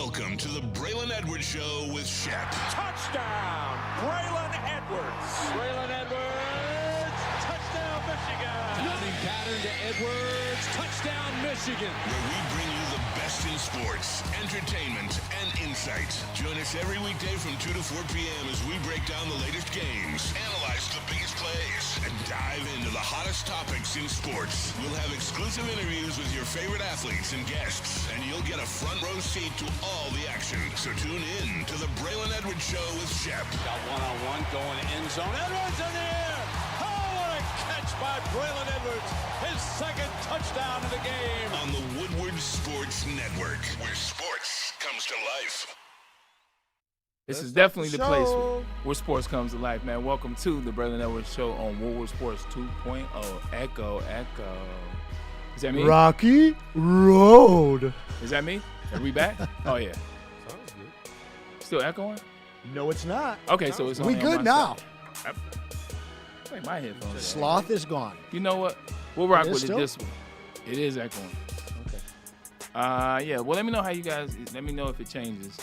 Welcome to the Braylon Edwards Show with Shep. Touchdown, Braylon Edwards. Braylon Edwards, touchdown, Michigan. Running pattern to Edwards, touchdown, Michigan. Where we bring you the best in sports, entertainment, and insight. Join us every weekday from 2 to 4 p.m. as we break down the latest games, analyze the biggest plays, and dive into the hottest topics in sports. We'll have exclusive interviews with your favorite athletes and guests, and you'll get a front row seat to all the action. So tune in to the Braylon Edwards Show with Shep. Got one-on-one going end zone. Edwards in the air. Oh, what a catch by Braylon Edwards. His second touchdown of the game. On the Woodward Sports Network, where sports comes to life. This is definitely the place where sports comes to life, man. Welcome to the Braylon Edwards Show on Woodward Sports 2.0. Echo. Is that me? Rocky Road. Is that me? Are we back? Oh, yeah. Sounds good. Still echoing? No, it's not. Okay, so it's We only on good my now. side. I think my headphones. Sloth is gone. You know what? We'll rock It is with still? it this one. It is echoing. Okay. Yeah. Well, let me know how you guys. Let me know if it changes.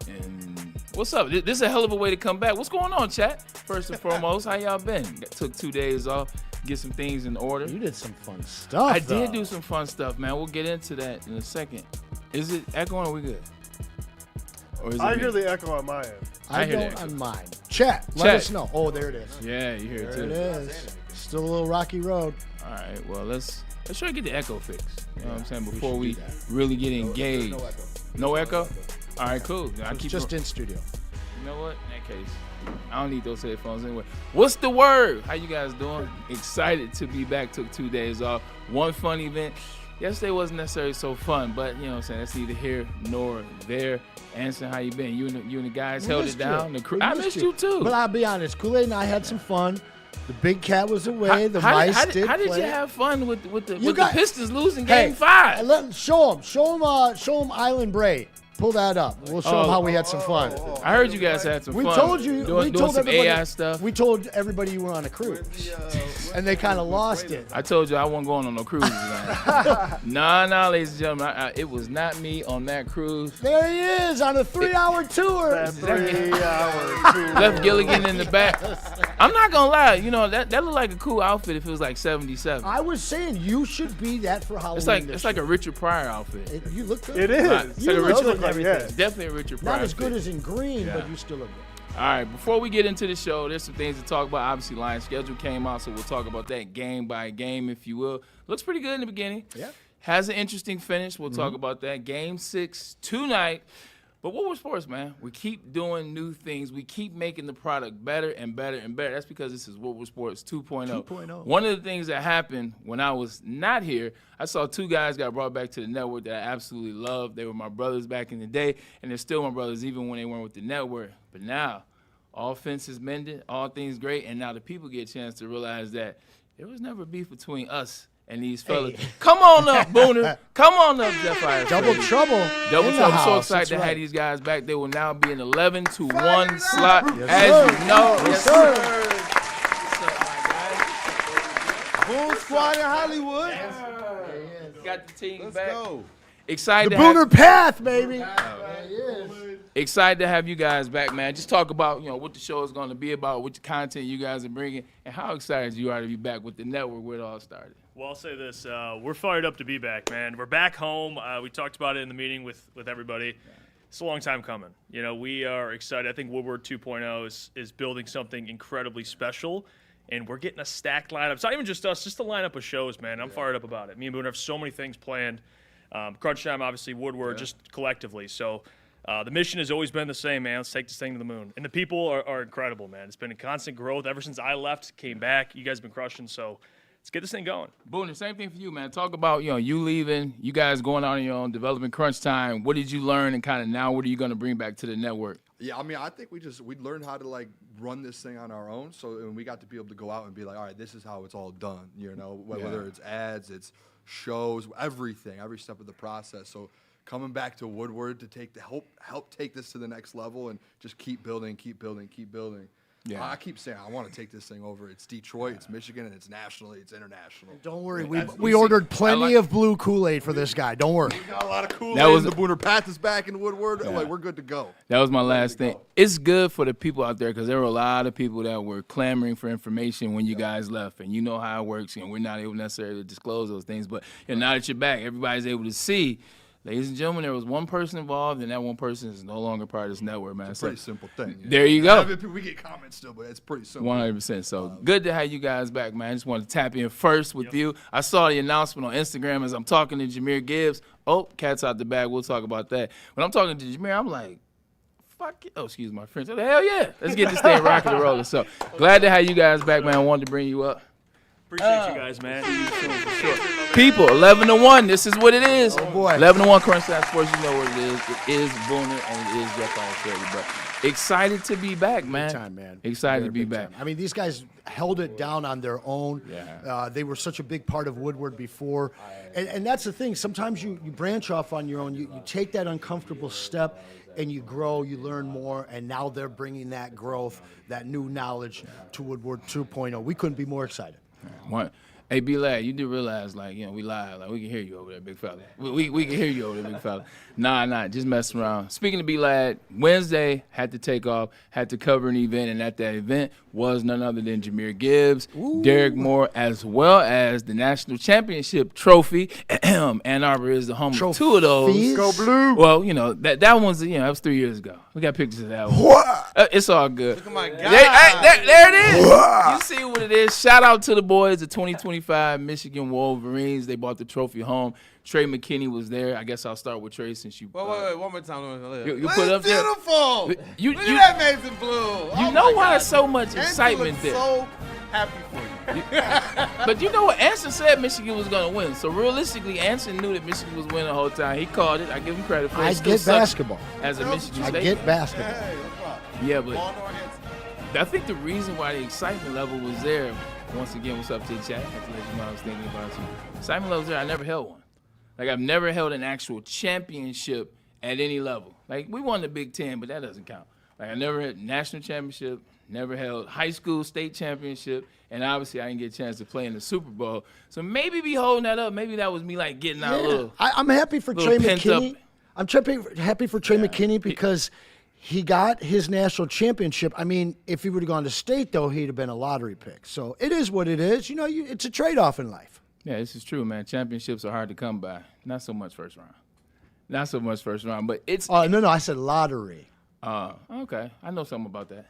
And what's up? This is a hell of a way to come back. What's going on, chat? First and foremost, how y'all been? Took 2 days off, get some things in order. You did some fun stuff. I did do some fun stuff, man. We'll get into that in a second. Is it echoing or we good? Or is it I me? hear the echo on my end. I I hear don't that. on mine. Chat, let Chat. us know. Oh, there it is. Yeah, you hear it There too. it is. Still a little rocky road. All right, well, let's try to get the echo fixed. You know what I'm saying? we Before should we do that. really get engaged. No echo? All right, cool. I It's keep just in studio. You know what? In that case, I don't need those headphones anyway. What's the word? How you guys doing? Excited to be back. Took 2 days off. One fun event. Yesterday wasn't necessarily so fun, but you know what I'm saying? That's neither here nor there. Anson, how you been? You and the guys We held it missed down. you. The crew, We I missed missed you too. But I'll be honest, Kool-Aid and I had some fun. The big cat was away. The how mice did play. you have fun with the You got- Pistons losing Hey, Game 5? Show him Island Bray. Pull that up. We'll show him how we had some fun. I heard you guys had some We fun. told you. doing some everybody, AI stuff. We told everybody you were on a cruise, and they kind of lost it. I told you I wasn't going on no cruises, man. nah, ladies and gentlemen. It was not me on that cruise. There he is on a 3-hour tour. 3 hours. Left Gilligan in the back. I'm not gonna lie, you know that looked like a cool outfit if it was like 77. I was saying you should be that for Halloween. It's like a Richard Pryor outfit. You look good. It is. It's You like a look Richard, good and everything. it's definitely a Richard Pryor. Not as good outfit. as in green, Yeah. but you still look good. All right, before we get into the show, there's some things to talk about. Obviously, Lions schedule came out, so we'll talk about that game by game, if you will. Looks pretty good in the beginning. Yeah. Has an interesting finish. We'll talk about that. Game 6 tonight. But Woodward Sports, man, we keep doing new things. We keep making the product better and better and better. That's because this is Woodward Sports 2.0. 2.0. One of the things that happened when I was not here, I saw 2 guys got brought back to the network that I absolutely loved. They were my brothers back in the day, and they're still my brothers even when they weren't with the network. But now, all fences mended, all things great, and now the people get a chance to realize that there was never beef between us and these fellas. Hey. Come on up, Booner. Come on up, Jeff Ayers. Double trouble. Double in the trouble. I'm so house. excited That's to right. have these guys back. They will now be an 11-1 slot, Yes, as sir. you know. Yes, sir. What's up, my Bull Squad in Hollywood. guys? Got the team Let's back. go. Excited The to have, Booner Path, baby. There he is. excited to have you guys back, man. Just talk about what the show is going to be about, what the content you guys are bringing, and how excited you are to be back with the network where it all started. Well, I'll say this. We're fired up to be back, man. We're back home. We talked about it in the meeting with everybody. It's a long time coming. We are excited. I think Woodward 2.0 is building something incredibly special, and we're getting a stacked lineup. It's not even just us, just the lineup of shows, man. I'm fired up about it. Me and Boone have so many things planned. Crunch Time, obviously, Woodward, just collectively. So the mission has always been the same, man. Let's take this thing to the moon. And the people are incredible, man. It's been a constant growth ever since I left, came back. You guys have been crushing, so let's get this thing going. Boone, the same thing for you, man. Talk about you leaving, you guys going out on your own, developing Crunch Time. What did you learn, and kind of now what are you going to bring back to the network? Yeah, I mean, I think we learned how to run this thing on our own. So and we got to be able to go out and be like, all right, this is how it's all done. Whether it's ads, it's shows, everything, every step of the process. So coming back to Woodward to help take this to the next level and just keep building. Yeah. I keep saying I want to take this thing over. It's Detroit, it's Michigan, and it's nationally, it's international. Don't worry, we ordered plenty of blue Kool-Aid for this guy. Don't worry. We got a lot of Kool-Aid. That was the Booner Path is back in Woodward. Yeah. Like, we're good to go. That was my last thing. It's good for the people out there because there were a lot of people that were clamoring for information when you guys left, and you know how it works. And we're not able necessarily to disclose those things, but now that you're back, everybody's able to see. Ladies and gentlemen, there was one person involved, and that one person is no longer part of this network, man. It's a pretty simple thing. There you go. We get comments still, but it's pretty simple. 100%. So good to have you guys back, man. I just wanted to tap in first with you. I saw the announcement on Instagram as I'm talking to Jahmyr Gibbs. Oh, cat's out the bag. We'll talk about that. When I'm talking to Jahmyr, I'm like, fuck it. Oh, excuse my French. Hell yeah. Let's get this thing rocking and rolling. So glad to have you guys back, man. I wanted to bring you up. Appreciate you guys, man. People, 11-1. This is what it is. Oh, boy. 11-1 Crunch Time Sports. You know what it is. It is Booner and it is Jeff Alfredo. But excited to be back, man. Big time, man. Excited to Very be big back. time. I mean, these guys held it down on their own. Yeah. They were such a big part of Woodward before. And that's the thing. Sometimes you branch off on your own. You take that uncomfortable step and you grow, you learn more, and now they're bringing that growth, that new knowledge to Woodward 2.0. We couldn't be more excited. Hey, B-Lad, you do realize, like, we live. Like, we can hear you over there, big fella. We can hear you over there, big fella. Nah, just messing around. Speaking of B-Lad, Wednesday had to take off, had to cover an event, and at that event was none other than Jahmyr Gibbs, Derek Moore, as well as the national championship trophy. Ann Arbor is the home of two of those. Go Blue. Well, that one's, that was 3 years ago. We got pictures of that one. It's all good. Oh my God. There it is. You see what it is. Shout out to the boys, the 2025 Michigan Wolverines. They brought the trophy home. Trey McKinney was there. I guess I'll start with Trey since you. Wait, one more time. You put up there. Beautiful. Look Look at that amazing blue. You know why there's so much excitement there. So happy for you. But you know what? Anson said Michigan was going to win. So realistically, Anson knew that Michigan was winning the whole time. He called it. I give him credit for it. I Still get sucks basketball. as a Michigan I State. get basketball. Hey, no problem. Yeah, but Ball nor Anson. I think the reason why the excitement level was there, once again, what's up to the chat? I have to let you know I was thinking about you. Excitement level was there. I never held one. Like, I've never held an actual championship at any level. Like, we won the Big Ten, but that doesn't count. Like, I never had national championship, never held high school state championship, and obviously I didn't get a chance to play in the Super Bowl. So maybe be holding that up. Maybe that was me, like, getting out a little. I'm happy for little Trey pent McKinney. up. I'm happy for Trey McKinney because he got his national championship. I mean, if he would have gone to state, though, he'd have been a lottery pick. So it is what it is. It's a trade-off in life. Yeah, this is true, man. Championships are hard to come by. Not so much first round. But it's. Oh, no, I said lottery. Okay. I know something about that.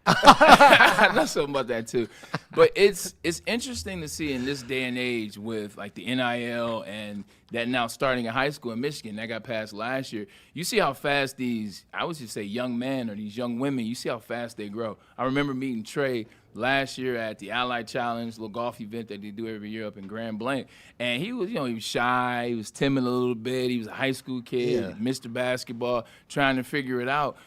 I know something about that too. But it's interesting to see in this day and age with like the NIL and that now starting in high school in Michigan, that got passed last year. You see how fast these, I would just say young men or these young women, you see how fast they grow. I remember meeting Trey last year at the Allied Challenge, little golf event that they do every year up in Grand Blanc. And he was, he was shy, he was timid a little bit, he was a high school kid, Mr. Basketball, trying to figure it out.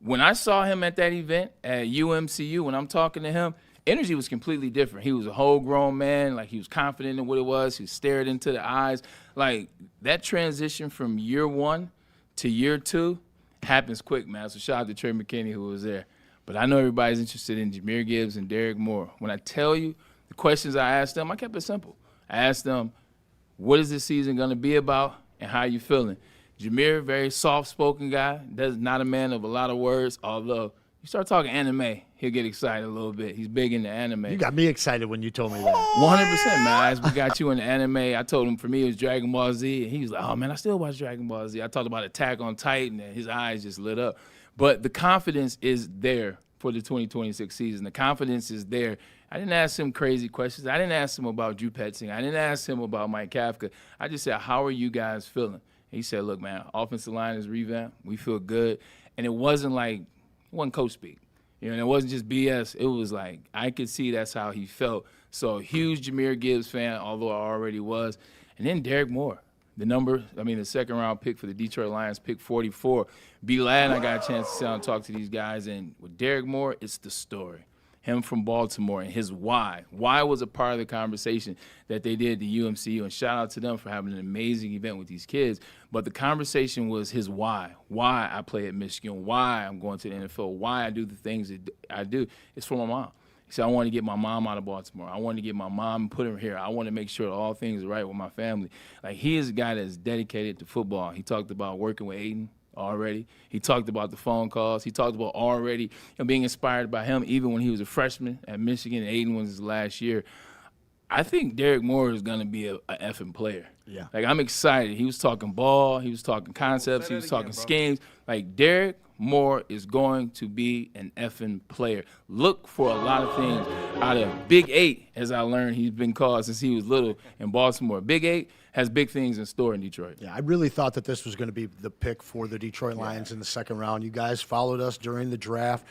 When I saw him at that event at UMCU, when I'm talking to him, energy was completely different. He was a whole grown man, like he was confident in what it was. He stared into the eyes. Like that transition from year one to year two happens quick, man. So shout out to Trey McKinney who was there. But I know everybody's interested in Jahmyr Gibbs and Derek Moore. When I tell you the questions I asked them, I kept it simple. I asked them, what is this season going to be about and how are you feeling? Jahmyr, very soft-spoken guy, not a man of a lot of words, although you start talking anime, he'll get excited a little bit. He's big into anime. You got me excited when you told me that. 100%, man. As we got you into anime, I told him for me it was Dragon Ball Z, and he was like, oh, man, I still watch Dragon Ball Z. I talked about Attack on Titan, and his eyes just lit up. But the confidence is there for the 2026 season. The confidence is there. I didn't ask him crazy questions. I didn't ask him about Drew Petzing. I didn't ask him about Mike Kafka. I just said, how are you guys feeling? He said, look, man, offensive line is revamped. We feel good. And it wasn't coach speak. And it wasn't just BS. It was like, I could see that's how he felt. So huge Jahmyr Gibbs fan, although I already was. And then Derek Moore, the second-round pick for the Detroit Lions, pick 44. Be glad I got a chance to sit down and talk to these guys. And with Derek Moore, it's the story. him from Baltimore, and his why. Why was a part of the conversation that they did at the UMCU, and shout out to them for having an amazing event with these kids. But the conversation was his why I play at Michigan, why I'm going to the NFL, why I do the things that I do. It's for my mom. He said, I want to get my mom out of Baltimore. I want to get my mom and put her here. I want to make sure that all things are right with my family. Like, he is a guy that's dedicated to football. He talked about working with Aiden already. He talked about the phone calls. He talked about already being inspired by him even when he was a freshman at Michigan. Aiden was his last year. I think Derek Moore is going to be a effing player. Yeah. Like, I'm excited. He was talking ball. He was talking concepts. He was talking schemes. Like, Derek Moore is going to be an effing player. Look for a lot of things out of Big 8, as I learned he's been called since he was little in Baltimore. Big 8 has big things in store in Detroit. Yeah, I really thought that this was going to be the pick for the Detroit Lions in the second round. You guys followed us during the draft,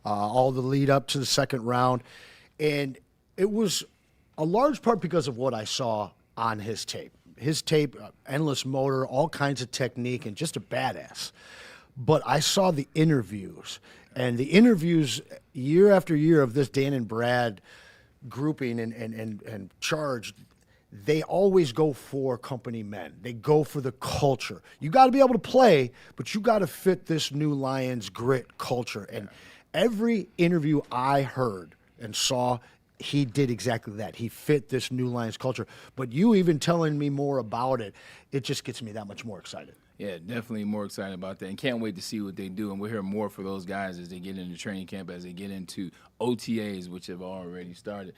all the lead up to the second round. And it was a large part because of what I saw on his tape. His tape, endless motor, all kinds of technique, and just a badass. But I saw the interviews, and the interviews year after year of this Dan and Brad grouping and charge, they always go for company men. They go for the culture. You got to be able to play, but you got to fit this new Lions grit culture. And every interview I heard and saw, he did exactly that. He fit this new Lions culture. But you even telling me more about it, it just gets me that much more excited. Yeah, definitely more excited about that, and can't wait to see what they do. And we'll hear more for those guys as they get into training camp, as they get into OTAs, which have already started.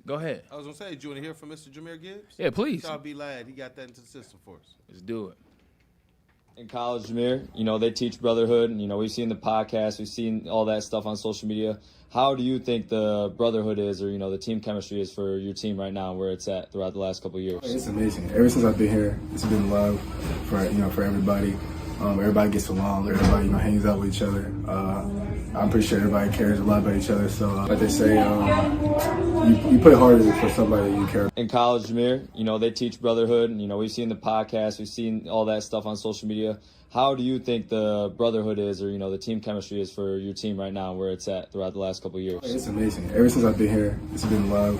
Go ahead. I was going to say, do you want to hear from Mr. Jameer Gibbs? Yeah, please. I'll be glad he got that into the system for us. Let's do it. In college, Jameer, they teach brotherhood, and, we've seen the podcast, we've seen all that stuff on social media. How do you think the brotherhood is, or, the team chemistry is for your team right now, where it's at throughout the last couple of years? It's amazing. Ever since I've been here, it's been love for everybody. Everybody gets along. Everybody, hangs out with each other. I'm pretty sure everybody cares a lot about each other. So, like they say, you play harder for somebody you care about. In college, Jameer, they teach brotherhood, and, we've seen the podcast, we've seen all that stuff on social media. How do you think the brotherhood is, or, the team chemistry is for your team right now, where it's at throughout the last couple of years? It's amazing. Ever since I've been here, it's been love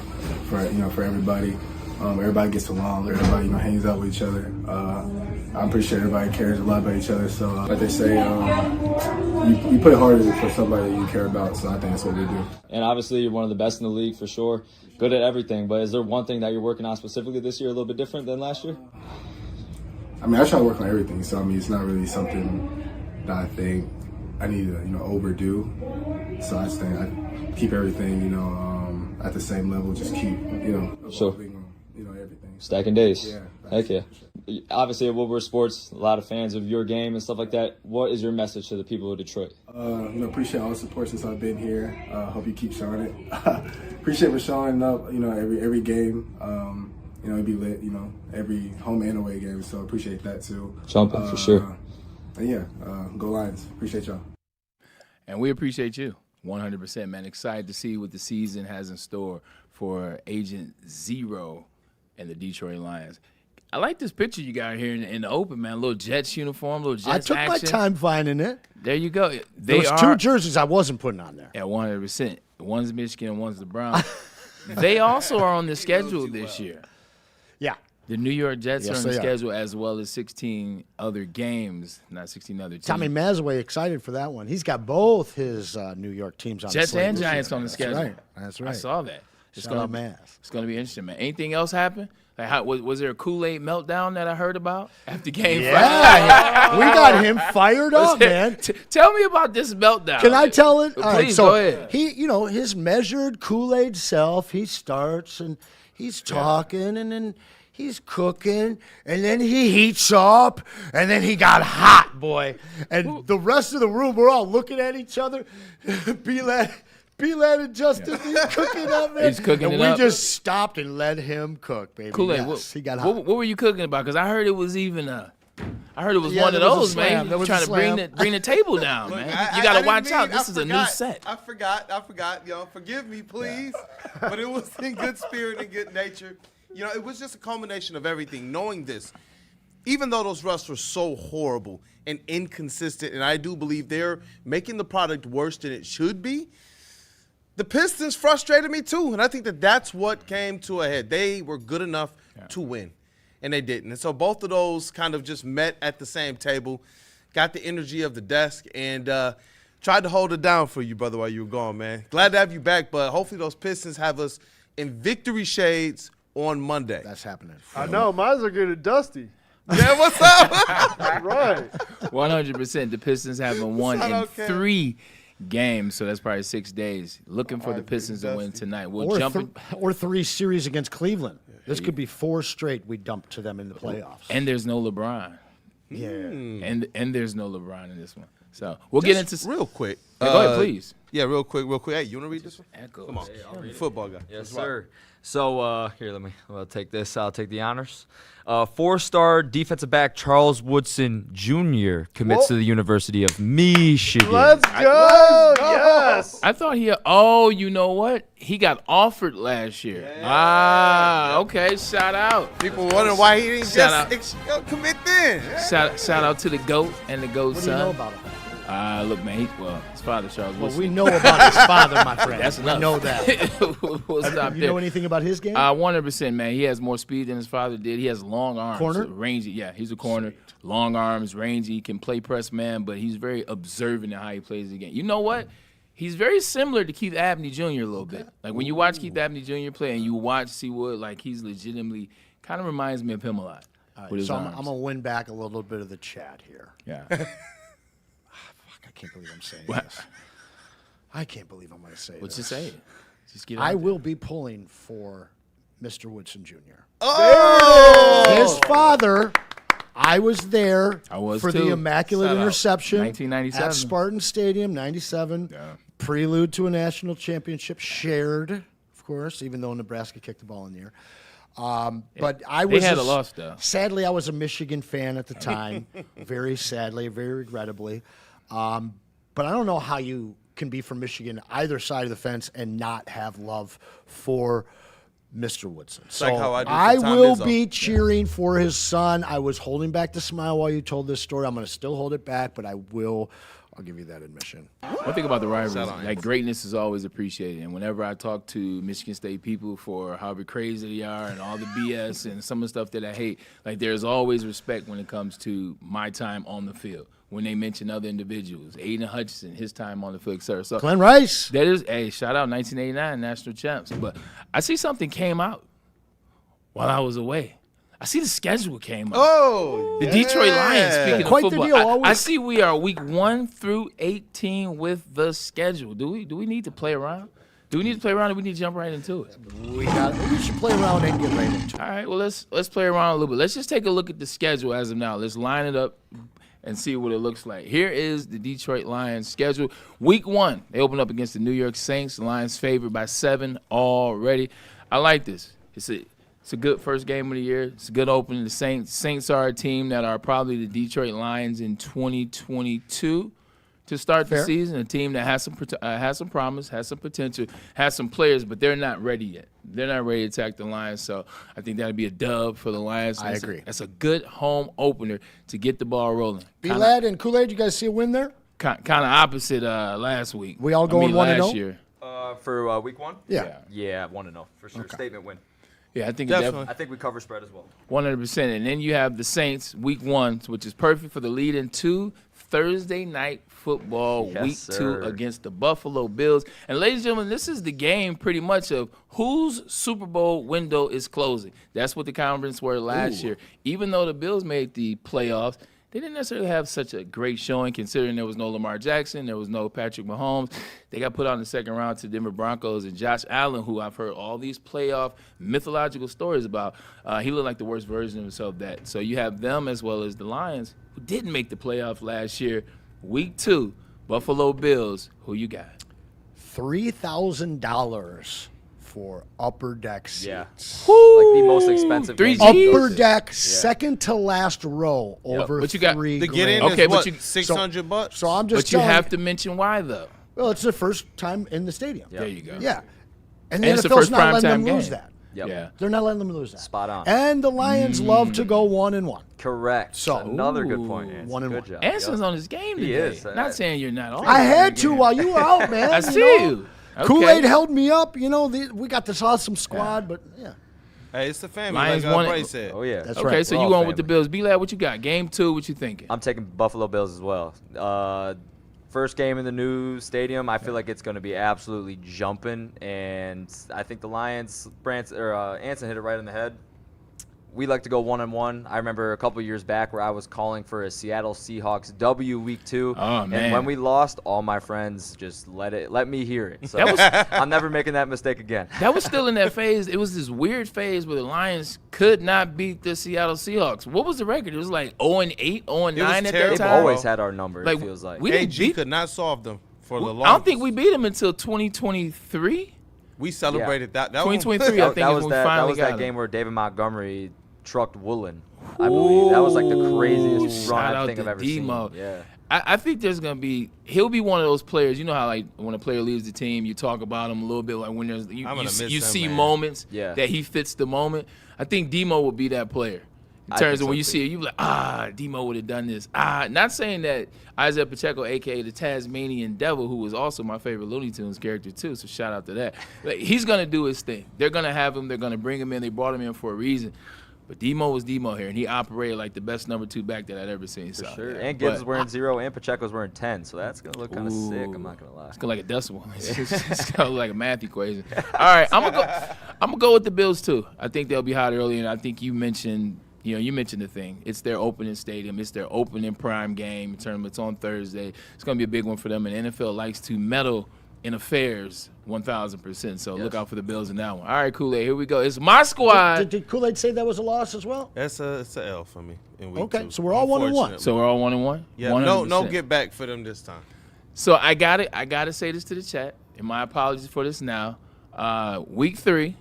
for everybody. Everybody gets along. Everybody, hangs out with each other. I'm pretty sure everybody cares a lot about each other. So, like they say, you play harder for somebody you care about. So I think that's what we do. And obviously, you're one of the best in the league for sure. Good at everything. But is there one thing that you're working on specifically this year a little bit different than last year? I try to work on everything. So, it's not really something that I think I need to, overdo. So I just think I keep everything, at the same level. Just keep, sure. Everything. Stacking days. Yeah. Heck yeah. Obviously, at Woodward Sports, a lot of fans of your game and stuff like that. What is your message to the people of Detroit? Appreciate all the support since I've been here. Hope you keep showing it. Appreciate for showing up, every game. It'd be lit, every home and away game. So appreciate that too. Jumping for sure. And yeah, go Lions. Appreciate y'all. And we appreciate you 100%, man. Excited to see what the season has in store for Agent Zero and the Detroit Lions. I like this picture you got here in the open, man. A little Jets uniform, little Jets action. I took my time finding it. There you go. There was two jerseys I wasn't putting on there. Yeah, 100%. One's Michigan and one's the Browns. They also are on the schedule this year. Yeah. The New York Jets are on the they schedule, as well as 16 other games, not 16 other teams. Tommy Mazaway excited for that one. He's got both his New York teams on Jets the slate and this Giants year. on the schedule. That's right. I saw that. Shout out Maz. It's going to be interesting, man. Anything else happen? Like, was there a Kool-Aid meltdown that I heard about after game Friday? Yeah, we got him fired up, man. Tell me about this meltdown. Can I tell it? Please, all right, so go ahead. He, his measured Kool-Aid self, he starts and he's talking and then he's cooking, and then he heats up, and then he got hot, boy. And the rest of the room, we're all looking at each other. B-Lad and Justin, he's cooking up, man. He's cooking and it up. we just stopped and let him cook, baby. Kool-Aid, yes, he got hot. What were you cooking about? Because I heard it was even one of there those, was a man. slam. There was Trying a to slam. bring the table down, man. You got to watch out. This is a new set. I forgot. Forgive me, please. But it was in good spirit and good nature. It was just a culmination of everything. Knowing this, even though those refs were so horrible and inconsistent, and I do believe they're making the product worse than it should be, the Pistons frustrated me too, and I think that's what came to a head. They were good enough to win, and they didn't. And so both of those kind of just met at the same table, got the energy of the desk, and tried to hold it down for you, brother, while you were gone, man. Glad to have you back, but hopefully those Pistons have us in victory shades on Monday. That's happening. I know. Mines are getting dusty. Yeah, what's up? Right. 100%. The Pistons haven't won in 3 games, so that's probably 6 days. Looking for the Pistons to win tonight. We'll jump or 3 series against Cleveland. This could be 4 straight we dump to them in the playoffs. And there's no LeBron. Yeah. And there's no LeBron in this one. So we'll get into real quick. Yeah, go ahead, please. Yeah, real quick. Hey, you want to read this one? Echo. Come on. Football guy. Yes, sir. So here, I'll take this. I'll take the honors. 4-star defensive back Charles Woodson Jr. commits to the University of Michigan. Let's go. Yes. I thought you know what? He got offered last year. Yeah. Okay. Shout out. People wondering why he didn't just commit then. Yeah. Shout out to the GOAT and the GOAT What son. do you know about him? Look, man, his father, Charles Woodson. Well, we know about his father, my friend. That's enough. We know that. We'll stop you there. know anything about his game? 100%, man. He has more speed than his father did. He has long arms. Corner? Rangy. Yeah, he's a corner. Sweet. Long arms, rangy, can play press man, but he's very observant in how he plays the game. You know what? He's very similar to Keith Abney Jr. a little bit. Like when you watch Keith Abney Jr. play and you watch Seawood, like he's legitimately kind of reminds me of him a lot. All right, so I'm going to win back a little bit of the chat here. Yeah. I can't believe I'm saying this. I can't believe I'm going to say What this. you say? Just get I will be pulling for Mr. Woodson Jr. Oh! His father, I was there for too. the Immaculate Interception 1997. at Spartan Stadium, 97. Yeah. Prelude to a national championship, shared, of course, even though Nebraska kicked the ball in the air. But I was had a loss, though. Sadly, I was a Michigan fan at the time. Very sadly, very regrettably. But I don't know how you can be from Michigan, either side of the fence, and not have love for Mr. Woodson. So like how I do for I Tom will Izzo. be cheering for his son. I was holding back the smile while you told this story. I'm going to still hold it back, but I'll give you that admission. One thing about the rivalries, like greatness is always appreciated. And whenever I talk to Michigan State people for however crazy they are and all the BS and some of the stuff that I hate, like there's always respect when it comes to my time on the field. When they mention other individuals, Aiden Hutchinson, his time on the field, etc. So Glenn Rice. That is, shout out 1989 national champs. But I see something came out while I was away. I see the schedule came out. Oh, the Detroit Lions. Speaking Quite of the football, deal. I see we are week 1 through 18 with the schedule. Do we need to play around? Do we need to play around, or we need to jump right into it? We should play around and get right into it. All right. Well, let's play around a little bit. Let's just take a look at the schedule as of now. Let's line it up and see what it looks like. Here is the Detroit Lions schedule. Week 1, they open up against the New York Saints. The Lions favored by 7 already. I like this. It's a good first game of the year. It's a good opening. The Saints are a team that are probably the Detroit Lions in 2022 to start the season. A team that has some promise, has some potential, has some players, but they're not ready yet. They're not ready to attack the Lions, so I think that'd be a dub for the Lions. I agree. That's a good home opener to get the ball rolling. B-Lad and Kool-Aid, you guys see a win there? Kind of opposite last week. We all going 1-0? Last year. For week 1? Yeah. Yeah, 1-0 for sure. Okay. Statement win. Yeah, I think Definitely. I think we cover spread as well. 100%. And then you have the Saints week 1, which is perfect for the lead into Thursday night football week 2 against the Buffalo Bills. And ladies and gentlemen, this is the game pretty much of whose Super Bowl window is closing. That's what the conference were last year. Even though the Bills made the playoffs, they didn't necessarily have such a great showing considering there was no Lamar Jackson, there was no Patrick Mahomes. They got put out in the second round to Denver Broncos, and Josh Allen, who I've heard all these playoff mythological stories about, he looked like the worst version of himself. So you have them as well as the Lions, who didn't make the playoff last year. Week 2, Buffalo Bills, who you got? $3,000 for upper deck seats. Yeah. Like the most expensive. 3G? Upper deck, second to last row, over But you got $3,000. The get in Okay, is but what, you- $600? So I'm just But you telling have to mention why, though. Well, it's their first time in the stadium. There you go. Yeah. And the And it's the NFL's first not letting them primetime lose game. that. Yep. Yeah. They're not letting them lose that. Spot on. And the Lions love to go 1-1. Correct. So- another good point. Anson. 1-1. Good job. Anson's on his game today. He is. Not saying you're not on. I had to while you were out, man. I see you. Okay. Kool-Aid held me up. You know, we got this awesome squad, but yeah. Hey, it's the family, Lions like won it. Bray said. Oh yeah. That's Okay, right. so We're you all going with the family. Bills. B-Lad, what you got? Game 2, what you thinking? I'm taking Buffalo Bills as well. First game in the new stadium, I feel like it's going to be absolutely jumping, and I think the Lions, Anson hit it right on the head. We like to go 1-on-1. I remember a couple years back where I was calling for a Seattle Seahawks W week 2. Oh, man. And when we lost, all my friends just let me hear it. So I'm never making that mistake again. That was still in that phase. It was this weird phase where the Lions could not beat the Seattle Seahawks. What was the record? It was like 0-8, 0-9 at that terrible. They've time. always had our number, Like, it feels like. we didn't AG beat. could not solve them for the longest. I don't think we beat them until 2023. We celebrated that. That 2023, I think, that is was when we that finally was got that them. game where David Montgomery trucked Woolen. I believe that was like the craziest Shout run out I think to I've ever D-Mo. seen. Yeah. I think there's gonna be. He'll be one of those players. You know how like when a player leaves the team, you talk about him a little bit. Like when there's you, I'm gonna miss you him, see man. moments Yeah. that he fits the moment. I think Demo will be that player. In I terms think of when so, you too. see it, you be like, Demo would have done this. Not saying that Isaiah Pacheco, aka the Tasmanian Devil, who was also my favorite Looney Tunes character too. So shout out to that. Like, he's gonna do his thing. They're gonna have him. They're gonna bring him in. They brought him in for a reason. But Demo was Demo here, and he operated like the best number 2 back that I'd ever seen. For So, sure. yeah. And Gibbs But- is wearing 0 and Pacheco's wearing 10, so that's gonna look kind of sick. I'm not gonna lie. It's gonna like a decimal. It's gonna look like a math equation. All right, I'm gonna go with the Bills too. I think they'll be hot early, and I think you mentioned the thing. It's their opening stadium. It's their opening prime game tournament. It's on Thursday. It's gonna be a big one for them. And NFL likes to meddle in affairs 1,000%. So look out for the Bills in that one. All right, Kool-Aid, here we go. It's my squad. Did Kool-Aid say that was a loss as well? It's a L for me in week Okay, 2. so we're all 1-1. Unfortunately. So we're all 1-1. Yeah, no 100%. get back for them this time. So I gotta say this to the chat, and my apologies for this now. Week 3,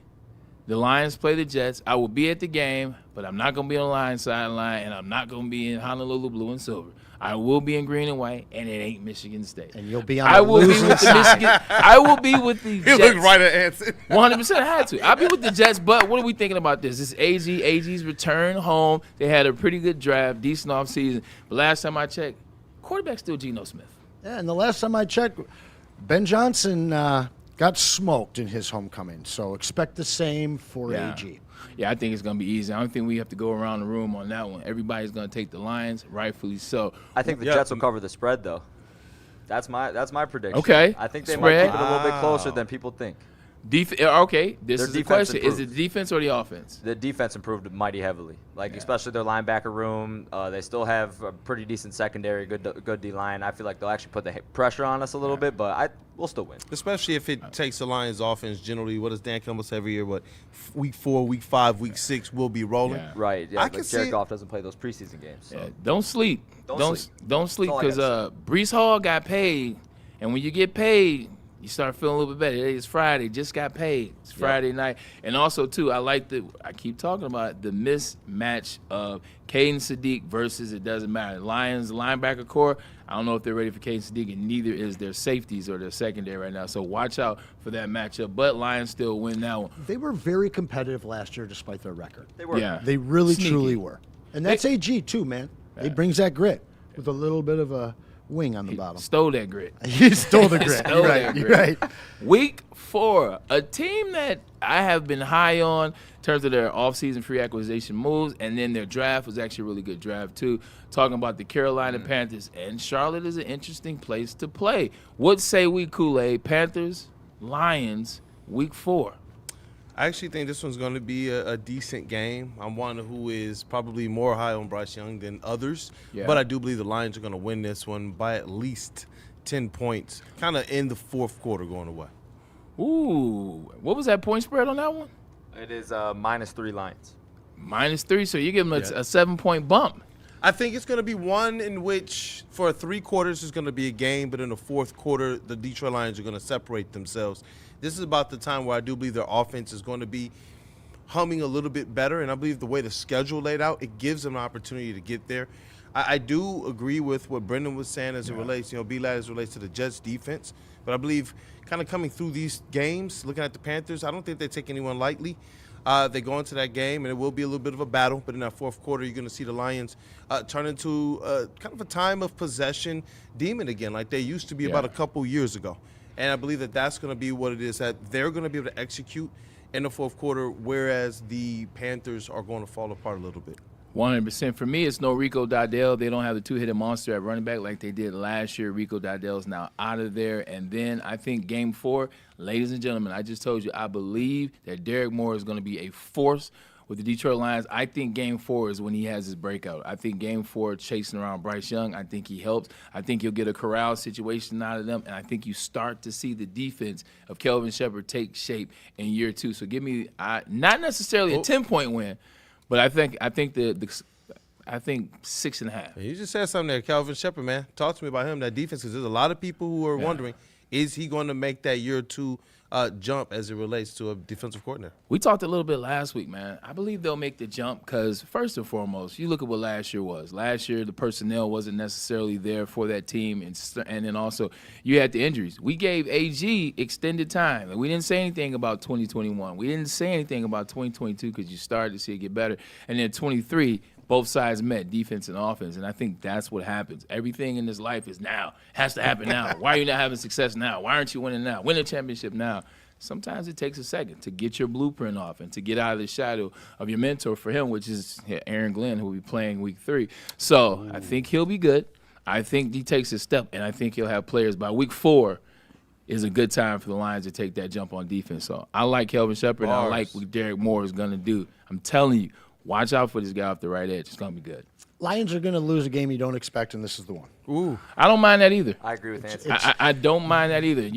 the Lions play the Jets. I will be at the game, but I'm not gonna be on the Lions sideline, and I'm not gonna be in Honolulu blue and silver. I will be in green and white, and it ain't Michigan State. And you'll be on I the will be losing with the side. Michigan. I will be with the He Jets. looked right at Anson. 100%. I had to. I'll be with the Jets, but what are we thinking about this? This is AG's return home. They had a pretty good draft, decent offseason. But last time I checked, quarterback's still Geno Smith. Yeah, and the last time I checked, Ben Johnson got smoked in his homecoming. So expect the same for AG. Yeah, I think it's going to be easy. I don't think we have to go around the room on that one. Everybody's going to take the Lions, rightfully so. I think the Jets will cover the spread though. That's my prediction. Okay. I think they Spread. might keep it a little bit closer than people think. Okay, this Their is the defense question. Is improved. it the defense or the offense? The defense improved mighty heavily, especially their linebacker room. They still have a pretty decent secondary, good D line. I feel like they'll actually put the pressure on us a little bit, but we'll still win. Especially if it takes the Lions offense generally, what does Dan Campbell say every year? Week 4, week 5, week 6, we'll be rolling. Yeah. Right? Yeah, I but can see Jared it. Goff doesn't play those preseason games. So. Yeah, don't sleep. Don't sleep That's all I because gotta Brees Hall got paid, and when you get paid, you start feeling a little bit better. Today is Friday, just got paid. It's Friday night, and also too, I keep talking about the mismatch of Caden Sadiq versus it doesn't matter. Lions linebacker core. I don't know if they're ready for Caden Sadiq, and neither is their safeties or their secondary right now. So watch out for that matchup. But Lions still win that one. They were very competitive last year despite their record. They were. Yeah, They really, Sneaky. truly were. And that's AG too, man. He brings that grit with a little bit of a wing on the bottom. Stole that grit. He stole the grit. Stole You're that right. You're grit. right. Week 4, a team that I have been high on in terms of their offseason free acquisition moves, and then their draft was actually a really good draft too. Talking about the Carolina Panthers, and Charlotte is an interesting place to play. What say we, Kool-Aid? Panthers, Lions, week 4. I actually think this one's going to be a decent game. I'm one who is probably more high on Bryce Young than others, but I do believe the Lions are going to win this one by at least 10 points, kind of in the fourth quarter going away. Ooh, what was that point spread on that one? It is -3 Lions. -3, so you give them a 7-point bump. I think it's going to be one in which for 3 quarters is going to be a game, but in the fourth quarter, the Detroit Lions are going to separate themselves. This is about the time where I do believe their offense is going to be humming a little bit better, and I believe the way the schedule laid out, it gives them an opportunity to get there. I do agree with what Brendan was saying as it relates, B-Lad as it relates to the Jets defense, but I believe kind of coming through these games, looking at the Panthers, I don't think they take anyone lightly. They go into that game, and it will be a little bit of a battle. But in that fourth quarter, you're going to see the Lions turn into kind of a time of possession demon again, like they used to be about a couple years ago. And I believe that that's going to be what it is, that they're going to be able to execute in the fourth quarter, whereas the Panthers are going to fall apart a little bit. 100%. For me, it's no Rico Dowdell. They don't have the two-headed monster at running back like they did last year. Rico Dowdell's now out of there. And then I think Game 4, ladies and gentlemen, I just told you, I believe that Derek Moore is going to be a force with the Detroit Lions. I think Game 4 is when he has his breakout. I think Game 4, chasing around Bryce Young, I think he helps. I think you'll get a corral situation out of them, and I think you start to see the defense of Kelvin Shepherd take shape in year 2. So give me not necessarily a 10-point win, but I think 6.5. You just said something there, Kelvin Shepherd, man. Talk to me about him, that defense, because there's a lot of people who are wondering, is he going to make that year 2 jump as it relates to a defensive coordinator? We talked a little bit last week, man. I believe they'll make the jump because, first and foremost, you look at what last year was. Last year, the personnel wasn't necessarily there for that team, and then also you had the injuries. We gave AG extended time. And we didn't say anything about 2021. We didn't say anything about 2022 because you started to see it get better. And then 23, both sides met, defense and offense, and I think that's what happens. Everything in this life is now. Has to happen now. Why are you not having success now? Why aren't you winning now? Win a championship now. Sometimes it takes a second to get your blueprint off and to get out of the shadow of your mentor for him, which is Aaron Glenn, who will be playing week 3. So I think he'll be good. I think he takes a step, and I think he'll have players by week 4 is a good time for the Lions to take that jump on defense. So I like Kelvin Shepherd, and I like what Derek Moore is going to do. I'm telling you, watch out for this guy off the right edge. It's going to be good. Lions are going to lose a game you don't expect, and this is the one. Ooh, I don't mind that either. I agree with Anson. I don't mind that either.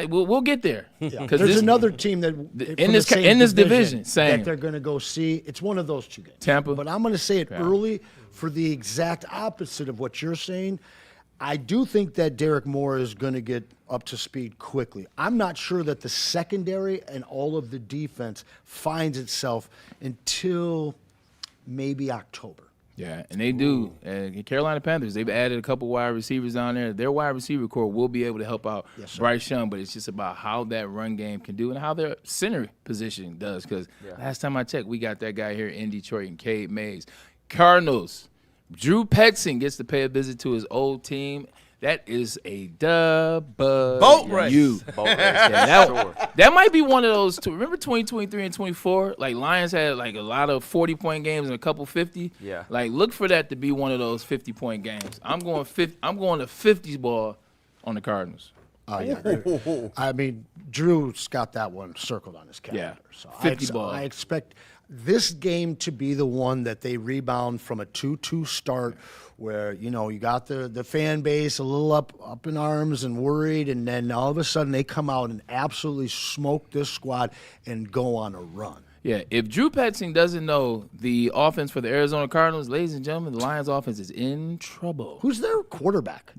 We'll get there. Yeah. There's another team that in this division that they're going to go see. It's one of those 2 games. Tampa. But I'm going to say it early for the exact opposite of what you're saying. I do think that Derek Moore is going to get up to speed quickly. I'm not sure that the secondary and all of the defense finds itself until maybe October. Yeah, and they do. Carolina Panthers, they've added a couple wide receivers down there. Their wide receiver core will be able to help out Bryce Young, but it's just about how that run game can do and how their center position does. Because last time I checked, we got that guy here in Detroit, and Cade Mays. Cardinals, Drew Petzing gets to pay a visit to his old team. That is a boat race. That might be one of those two. Remember 2023 and 24? Like, Lions had, like, a lot of 40-point games and a couple 50. Yeah. Like, look for that to be one of those 50-point games. I'm going to 50s ball on the Cardinals. I mean, Drew's got that one circled on his calendar. Yeah, So 50 ball. I expect this game to be the one that they rebound from a 2-2 start where, you got the fan base a little up in arms and worried, and then all of a sudden they come out and absolutely smoke this squad and go on a run. Yeah, if Drew Petzing doesn't know the offense for the Arizona Cardinals, ladies and gentlemen, the Lions offense is in trouble. Who's their quarterback?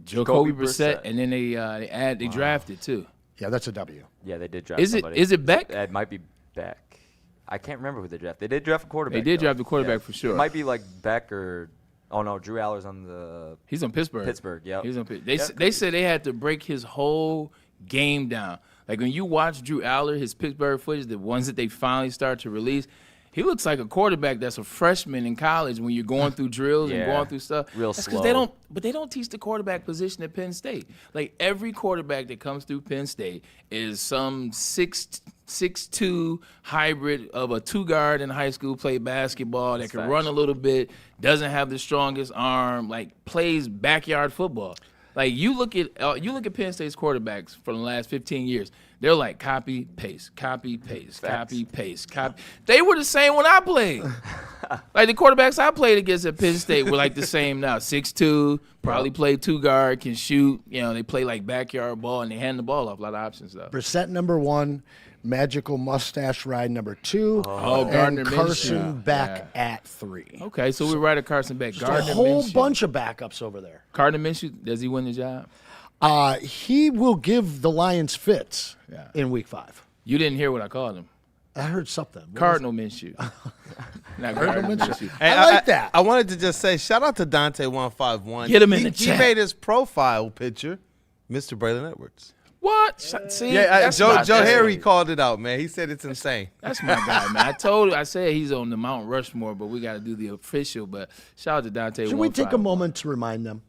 Jacoby Brissett, and then they drafted too. Yeah, that's a W. Yeah, they did draft somebody. Is it Beck? It might be Beck. I can't remember who they drafted. They did draft a quarterback. They did draft a quarterback for sure. It might be like Beck or oh no, Drew Aller's on the. He's on Pittsburgh. Yeah. He's on Pittsburgh. They said they had to break his whole game down. Like when you watch Drew Aller, his Pittsburgh footage, the ones that they finally start to release, he looks like a quarterback that's a freshman in college when you're going through drills and going through stuff. Real that's slow. They don't teach the quarterback position at Penn State. Like every quarterback that comes through Penn State is some 6'2" hybrid of a 2-guard in high school, played basketball, that can run a little bit, doesn't have the strongest arm, like plays backyard football. Like you look at Penn State's quarterbacks for the last 15 years. They're like copy, paste, copy, paste, copy, paste, copy. They were the same when I played. Like the quarterbacks I played against at Penn State were like the same now. 6'2", probably play 2-guard, can shoot. They play like backyard ball and they hand the ball off. A lot of options though. Brissett number 1, magical mustache ride number 2, Gardner and Carson Minshew. Back at 3. Okay, so we're right at Carson Beck. Just a whole bunch of backups over there. Gardner Minshew, does he win the job? He will give the Lions fits in week 5. You didn't hear what I called him. I heard something. Cardinal Minshew. Not Cardinal Minshew. Hey, I like that. I wanted to just say, shout out to Dante151. Get him in the chat. He made his profile picture, Mr. Braylon Edwards. What? See? Joe Harry called it out, man. He said it's insane. That's my guy, man. I said he's on the Mount Rushmore, but we got to do the official. But shout out to Dante. Should we take a moment to remind them?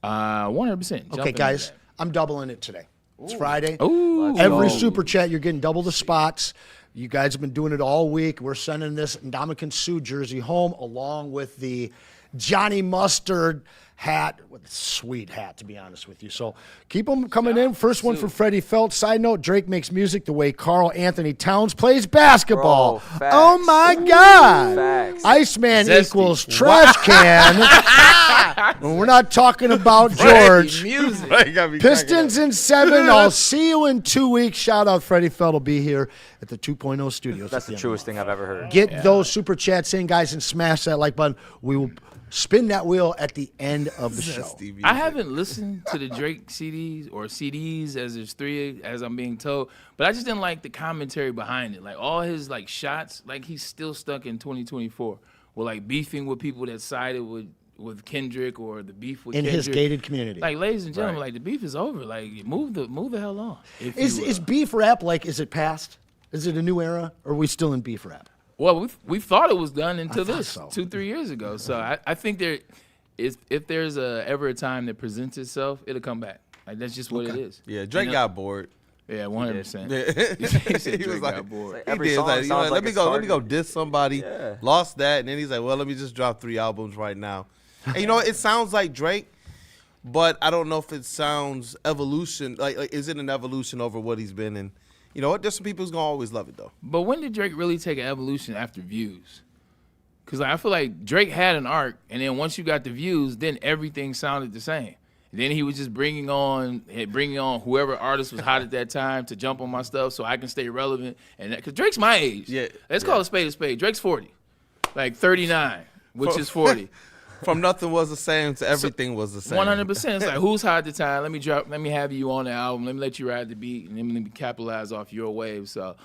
100%. Okay, guys, I'm doubling it today. It's Friday. Ooh. Every super chat, you're getting double the spots. You guys have been doing it all week. We're sending this Ndamukong Suh jersey home along with the Johnny Mustard hat. Sweet hat, to be honest with you. So keep them coming in. First one for Freddie Felt. Side note, Drake makes music the way Karl Anthony Towns plays basketball. Bro, oh, my God. Facts. Iceman Zesty. equals trash can. We're not talking about George. Music. Pistons in 7. I'll see you in 2 weeks. Shout out, Freddie Felt will be here at the 2.0 studios. That's the truest thing I've ever heard. Get those super chats in, guys, and smash that like button. We will spin that wheel at the end of the show. I haven't listened to the Drake CDs as there's 3 as I'm being told, but I just didn't like the commentary behind it. Like all his like shots, like he's still stuck in 2024. With like beefing with people that sided with Kendrick or the beef with In Kendrick. his gated community. Like, ladies and gentlemen, like the beef is over. Like move the hell on. Is beef rap is it past? Is it a new era, or are we still in beef rap? Well, we thought it was done until this so. 2-3 years ago. So I think there is, if there's ever a time that presents itself, it'll come back. Like that's just what it is. Yeah, Drake got bored. Yeah, 100%. He He was like, got bored. Every he did. song Like, sounds let like me it's go targeted. diss somebody. Yeah. Lost that, and then he's like, well, let me just drop 3 albums right now. And you know, it sounds like Drake, but I don't know if it sounds evolution. Like is it an evolution over what he's been in? You know what? There's some people who's gonna always love it though. But when did Drake really take an evolution after Views? Because I feel like Drake had an arc, and then once you got the Views, then everything sounded the same. And then he was just bringing on whoever artist was hot at that time to jump on my stuff so I can stay relevant. And because Drake's my age. Yeah. Let's call a spade a spade. Drake's 40, like 39, which is 40. From nothing was the same to everything was the same. 100%. It's like, who's hot at the time? Let me have you on the album. Let me let you ride the beat, and let me capitalize off your wave. So,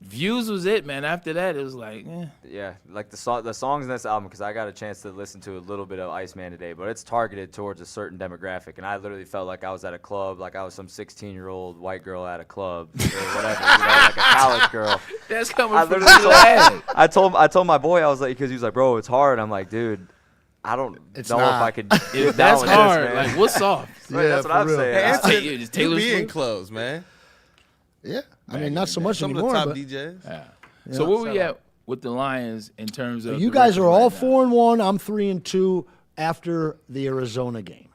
Views was it, man. After that, it was like, Yeah, like the songs in this album, because I got a chance to listen to a little bit of Iceman today, but it's targeted towards a certain demographic, and I literally felt like I was at a club, like I was some 16-year-old white girl at a club or whatever, like a college girl. That's coming I from literally the lad. I told my boy, I was like, because he was like, bro, it's hard. I'm like, dude, I don't know if I could get down That's with hard. this, man. Like, what's soft? Right, that's what I'm saying. Anson, Just Taylor you be in Swift? clothes, man. Yeah. I mean, not so much Some anymore. of the top but DJs. So where we at with the Lions in terms of you the guys are record all right now? 4-1. I'm 3-2 after the Arizona game.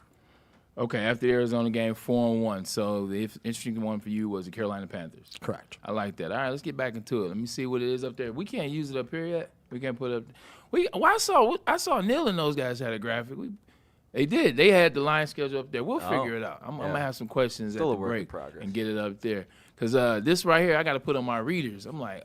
Okay, after the Arizona game, 4-1. So the interesting one for you was the Carolina Panthers. Correct. I like that. All right, let's get back into it. Let me see what it is up there. We can't use it up here yet. We can't put it up. I saw Neil and those guys had a graphic. They did. They had the Lions schedule up there. We'll figure it out. I'm gonna have some questions Still at a the work in break progress. and get it up there. Cause this right here, I got to put on my readers. I'm like,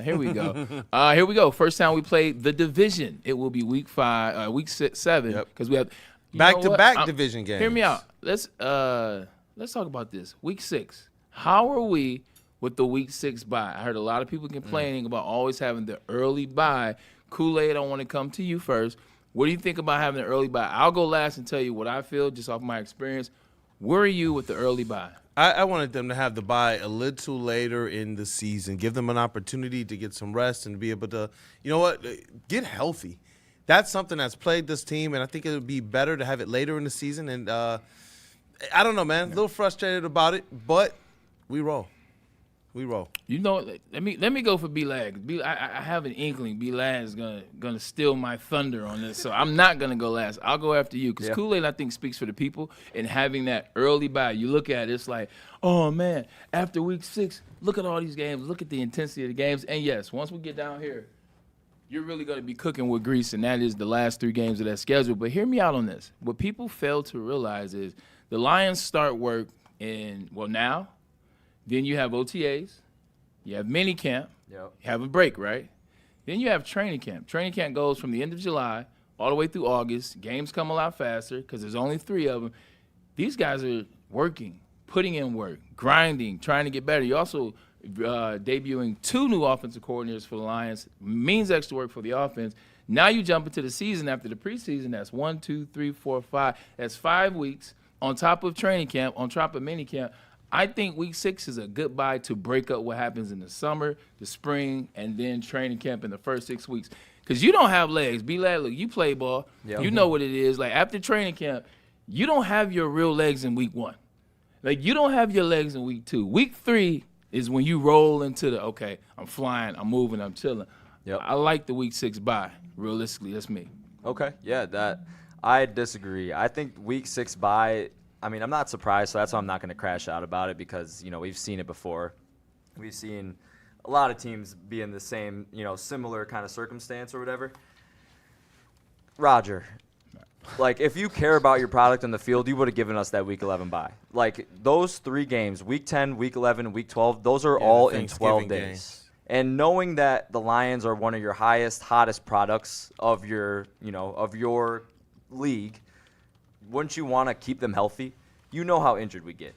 here we go. Here we go. First time we played the division. It will be week 7. Because we have Back-to-back division games. Hear me out. Let's talk about this. Week 6. How are we with the week 6 bye? I heard a lot of people complaining about always having the early bye. Kool-Aid, I want to come to you first. What do you think about having an early bye? I'll go last and tell you what I feel just off my experience. Where are you with the early bye? I wanted them to have the bye a little later in the season, give them an opportunity to get some rest and be able to, you know what, get healthy. That's something that's plagued this team, and I think it would be better to have it later in the season. And I don't know, man, a little frustrated about it, but we roll. We roll. You know, let me go for B-Lag. I have an inkling B-Lag is gonna steal my thunder on this, so I'm not gonna go last. I'll go after you because Kool-Aid I think speaks for the people and having that early bye. You look at it, it's like, oh man, after week 6, look at all these games, look at the intensity of the games, and yes, once we get down here, you're really gonna be cooking with grease, and that is the last 3 games of that schedule. But hear me out on this. What people fail to realize is the Lions start work now. Then you have OTAs, you have mini camp, you have a break, right? Then you have training camp. Training camp goes from the end of July all the way through August. Games come a lot faster because there's only 3 of them. These guys are working, putting in work, grinding, trying to get better. You're also debuting 2 new offensive coordinators for the Lions, means extra work for the offense. Now you jump into the season after the preseason. That's 1, 2, 3, 4, 5. That's 5 weeks on top of training camp, on top of mini camp. I think week 6 is a goodbye to break up what happens in the summer, the spring, and then training camp in the first 6 weeks. Because you don't have legs. B-Lad, look, you play ball. Yep. You know what it is. Like, after training camp, you don't have your real legs in week 1. Like, you don't have your legs in week 2. Week 3 is when you roll into the, okay, I'm flying, I'm moving, I'm chilling. Yep. I like the week 6 bye. Realistically, that's me. Okay, yeah, I disagree. I think week 6 bye, I mean, I'm not surprised, so that's why I'm not going to crash out about it because, we've seen it before. We've seen a lot of teams be in the same, similar kind of circumstance or whatever. Roger, like, if you care about your product on the field, you would have given us that week 11 bye. Like, those 3 games, week 10, week 11, week 12, those are all in 12 days. Games. And knowing that the Lions are one of your hottest products of your, of your league, wouldn't you want to keep them healthy? You know how injured we get.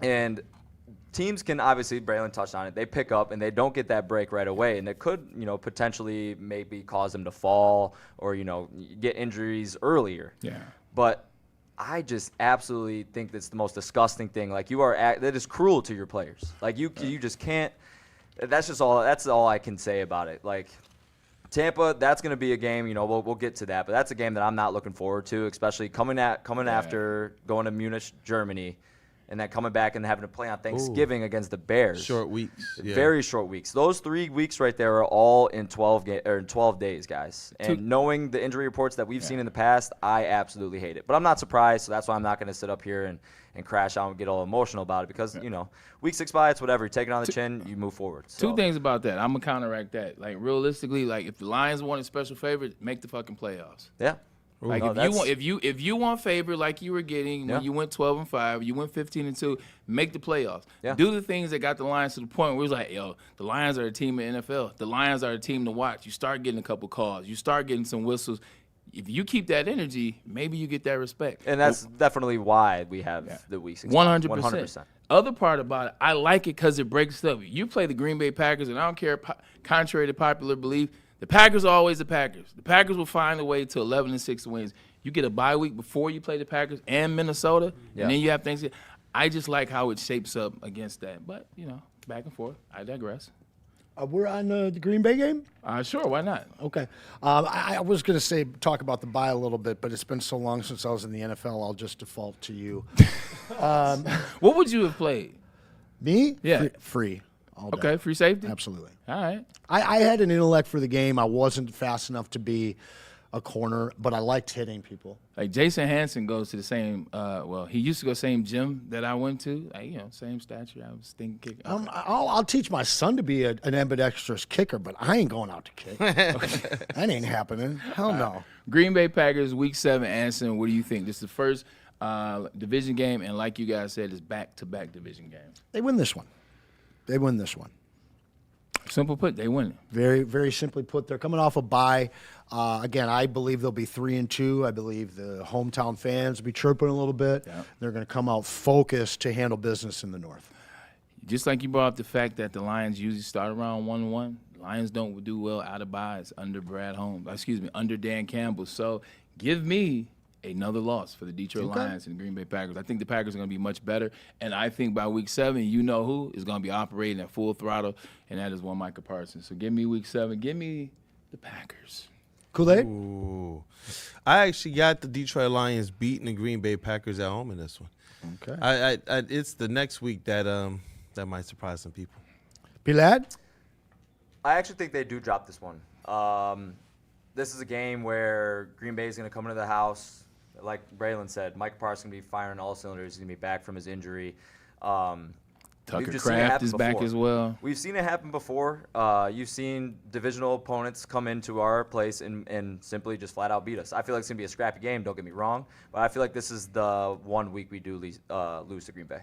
And teams can obviously, Braylon touched on it, they pick up and they don't get that break right away. And it could, potentially maybe cause them to fall or, get injuries earlier. Yeah. But I just absolutely think that's the most disgusting thing. Like, that is cruel to your players. Like, you just can't. That's all I can say about it. Like, Tampa, that's going to be a game, we'll get to that, but that's a game that I'm not looking forward to, especially coming after going to Munich, Germany, and then coming back and having to play on Thanksgiving against the Bears. Short weeks. Yeah. Very short weeks. Those 3 weeks right there are all in 12 days, guys. And knowing the injury reports that we've seen in the past, I absolutely hate it. But I'm not surprised, so that's why I'm not going to sit up here and crash out and get all emotional about it because, week 6 bye, it's whatever. You take it on the chin, you move forward. So. 2 things about that. I'm going to counteract that. Like, realistically, like, if the Lions want a special favorite, make the fucking playoffs. Yeah. Like, if you want favor like you were getting when you went 12-5, you went 15-2, make the playoffs. Yeah. Do the things that got the Lions to the point where it's like, yo, the Lions are a team in the NFL. The Lions are a team to watch. You start getting a couple calls. You start getting some whistles. If you keep that energy, maybe you get that respect. And that's definitely why we have the week 6. 100%. Other part about it, I like it because it breaks up. You play the Green Bay Packers, and I don't care, contrary to popular belief, the Packers are always the Packers. The Packers will find a way to 11-6 wins. You get a bye week before you play the Packers and Minnesota, and then you have Thanksgiving. I just like how it shapes up against that. But, back and forth. I digress. We're on the Green Bay game? Sure, why not? Okay. I was going to talk about the bye a little bit, but it's been so long since I was in the NFL, I'll just default to you. What would you have played? Me? Yeah. Free. Okay, free safety? Absolutely. All right. I had an intellect for the game. I wasn't fast enough to be a corner, but I liked hitting people. Like Jason Hanson goes to the same, he used to go same gym that I went to. Like, same stature. I was thinking kick. Okay. I'll teach my son to be an ambidextrous kicker, but I ain't going out to kick. That ain't happening. Hell no. Green Bay Packers, Week 7, Anson, what do you think? This is the first division game, and like you guys said, it's back-to-back division games. They win this one. Simple put, they win it. Very, very simply put, they're coming off a bye. Again, I believe they'll be 3-2. I believe the hometown fans will be chirping a little bit. Yeah. They're going to come out focused to handle business in the North. Just like you brought up the fact that the Lions usually start around 1-1. Lions don't do well out of byes under under Dan Campbell. So give me another loss for the Detroit Lions and Green Bay Packers. I think the Packers are going to be much better, and I think by Week 7, you know who is going to be operating at full throttle, and that is one Micah Parsons. So give me Week 7. Give me the Packers. Kool-Aid? Ooh. I actually got the Detroit Lions beating the Green Bay Packers at home in this one. Okay. It's the next week that might surprise some people. Pilad? I actually think they do drop this one. This is a game where Green Bay is going to come into the house. Like Braylon said, Mike Parsons is going to be firing all cylinders. He's going to be back from his injury. Tucker Kraft is back as well. We've seen it happen before. You've seen divisional opponents come into our place and simply just flat out beat us. I feel like it's going to be a scrappy game, don't get me wrong, but I feel like this is the 1 week we do lose to Green Bay.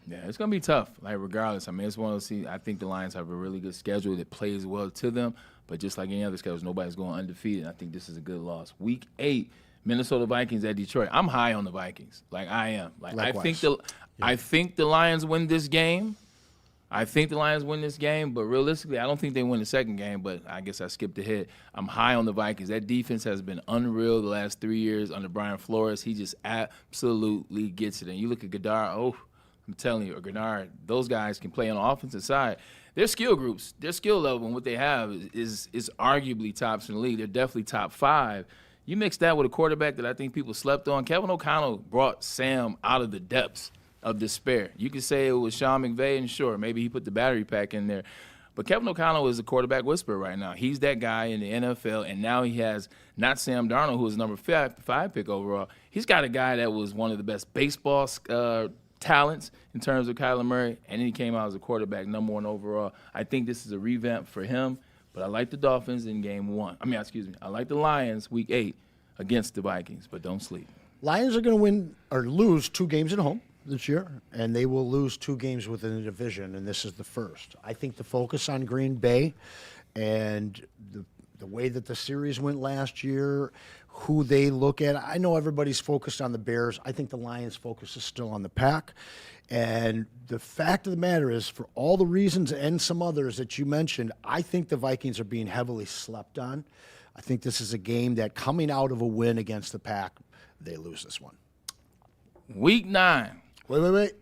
Yeah, it's going to be tough, like regardless. I mean, it's one of those. I think the Lions have a really good schedule that plays well to them, but just like any other schedule, nobody's going undefeated. I think this is a good loss. Week 8, Minnesota Vikings at Detroit. I'm high on the Vikings. Like, I am. Like, likewise. I think the Lions win this game. But realistically, I don't think they win the second game, but I guess I skipped ahead. I'm high on the Vikings. That defense has been unreal the last 3 years under Brian Flores. He just absolutely gets it. And you look at Goddard, I'm telling you, or Gennard, those guys can play on the offensive side. Their skill groups, their skill level and what they have is arguably tops in the league. They're definitely top 5. You mix that with a quarterback that I think people slept on. Kevin O'Connell brought Sam out of the depths of despair. You could say it was Sean McVay, and sure, maybe he put the battery pack in there. But Kevin O'Connell is a quarterback whisperer right now. He's that guy in the NFL, and now he has not Sam Darnold, who was number 5 pick overall. He's got a guy that was one of the best baseball talents in terms of Kyler Murray, and then he came out as a quarterback, number 1 overall. I think this is a revamp for him, but I like the Dolphins in game 1. I like the Lions week 8 against the Vikings, but don't sleep. Lions are going to win or lose 2 games at home this year, and they will lose 2 games within the division, and this is the first. I think the focus on Green Bay and the way that the series went last year, who they look at. I know everybody's focused on the Bears. I think the Lions' focus is still on the Pack. And the fact of the matter is, for all the reasons and some others that you mentioned, I think the Vikings are being heavily slept on. I think this is a game that, coming out of a win against the Pack, they lose this one. Week 9. Wait.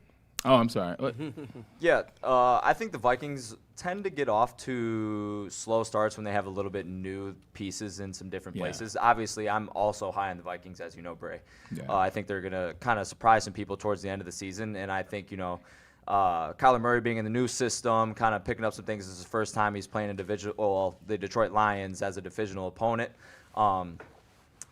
Oh, I'm sorry. Yeah, I think the Vikings tend to get off to slow starts when they have a little bit new pieces in some different places. Obviously, I'm also high on the Vikings, as you know, Bray. Yeah. I think they're going to kind of surprise some people towards the end of the season, and I think, Kyler Murray being in the new system, kind of picking up some things. This is his first time he's playing the Detroit Lions as a divisional opponent.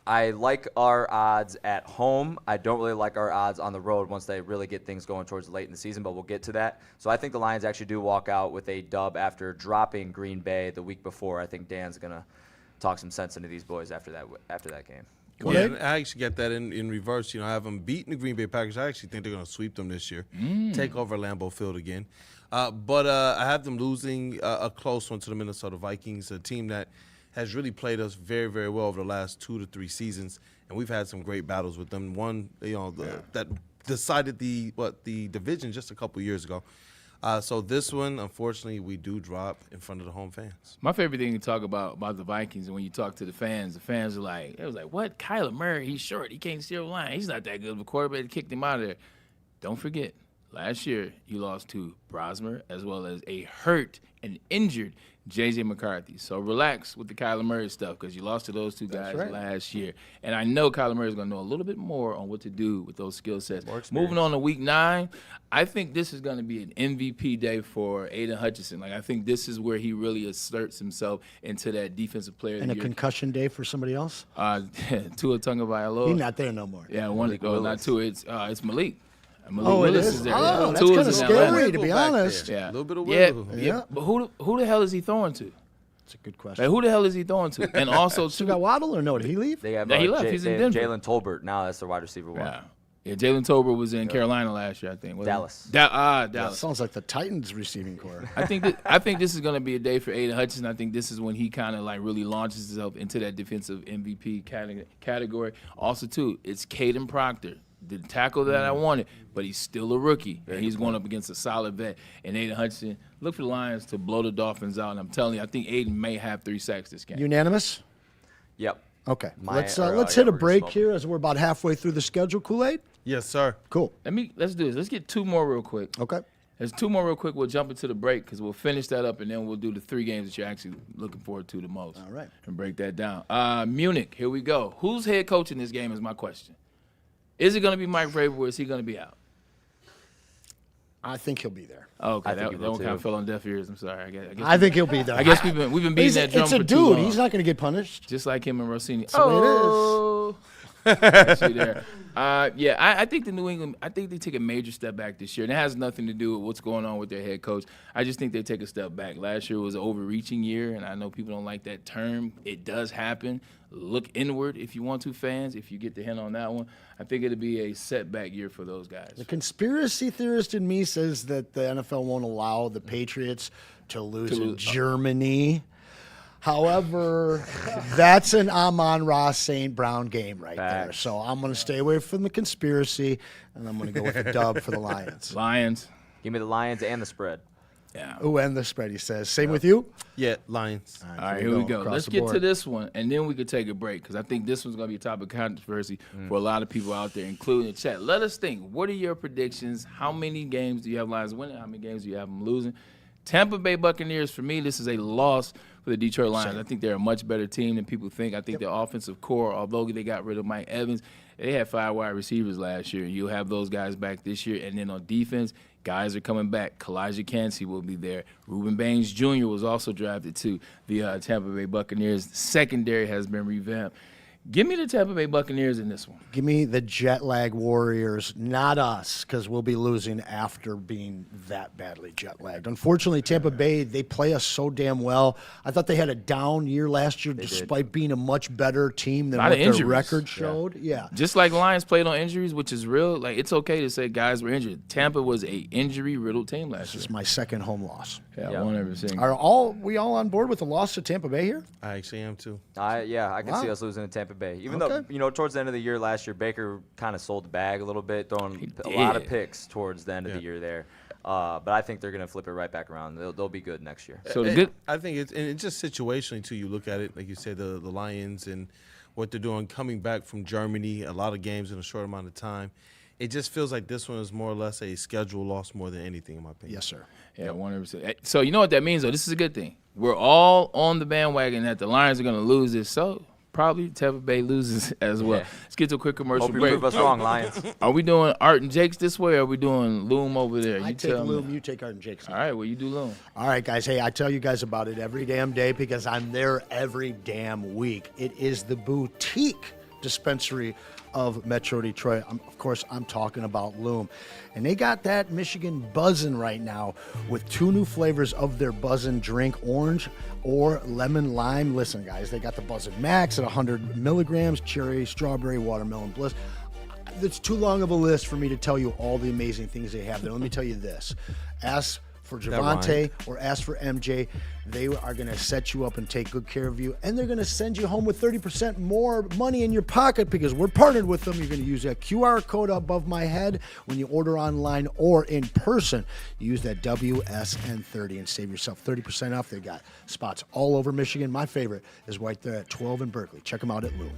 I like our odds at home. I don't really like our odds on the road once they really get things going towards late in the season, but we'll get to that. So I think the Lions actually do walk out with a dub after dropping Green Bay the week before. I think Dan's going to talk some sense into these boys after that game. Yeah, and I actually get that in reverse. I have them beating the Green Bay Packers. I actually think they're going to sweep them this year, take over Lambeau Field again. But I have them losing a close one to the Minnesota Vikings, a team that has really played us very, very well over the last 2 to 3 seasons, and we've had some great battles with them. One, that decided the division just a couple years ago. So this one, unfortunately, we do drop in front of the home fans. My favorite thing to talk about the Vikings, and when you talk to the fans are like, it was like, what? Kyler Murray, he's short. He can't steer the line. He's not that good of a quarterback. They kicked him out of there. Don't forget, last year you lost to Brosmer as well as a hurt and injured J.J. McCarthy. So relax with the Kyler Murray stuff because you lost to those 2 guys last year. And I know Kyler Murray is going to know a little bit more on what to do with those skill sets. Moving on to week 9, I think this is going to be an MVP day for Aiden Hutchinson. I think this is where he really asserts himself into that defensive player of the year. And a concussion day for somebody else? Tua Tagovailoa. He's not there no more. Yeah, one to go. Not Tua. It's Malik. Willis is there. Oh, that's kind of scary, to be honest. Yeah, a little bit of wiggle. Yeah. But who the hell is he throwing to? That's a good question. Who the hell is he throwing to? And also, so got Waddle or no? Did he leave? They have, he left. He's in Denver. Jalen Tolbert now. That's the wide receiver one. Yeah, Jalen Tolbert was in Carolina last year, I think. Dallas. Dallas. That sounds like the Titans receiving corps. I think this is going to be a day for Aiden Hutchinson. I think this is when he kind of really launches himself into that defensive MVP category. Also, too, it's Caden Proctor, the tackle that I wanted, but he's still a rookie, and he's going up against a solid vet. And Aiden Hutchinson, look for the Lions to blow the Dolphins out. And I'm telling you, I think Aiden may have 3 sacks this game. Unanimous? Yep. Okay. Let's hit a break here as we're about halfway through the schedule. Kool-Aid? Yes, sir. Cool. Let's do this. Let's get 2 more real quick. Okay. There's 2 more real quick. We'll jump into the break because we'll finish that up, and then we'll do the 3 games that you're actually looking forward to the most. All right. And break that down. Munich, here we go. Who's head coach in this game is my question. Is it going to be Mike Vrabel or is he going to be out? I think he'll be there. Oh, okay, that one kind of fell on deaf ears. I'm sorry. I think he'll be there. I guess we've been beating that drum for too long. It's a dude. He's not going to get punished. Just like him and Rossini. So it is. See there. I think the New England, I think they take a major step back this year. And it has nothing to do with what's going on with their head coach. I just think they take a step back. Last year was an overreaching year, and I know people don't like that term. It does happen. Look inward if you want to, fans, if you get the hint on that one. I think it'll be a setback year for those guys. The conspiracy theorist in me says that the NFL won't allow the Patriots to lose in Germany. However, that's an Amon-Ra St. Brown game right there. So I'm going to stay away from the conspiracy, and I'm going to go with the dub for the Lions. Lions. Give me the Lions and the spread. Yeah. Ooh, and the spread, he says. Same with you? Yeah, Lions. All right, here we go. Let's get to this one, and then we could take a break because I think this one's going to be a topic of controversy for a lot of people out there, including the chat. Let us think. What are your predictions? How many games do you have Lions winning? How many games do you have them losing? Tampa Bay Buccaneers, for me, this is a loss for the Detroit Lions. I think they're a much better team than people think. I think their offensive core, although they got rid of Mike Evans, they had 5 wide receivers last year. You'll have those guys back this year. And then on defense, guys are coming back. Kalijah Kancey will be there. Reuben Baines Jr. was also drafted to the Tampa Bay Buccaneers. Secondary has been revamped. Give me the Tampa Bay Buccaneers in this one. Give me the jet lag Warriors, not us, because we'll be losing after being that badly jet lagged. Unfortunately, Tampa Bay, they play us so damn well. I thought they had a down year last year despite being a much better team than what their record showed. Yeah. Just like Lions played on injuries, which is real. Like, it's okay to say guys were injured. Tampa was a injury-riddled team last year. This is my second home loss. Yeah, 100%. Are we all on board with the loss to Tampa Bay here? I actually am too. I can see us losing to Tampa Bay. Even though, towards the end of the year last year, Baker kind of sold the bag a little bit, throwing a lot of picks towards the end of the year there. But I think they're going to flip it right back around. They'll be good next year. So I think it's just situationally too. You look at it, like you said, the Lions and what they're doing, coming back from Germany, a lot of games in a short amount of time. It just feels like this one is more or less a schedule loss more than anything, in my opinion. Yes, sir. Yeah, 100%. So you know what that means, though? This is a good thing. We're all on the bandwagon that the Lions are going to lose this, so probably Tampa Bay loses as well. Yeah. Let's get to a quick commercial Hope you break. prove us wrong, Lions. Are we doing Art and Jakes this way, or are we doing Loom over there? I take Loom, you take Art and Jakes. All right, well, you do Loom. All right, guys. Hey, I tell you guys about it every damn day because I'm there every damn week. It is the boutique dispensary of Metro Detroit. Of course, I'm talking about Loom. And they got that Michigan buzzing right now with 2 new flavors of their buzzing drink, orange or lemon lime. Listen, guys, they got the Buzzin' Max at 100 milligrams, cherry, strawberry, watermelon bliss. It's too long of a list for me to tell you all the amazing things they have there. Let me tell you this. Ask for Javante or ask for MJ. They are going to set you up and take good care of you, and they're going to send you home with 30% more money in your pocket because we're partnered with them. You're going to use that QR code above my head when you order online or in person. You use that WSN30 and save yourself 30% off. They got spots all over Michigan. My favorite is right there at 12 in Berkeley. Check them out at Loom.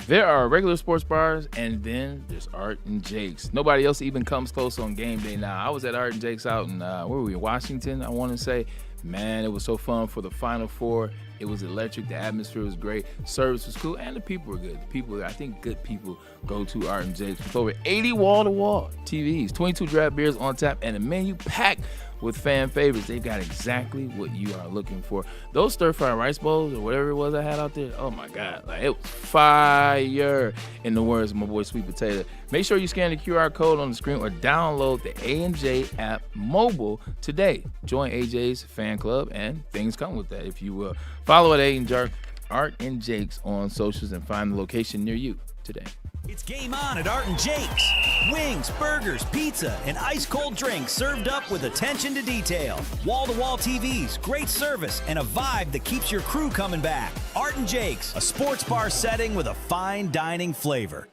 There are regular sports bars, and then there's Art and Jake's. Nobody else even comes close on game day now. I was at Art and Jake's out in, where were we, Washington, I want to say. Man, it was so fun for the Final Four. It was electric. The atmosphere was great. Service was cool, and the people were good. I think good people go to Art and Jake's with over 80 wall-to-wall TVs, 22 draft beers on tap, and a menu packed with fan favorites. They've got exactly what you are looking for. Those stir-fried rice bowls or whatever it was I had out there, oh my God, like it was fire, in the words of my boy Sweet Potato. Make sure you scan the QR code on the screen or download the A&J app mobile today. Join AJ's fan club, and things come with that, if you will. Follow at Art and Jake's on socials and find the location near you today. It's game on at Art and Jake's. Wings, burgers, pizza, and ice-cold drinks served up with attention to detail. Wall-to-wall TVs, great service, and a vibe that keeps your crew coming back. Art and Jake's, a sports bar setting with a fine dining flavor.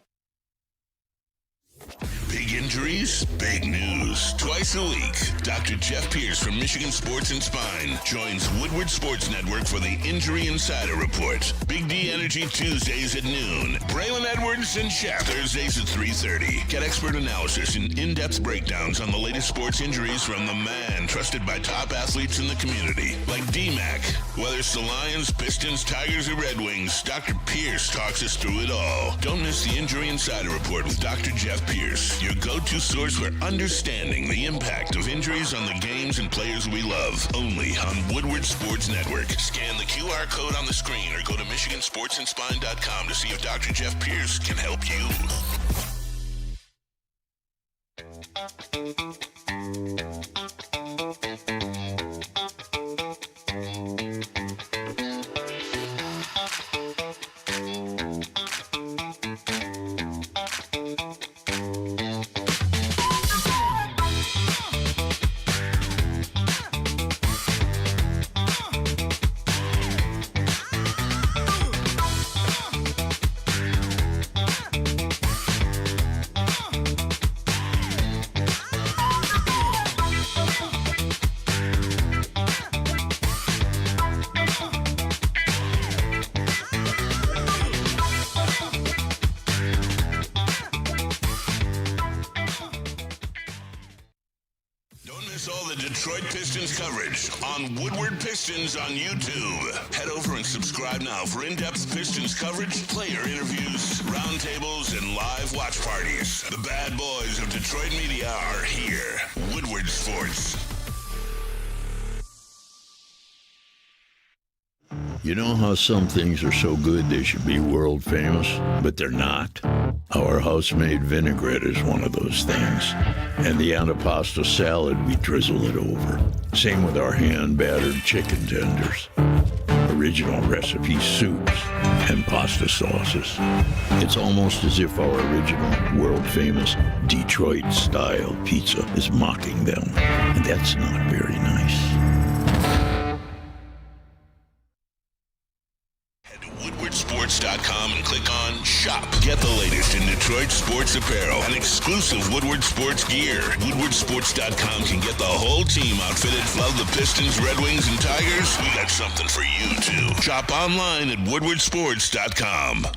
Big injuries, big news. Twice a week, Dr. Jeff Pierce from Michigan Sports and Spine joins Woodward Sports Network for the Injury Insider Report. Big D Energy Tuesdays at noon. Braylon Edwards and Shaq Thursdays at 3:30. Get expert analysis and in-depth breakdowns on the latest sports injuries from the man trusted by top athletes in the community, like D-Mac. Whether it's the Lions, Pistons, Tigers, or Red Wings, Dr. Pierce talks us through it all. Don't miss the Injury Insider Report with Dr. Jeff Pierce, your go-to source for understanding the impact of injuries on the games and players we love. Only on Woodward Sports Network. Scan the QR code on the screen or go to MichiganSportsandSpine.com to see if Dr. Jeff Pierce can help you. Miss all the Detroit Pistons coverage on Woodward Pistons on YouTube. Head over and subscribe now for in-depth Pistons coverage, player interviews, roundtables, and live watch parties. The bad boys of Detroit media are here. Woodward Sports. You know how some things are so good they should be world famous, but they're not? Our house-made vinaigrette is one of those things. And the antipasto salad, we drizzle it over. Same with our hand-battered chicken tenders. Original recipe soups and pasta sauces. It's almost as if our original, world-famous Detroit-style pizza is mocking them. And that's not very nice. Woodwardsports.com and click on Shop. Get the latest in Detroit sports apparel and exclusive Woodward Sports gear. Woodwardsports.com can get the whole team outfitted. Love the Pistons, Red Wings, and Tigers? We got something for you, too. Shop online at woodwardsports.com.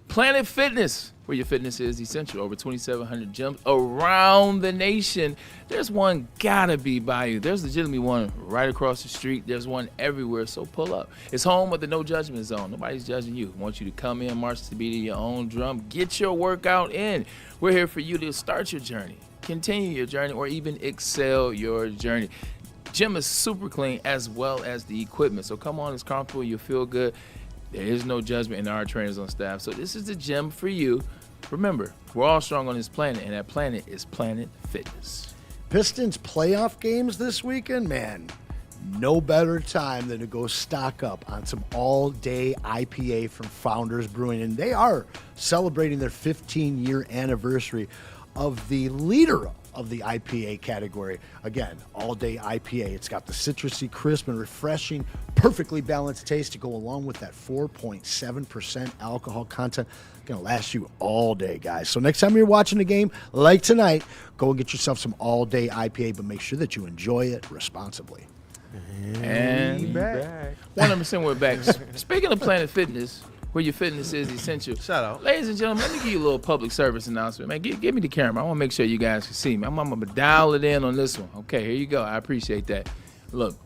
Planet Fitness, where your fitness is essential. Over 2,700 gyms around the nation. There's one gotta be by you. There's legitimately one right across the street. There's one everywhere, so pull up. It's home of the no judgment zone. Nobody's judging you. Want you to come in, march to the beat of your own drum. Get your workout in. We're here for you to start your journey, continue your journey, or even excel your journey. Gym is super clean as well as the equipment. So come on, it's comfortable, you'll feel good. There is no judgment in our trainers on staff. So this is the gym for you. Remember, we're all strong on this planet, and that planet is Planet Fitness. Pistons playoff games this weekend, man, no better time than to go stock up on some all-day IPA from Founders Brewing. And they are celebrating their 15-year anniversary of the leader of the IPA category. Again, all-day IPA. It's got the citrusy, crisp, and refreshing, perfectly balanced taste to go along with that 4.7% alcohol content. Gonna last you all day, guys. So next time you're watching the game, like tonight, go and get yourself some all-day IPA, but make sure that you enjoy it responsibly. And back. 100% we're back. Speaking of Planet Fitness, where your fitness is essential. Shout out. Ladies and gentlemen, let me give you a little public service announcement. Man, give me the camera. I want to make sure you guys can see me. I'm going to dial it in on this one. Okay, here you go. I appreciate that. Look,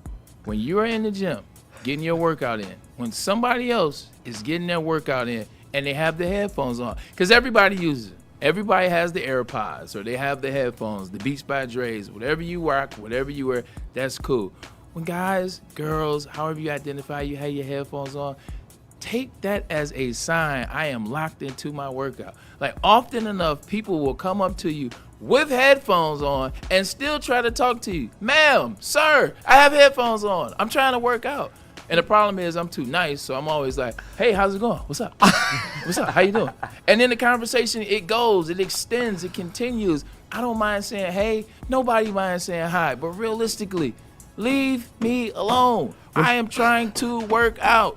when you're in the gym, getting your workout in, when somebody else is getting their workout in and they have the headphones on, because everybody uses it. Everybody has the AirPods or they have the headphones, the Beats by Dre's, whatever you rock, whatever you wear, that's cool. When guys, girls, however you identify, you have your headphones on, take that as a sign I am locked into my workout. Like, often enough, people will come up to you with headphones on and still try to talk to you. Ma'am, sir, I have headphones on. I'm trying to work out. And the problem is I'm too nice, so I'm always like, hey, how's it going? What's up? What's up? How you doing? And then the conversation, it goes, it extends, it continues. I don't mind saying hey. Nobody minds saying hi. But realistically, leave me alone. I am trying to work out.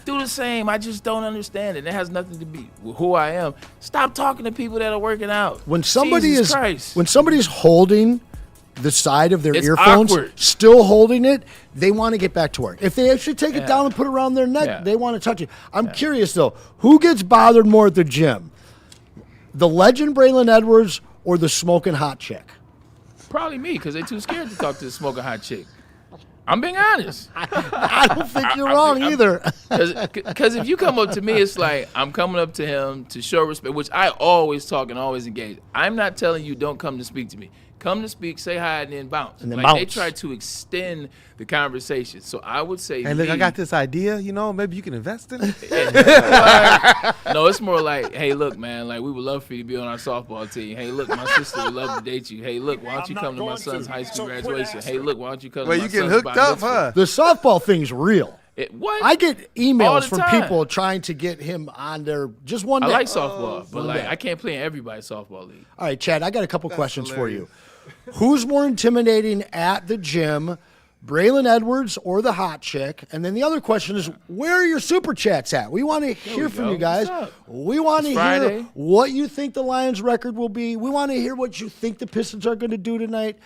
Do the same. I just don't understand it. It has nothing to be with who I am. Stop talking to people that are working out. When somebody Jesus Christ. when somebody's holding the side of their It's earphones, awkward. still holding it, they want to get back to work. If they actually take it down and put it around their neck, they want to touch it. I'm curious though, who gets bothered more at the gym? The legend Braylon Edwards or the smoking hot chick? Probably me, because they're too scared to talk to the smoking hot chick. I'm being honest. I don't think you're wrong either. Because if you come up to me, it's like I'm coming up to him to show respect, which I always talk and always engage. I'm not telling you don't come to speak to me. Come to speak, say hi, and then bounce. And then They bounce. try to extend the conversation. So I would say, Hey, look, I got this idea. You know, maybe you can invest in it. No, it's more like, hey, look, man, like we would love for you to be on our softball team. Hey, look, my sister would love to date you. Hey, look, why don't you come to my son's high school graduation? Hey, look, why don't you come to Wait, my you son's getting hooked bar up, mitzvah? huh? The softball thing's real. What? I get All emails the from time. people trying to get him on their just one I day. like softball, but one like day. I can't play in everybody's softball league. All right, Chad, I got a couple questions for you. Who's more intimidating at the gym, Braylon Edwards or the hot chick. And then the other question is, where are your super chats at? We want to hear from you guys. We want to hear what you think the Lions record will be. We want to hear what you think the Pistons are going to do tonight.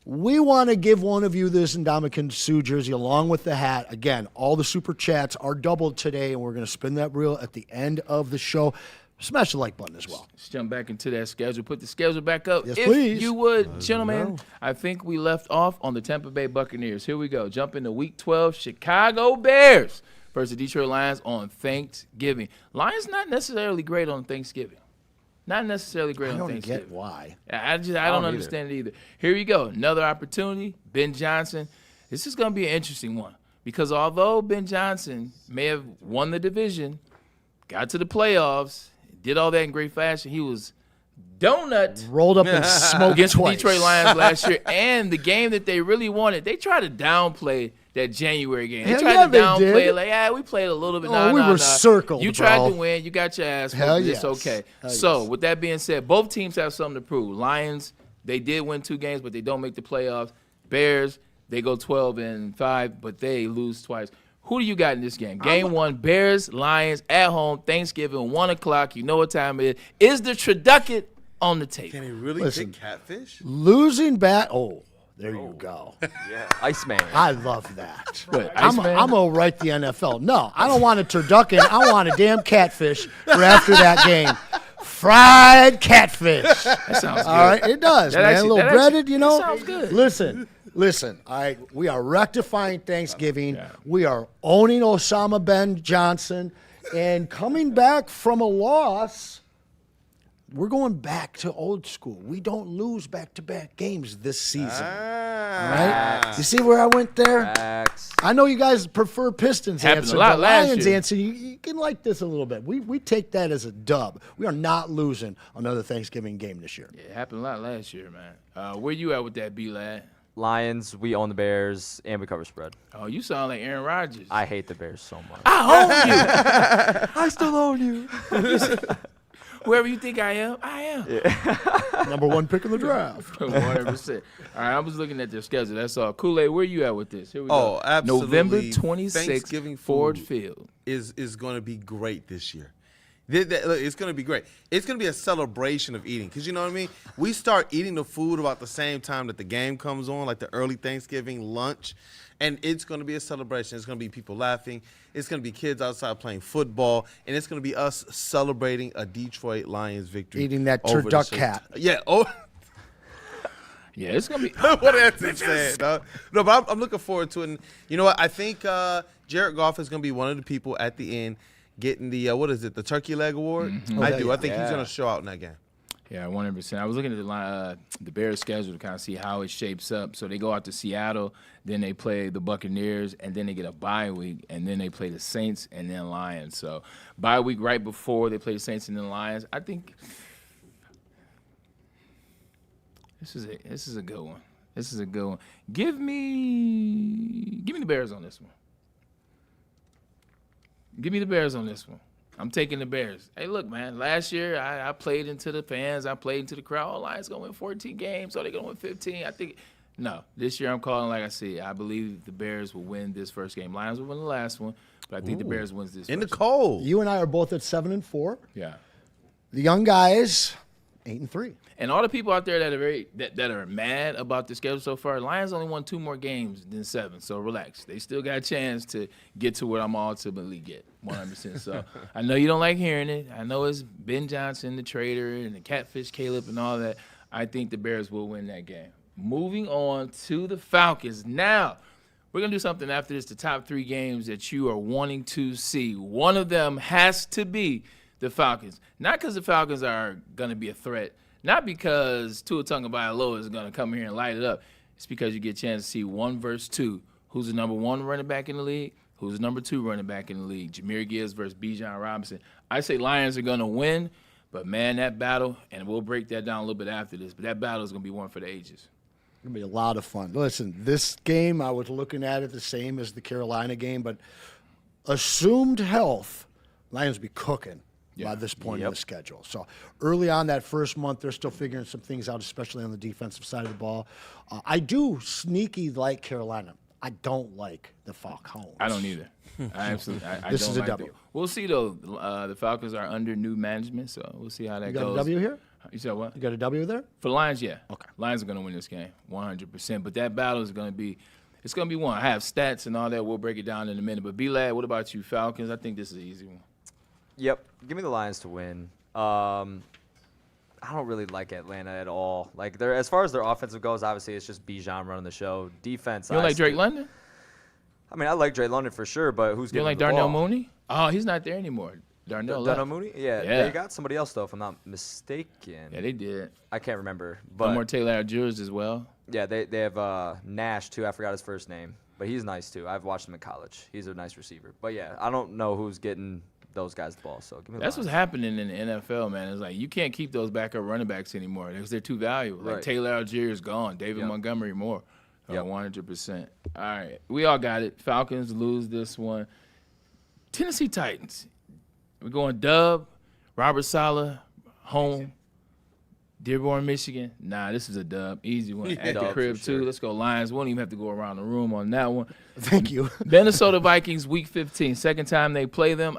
We want to give one of you this Ndamukong Suh jersey along with the hat. Again, all the super chats are doubled today, and we're going to spin that reel at the end of the show. Smash the like button as well. Let's jump back into that schedule. Put the schedule back up. Yes, if please. you would, gentlemen. I think we left off on the Tampa Bay Buccaneers. Here we go. Jump into Week 12. Chicago Bears versus the Detroit Lions on Thanksgiving. Lions not necessarily great on Thanksgiving. Not necessarily great on Thanksgiving. I don't get why. I don't understand it either. Here you go. Another opportunity. Ben Johnson. This is going to be an interesting one because although Ben Johnson may have won the division, got to the playoffs, did all that in great fashion, he was rolled up in smoke against twice. the Detroit Lions last year. And the game that they really wanted, they tried to downplay that January game. They tried to downplay it like, we played a little bit. We were circled, You tried to win. You got your ass whooped. It's okay. So, with that being said, both teams have something to prove. Lions, they did win 2 games, but they don't make the playoffs. Bears, they go 12-5, but they lose twice. Who do you got in this game? Game 1, Bears, Lions, at home, Thanksgiving, 1 o'clock. You know what time it is. Is the turducken on the table? Can he really pick catfish? Losing back. Oh. There you go. Yeah, Iceman. I love that. I'm going to write the NFL. No, I don't want a turducken. I want a damn catfish for after that game. Fried catfish. That sounds good. All right, it does, man. A little breaded, you know. That sounds good. Listen. All right, we are rectifying Thanksgiving. Yeah. We are owning Osama Ben Johnson. And coming back from a loss, we're going back to old school. We don't lose back-to-back games this season. All right? You see where I went there? I know you guys prefer Pistons, Anson, but Lions, Anson, you can like this a little bit. We take that as a dub. We are not losing another Thanksgiving game this year. Yeah, it happened a lot last year, man. Where you at with that, B-Lad? Lions, we own the Bears, and we cover spread. Oh, you sound like Aaron Rodgers. I hate the Bears so much. I own you. I still own you. Whoever you think I am, I am. Yeah. Number 1 pick in the draft. 100%. All right, I was looking at their schedule. That's all. Kool-Aid, where you at with this? Here we go. Absolutely. November 26th, Ford Field. Is going to be great this year. It's going to be great. It's going to be a celebration of eating because, you know what I mean? We start eating the food about the same time that the game comes on, like the early Thanksgiving lunch, and it's going to be a celebration. It's going to be people laughing. It's going to be kids outside playing football, and it's going to be us celebrating a Detroit Lions victory. Eating that turducken cat. Yeah. Oh. Yeah, it's going to be. What Anson said. No, but I'm looking forward to it. And you know what? I think Jared Goff is going to be one of the people at the end getting the, the turkey leg award. Mm-hmm. I do. I think he's going to show out in that game. Yeah, 100%. I was looking at the Bears' schedule to kind of see how it shapes up. So they go out to Seattle, then they play the Buccaneers, and then they get a bye week, and then they play the Saints and then Lions. So bye week right before they play the Saints and then Lions. I think this is a good one. This is a good one. Give me the Bears on this one. Give me the Bears on this one. I'm taking the Bears. Hey, look, man, last year I played into the fans. I played into the crowd. Oh, Lions going to win 14 games. So they're going to win 15. I think – no, this year I'm calling like I said. I believe the Bears will win this first game. Lions will win the last one, but I think the Bears wins this in first the cold. You and I are both at 7-4. Yeah. The young guys, 8-3. And all the people out there that are mad about the schedule so far, Lions only won 2 more games than 7, so relax. They still got a chance to get to where I'm ultimately get, 100%. So I know you don't like hearing it. I know it's Ben Johnson, the trader, and the Catfish Caleb and all that. I think the Bears will win that game. Moving on to the Falcons. Now, we're going to do something after this, the top 3 games that you are wanting to see. One of them has to be the Falcons. Not because the Falcons are going to be a threat. Not because Tua Tagovailoa is going to come here and light it up. It's because you get a chance to see 1 versus 2. Who's the number 1 running back in the league? Who's the number 2 running back in the league? Jahmyr Gibbs versus Bijan Robinson. I say Lions are going to win, but, man, that battle, and we'll break that down a little bit after this, but that battle is going to be one for the ages. It's going to be a lot of fun. Listen, this game, I was looking at it the same as the Carolina game, but assumed health, Lions will be cooking. By this point in the schedule. So early on that first month, they're still figuring some things out, especially on the defensive side of the ball. I do sneaky like Carolina. I don't like the Falcons. I don't either. I absolutely. This don't is a like W. them. We'll see though. The Falcons are under new management, so we'll see how that You goes. got a W here? You said what? You got a W there? For the Lions, yeah. Okay. Lions are going to win this game, 100%. But that battle is going to be, it's going to be one. I have stats and all that. We'll break it down in a minute. But B-Lad, what about you, Falcons? I think this is an easy one. Yep. Give me the Lions to win. I don't really like Atlanta at all. Like, as far as their offensive goes, obviously it's just Bijan running the show. Defense. You don't like Drake London? I mean, I like Drake London for sure, but who's You don't getting like the Darnell ball? Mooney? Oh, he's not there anymore. Darnell left. Darnell Mooney? Yeah, Yeah. they got somebody else though, if I'm not mistaken. Yeah, they did. I can't remember, One more but Taylor Algiers as well. yeah, they have Nash too. I forgot his first name, but he's nice too. I've watched him in college. He's a nice receiver. But yeah, I don't know who's getting those guys the ball. So give me. That's the what's happening in the NFL, man. It's like you can't keep those backup running backs anymore because they're too valuable. Like Right. Taylor Algier is gone. David Yep. Montgomery more. Yep. 100%. All right. We all got it. Falcons lose this one. Tennessee Titans. We're going Dub, Robert Saleh, home, Dearborn, Michigan. Nah, this is a dub. Easy one. At the Dub crib, for too. sure. Let's go Lions. We don't even have to go around the room on that one. Thank you. Minnesota Vikings, Week 15. Second time they play them.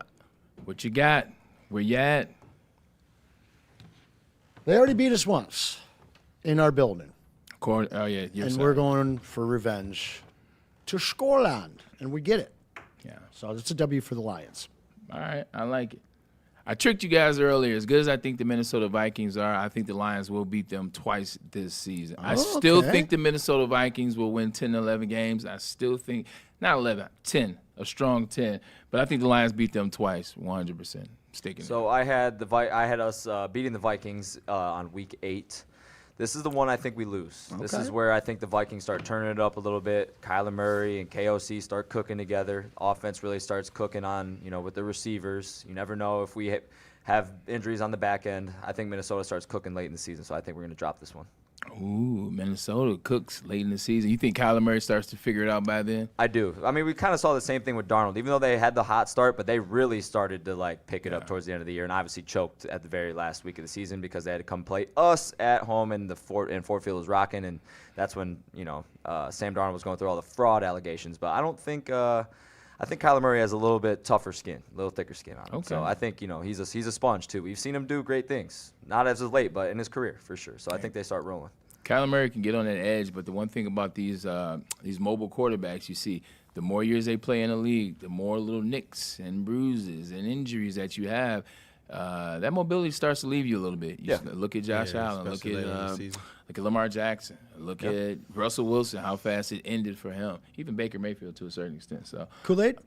What you got? Where you at? They already beat us once in our building. Oh, yeah. You're And sorry. we're going for revenge to Scoreland, and we get it. Yeah. So it's a W for the Lions. All right, I like it. I tricked you guys earlier. As good as I think the Minnesota Vikings are, I think the Lions will beat them twice this season. I still okay. think the Minnesota Vikings will win 10 to 11 games. I still think, not 11, 10, a strong 10. But I think the Lions beat them twice, 100%. Sticking So I had us beating the Vikings on week 8. This is the one I think we lose. This Okay. is where I think the Vikings start turning it up a little bit. Kyler Murray and KOC start cooking together. Offense really starts cooking on, with the receivers. You never know if we have injuries on the back end. I think Minnesota starts cooking late in the season, so I think we're going to drop this one. Ooh, Minnesota cooks late in the season. You think Kyler Murray starts to figure it out by then? I do. I mean, we kind of saw the same thing with Darnold. Even though they had the hot start, but they really started to pick it up towards the end of the year, and obviously choked at the very last week of the season because they had to come play us at home, and Ford Field was rocking, and that's when Sam Darnold was going through all the fraud allegations. But I don't think. I think Kyler Murray has a little bit tougher skin, a little thicker skin on him. Okay. So I think he's a sponge too. We've seen him do great things, not as of late, but in his career for sure. So I think they start rolling. Kyler Murray can get on that edge, but the one thing about these mobile quarterbacks, you see, the more years they play in the league, the more little nicks and bruises and injuries that you have. That mobility starts to leave you a little bit. You look at Josh Allen, look at Lamar Jackson, look at Russell Wilson, how fast it ended for him. Even Baker Mayfield to a certain extent. So Kool-Aid?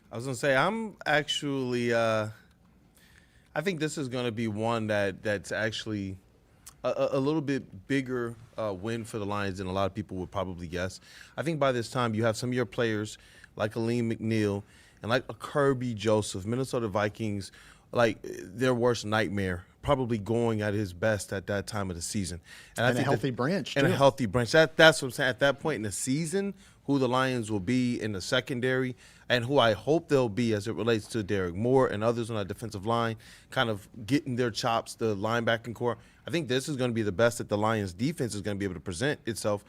I was going to say, I'm actually I think this is going to be one that's actually a little bit bigger win for the Lions than a lot of people would probably guess. I think by this time you have some of your players like Aleem McNeil and like a Kirby Joseph, Minnesota Vikings, like their worst nightmare, probably going at his best at that time of the season. I And a think healthy branch, And a too. healthy branch. That's what I'm saying. At that point in the season, who the Lions will be in the secondary and who I hope they'll be as it relates to Derek Moore and others on that defensive line, kind of getting their chops, the linebacking core. I think this is going to be the best that the Lions defense is going to be able to present itself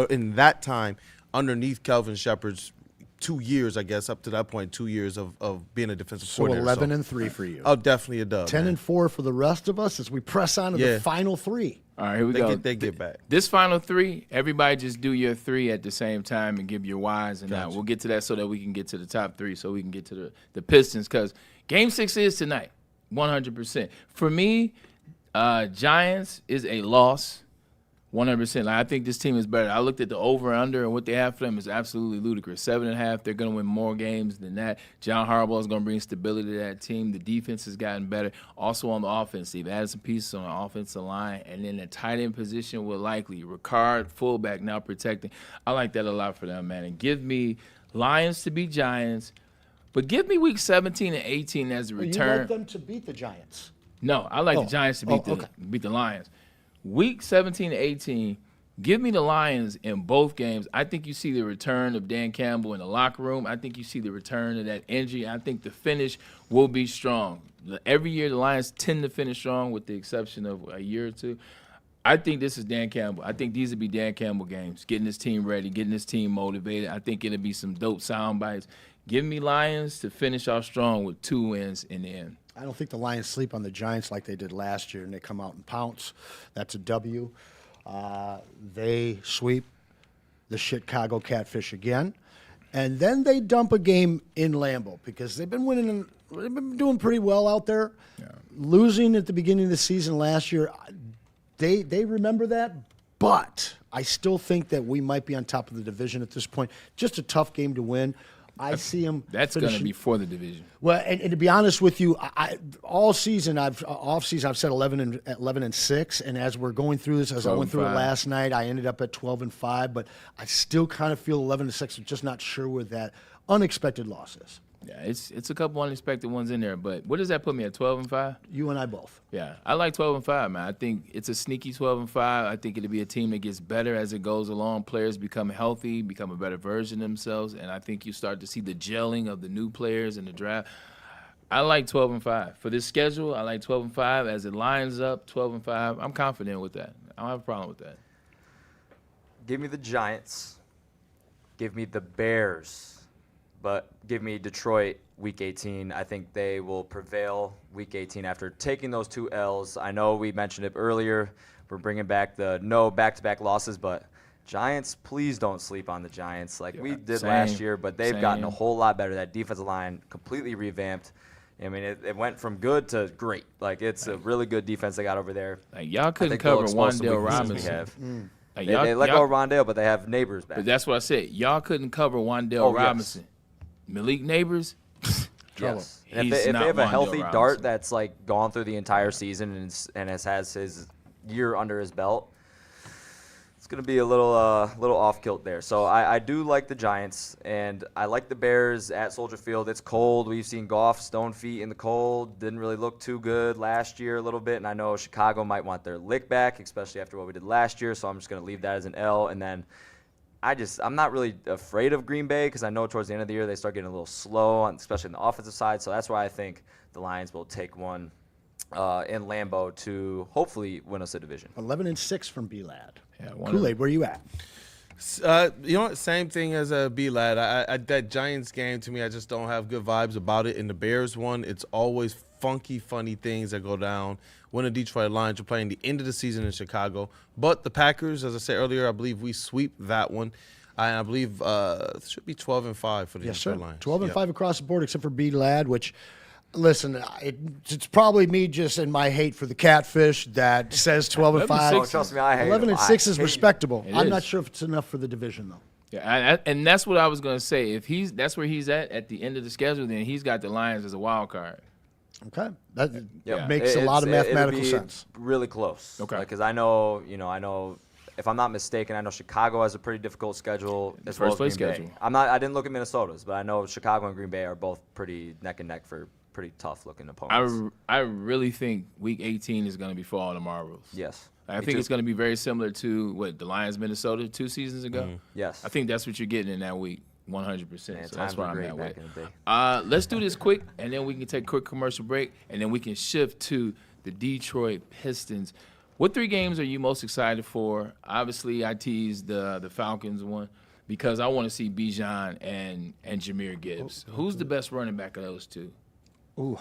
in that time underneath Kelvin Shepard's 2 years, I guess, up to that point, 2 years of being a defensive So coordinator. 11-3 for you. Oh, definitely a dub. 10-4 for the rest of us as we press on to the final 3. all right, here we go. They get back. This final 3, everybody just do your 3 at the same time and give your whys. And we'll get to that so that we can get to the top 3 so we can get to the Pistons because Game 6 is tonight, 100%. For me, Giants is a loss, 100%. I think this team is better. I looked at the over-under, and what they have for them is absolutely ludicrous. 7.5, they're going to win more games than that. John Harbaugh is going to bring stability to that team. The defense has gotten better. Also on the offense, they've added some pieces on the offensive line, and then the tight end position will likely. Ricard, fullback, now protecting. I like that a lot for them, man. And give me Lions to beat Giants, but give me week 17 and 18 as a return. You like them to beat the Giants? No, I like the Giants to beat the Lions. Week 17 to 18, give me the Lions in both games. I think you see the return of Dan Campbell in the locker room. I think you see the return of that energy. I think the finish will be strong. Every year the Lions tend to finish strong with the exception of a year or two. I think this is Dan Campbell. I think these would be Dan Campbell games, getting this team ready, getting this team motivated. I think it'll be some dope sound bites. Give me Lions to finish off strong with 2 wins in the end. I don't think the Lions sleep on the Giants like they did last year, and they come out and pounce. That's a W. They sweep the Chicago Catfish again, and then they dump a game in Lambeau because they've been winning. They've been doing pretty well out there. Yeah. Losing at the beginning of the season last year, they remember that, but I still think that we might be on top of the division at this point. Just a tough game to win. I see them. That's going to be for the division. Well, and to be honest with you, all season I've said 11-6, and as we're going through this, as I went through it last night, I ended up at 12-5, but I still kind of feel 11-6. I'm just not sure where that unexpected loss is. Yeah, it's a couple unexpected ones in there, but what does that put me at, 12-5? You and I both. Yeah, I like 12-5, man. I think it's a sneaky 12-5. I think it'll be a team that gets better as it goes along. Players become healthy, become a better version of themselves, and I think you start to see the gelling of the new players in the draft. I like 12-5 for this schedule. I like 12-5 as it lines up. 12-5. I'm confident with that. I don't have a problem with that. Give me the Giants. Give me the Bears. But give me Detroit Week 18. I think they will prevail Week 18 after taking those 2 L's. I know we mentioned it earlier. We're bringing back the no back-to-back losses, but Giants, please don't sleep on the Giants like we did last year, but they've gotten a whole lot better. That defensive line completely revamped. I mean, it went from good to great. Like, it's a really good defense they got over there. Like, y'all couldn't cover Wan'Dale Robinson. Like, they let go of Rondale, but they have Neighbors back. But that's what I said. Y'all couldn't cover Wan'Dale Robinson. Yes. Malik Neighbors, yes. And if they have a healthy Dart that's like gone through the entire season and has his year under his belt, it's going to be a little off kilt there. So I do like the Giants, and I like the Bears at Soldier Field. It's cold. We've seen Goff stone feet in the cold. Didn't really look too good last year a little bit, and I know Chicago might want their lick back, especially after what we did last year. So I'm just going to leave that as an L, and then I'm not really afraid of Green Bay because I know towards the end of the year they start getting a little slow, especially on the offensive side. So that's why I think the Lions will take one in Lambeau to hopefully win us a division. 11-6 from B-Lad. Yeah, Kool-Aid, where you at? You know what? Same thing as a B-Lad. That Giants game, to me, I just don't have good vibes about it. And the Bears one, it's always funky, funny things that go down. When the Detroit Lions are playing the end of the season in Chicago. But the Packers, as I said earlier, I believe we sweep that one. And I believe it should be 12-5 for the Detroit Lions. 12-5 across the board, except for B-Lad, which, listen, it's probably me just in my hate for the Catfish that says 12-5. Oh, trust me, I hate 11-6 is respectable. I'm not sure if it's enough for the division, though. Yeah, and that's what I was going to say. If that's where he's at the end of the schedule, then he's got the Lions as a wild card. Okay, that makes a lot of mathematical sense. Really close. Okay, because I know if I'm not mistaken, I know Chicago has a pretty difficult schedule as well as Green Bay. I didn't look at Minnesota's, but I know Chicago and Green Bay are both pretty neck and neck for pretty tough looking opponents. I really think Week 18 is going to be for all the marbles. Yes. I think it's going to be very similar to what the Lions Minnesota 2 seasons ago. Mm-hmm. Yes. I think that's what you're getting in that week. 100%. Man, so that's why I'm that way. in the day. Let's do this quick, and then we can take a quick commercial break, and then we can shift to the Detroit Pistons. What 3 games are you most excited for? Obviously, I teased the Falcons one because I want to see Baligian and Jahmyr Gibbs. Who's the best running back of those 2? Ooh.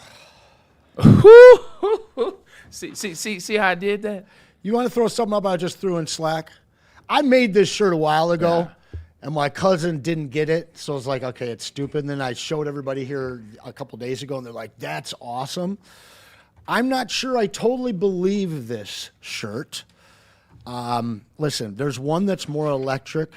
See how I did that? You want to throw something up I just threw in Slack? I made this shirt a while ago. Yeah. And my cousin didn't get it, so I was like, okay, it's stupid. And then I showed everybody here a couple days ago, and they're like, that's awesome. I'm not sure I totally believe this shirt. Listen, there's one that's more electric,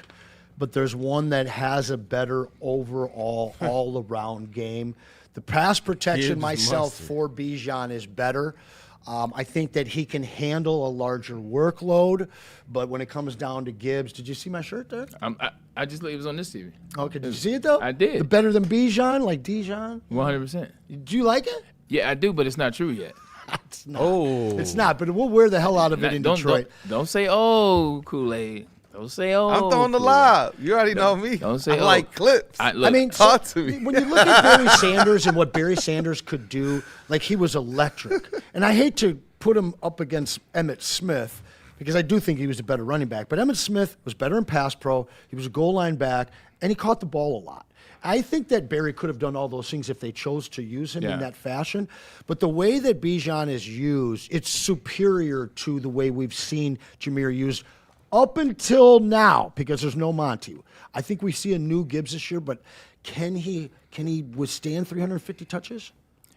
but there's one that has a better overall, all-around game. The pass protection for Baligian is better. I think that he can handle a larger workload, but when it comes down to Gibbs, did you see my shirt there? I just it was on this TV. Okay, did you see it though? I did. The better than Baligian, like Dijon? 100%. Do you like it? Yeah, I do, but it's not true yet. It's not. Oh, it's not. But we'll wear the hell out of it in Detroit. Don't say Kool-Aid. Don't say I'm throwing the lob. You already know me. Don't say I like clips. I mean, talk to me. When you look at Barry Sanders and what Barry Sanders could do, like he was electric. And I hate to put him up against Emmitt Smith, because I do think he was a better running back. But Emmitt Smith was better in pass pro. He was a goal line back, and he caught the ball a lot. I think that Barry could have done all those things if they chose to use him in that fashion. But the way that Bijan is used, it's superior to the way we've seen Jameer used up until now, because there's no Monty. I think we see a new Gibbs this year, but can he withstand 350 touches?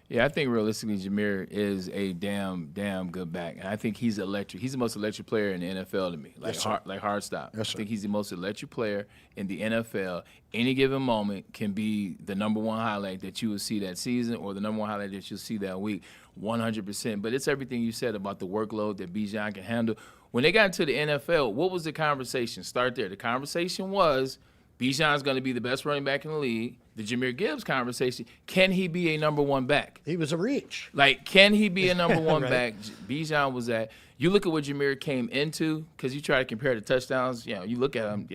Yeah, I think realistically Jameer is a damn good back. And I think he's electric. He's the most electric player in the NFL to me, like hard stop. Yes, I think he's the most electric player in the NFL. Any given moment can be the number one highlight that you will see that season or the number one highlight that you'll see that week, 100%. But it's everything you said about the workload that Bijan can handle. When they got into the NFL, what was the conversation? Start there. The conversation was Bijan's going to be the best running back in the league. The Jameer Gibbs conversation, can he be a number one back? He was a reach. Like, can he be a number one Right. back? Bijan was that. You look at what Jameer came into, because you try to compare the touchdowns. You know, you look at him,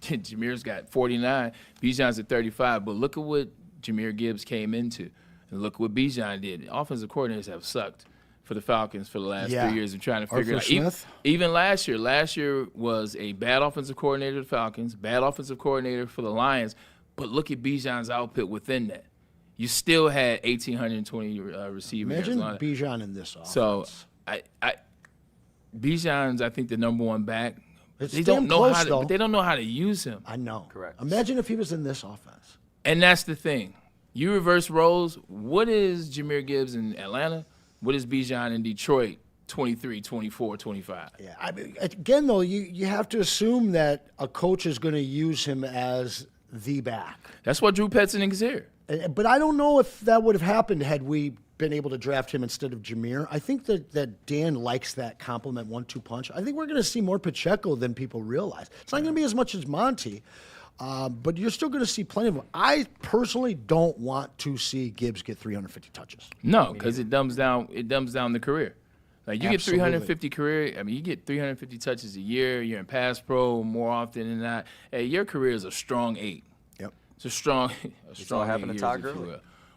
Jameer's got 49, Bijan's at 35. But look at what Jameer Gibbs came into, and look what Bijan did. Offensive coordinators have sucked for the Falcons for the last 3 years of trying to figure it out. Even last year. Last year was a bad offensive coordinator for the Falcons, bad offensive coordinator for the Lions. But look at Bijan's output within that. You still had 1,820 receiving yards. Imagine Bijan in this offense. So, Bijan's, I think, the number one back. It's They don't know close, how to, though. but they don't know how to use him. I know. Correct. Imagine if he was in this offense. And that's the thing. You reverse roles. What is Jameer Gibbs in Atlanta? What is Bijan in Detroit? 23, 24, 25. Yeah. I mean, again, though, you have to assume that a coach is going to use him as the back. That's what Drew Petzing is here. But I don't know if that would have happened had we been able to draft him instead of Jameer. I think that Dan likes that compliment 1-2 punch. I think we're going to see more Pacheco than people realize. It's not going to be as much as Monty, but you're still going to see plenty of them. I personally don't want to see Gibbs get 350 touches. No, because it dumbs down the career. Like you Absolutely. get 350 career. I mean, you get 350 touches a year. You're in pass pro more often than not. Hey, your career is a strong 8. Yep, it's a strong. It's all happened to Todd Gurley.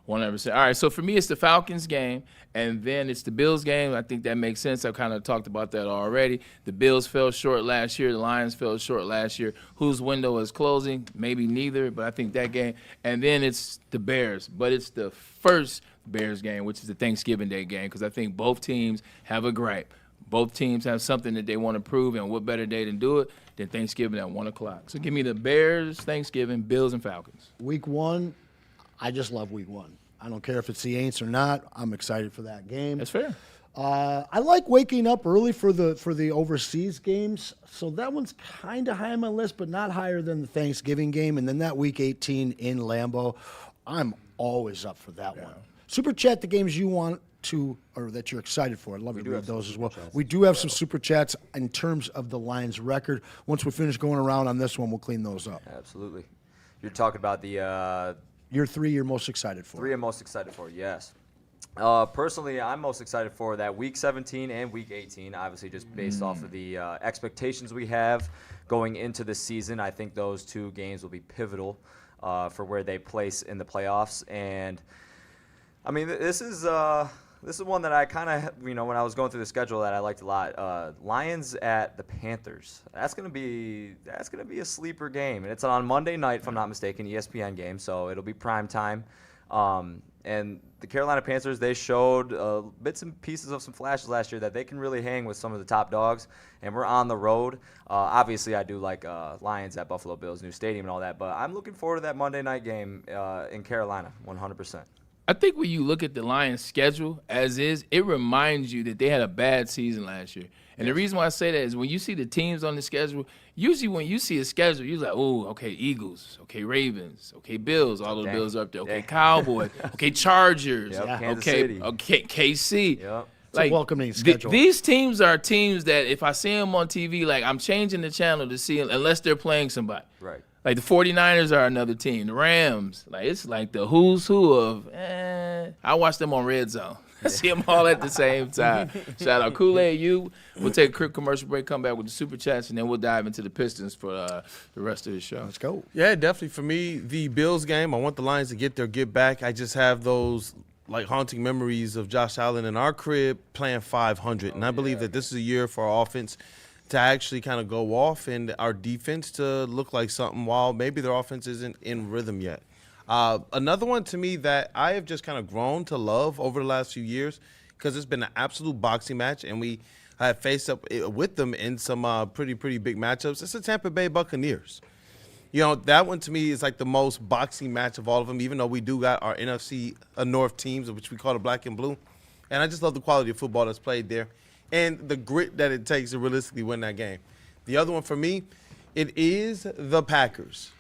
100%. All right, so for me, it's the Falcons game, and then it's the Bills game. I think that makes sense. I've kind of talked about that already. The Bills fell short last year. The Lions fell short last year. Whose window is closing? Maybe neither, but I think that game. And then it's the Bears, but it's the first Bears game, which is the Thanksgiving Day game, because I think both teams have a gripe. Both teams have something that they want to prove, and what better day to do it than Thanksgiving at 1 o'clock. So give me the Bears, Thanksgiving, Bills, and Falcons. Week 1, I just love week 1. I don't care if it's the Aints or not. I'm excited for that game. That's fair. I like waking up early for the overseas games, so that one's kind of high on my list, but not higher than the Thanksgiving game. And then that Week 18 in Lambeau, I'm always up for that one. Super chat the games you want to, or that you're excited for. I'd love to read those as well. We do have some super chats in terms of the Lions record. Once we finish going around on this one, we'll clean those up. Absolutely. You're talking about the Your 3 you're most excited for. 3 I'm most excited for, yes. Personally, I'm most excited for that Week 17 and Week 18, obviously just based off of the expectations we have going into the season. I think those 2 games will be pivotal for where they place in the playoffs. And, I mean, this is one that I kind of, when I was going through the schedule that I liked a lot. Lions at the Panthers. That's gonna be a sleeper game, and it's on Monday night, if I'm not mistaken, ESPN game, so it'll be prime time. And the Carolina Panthers, they showed bits and pieces of some flashes last year that they can really hang with some of the top dogs, and we're on the road. Obviously, I do like Lions at Buffalo Bills' new stadium and all that, but I'm looking forward to that Monday night game in Carolina, 100%. I think when you look at the Lions' schedule as is, it reminds you that they had a bad season last year. And the reason why I say that is when you see the teams on the schedule, usually when you see a schedule, you're like, oh, okay, Eagles, okay, Ravens, okay, Bills, all those Bills are up there, okay, Cowboys, okay, Chargers, Kansas City. Okay, KC. Yep. It's a welcoming schedule. These teams are teams that if I see them on TV, like I'm changing the channel to see them unless they're playing somebody. Right. Like the 49ers are another team. The Rams, like it's like the who's who of, I watch them on Red Zone. I see them all at the same time. Shout out Kool-Aid, you. We'll take a quick commercial break, come back with the Super Chats, and then we'll dive into the Pistons for the rest of the show. Let's go. Yeah, definitely. For me, the Bills game, I want the Lions to get back. I just have those like haunting memories of Josh Allen in our crib playing 500. And I believe that this is a year for our offense to actually kind of go off and our defense to look like something while maybe their offense isn't in rhythm yet. Another one to me that I have just kind of grown to love over the last few years, because it's been an absolute boxing match, and we have faced up with them in some pretty big matchups. It's the Tampa Bay Buccaneers. You know, that one to me is like the most boxing match of all of them, even though we do got our NFC North teams, which we call the black and blue. And I just love the quality of football that's played there and the grit that it takes to realistically win that game. The other one for me, it is the Packers.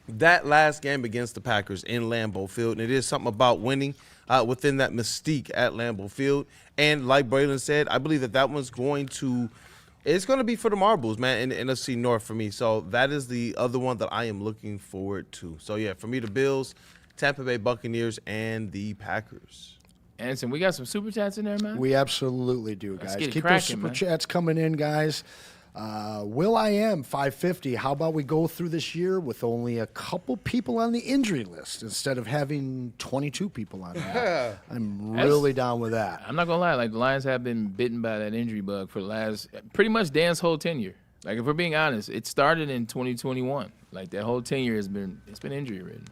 That last game against the Packers in Lambeau Field, and it is something about winning within that mystique at Lambeau Field. And like Braylon said, I believe that one's going to – it's going to be for the marbles, man, in the NFC North for me. So that is the other one that I am looking forward to. So, yeah, for me, the Bills, Tampa Bay Buccaneers, and the Packers. Anson, we got some super chats in there, man? We absolutely do, guys. Let's get it Keep cracking, those super man. chats coming in, guys. Will I Am 550. How about we go through this year with only a couple people on the injury list instead of having 22 people on there? I'm really down with that. I'm not going to lie. Like, the Lions have been bitten by that injury bug for the last – pretty much Dan's whole tenure. Like, if we're being honest, it started in 2021. Like, that whole tenure it's been injury-ridden.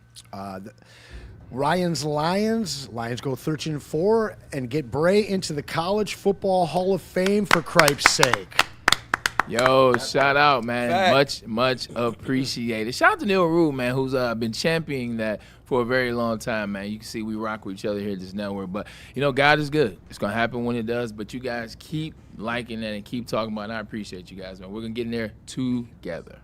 Ryan's Lions go 13-4 and get Bray into the College Football Hall of Fame for Cripe's sake. Yo, shout out, man. Much appreciated. Shout out to Neil Rue, man, who's been championing that for a very long time, man. You can see we rock with each other here at this network. But, you know, God is good. It's going to happen when it does. But you guys keep liking that and keep talking about it. And I appreciate you guys, man. We're going to get in there together.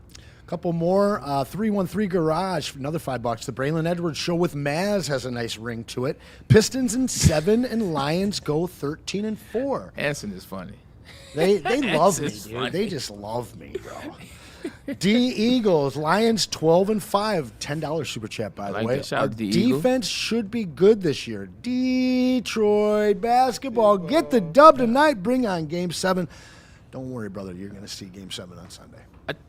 Couple more. 313 Garage, another $5. The Braylon Edwards Show with Maz has a nice ring to it. Pistons in 7 and Lions go 13-4. Anson is funny. They love me, dude. Funny. They just love me, bro. D Eagles, Lions 12-5. $10 super chat, by the way. Our defense should be good this year. Detroit basketball, get the dub tonight. Bring on Game 7. Don't worry, brother. You're going to see Game 7 on Sunday.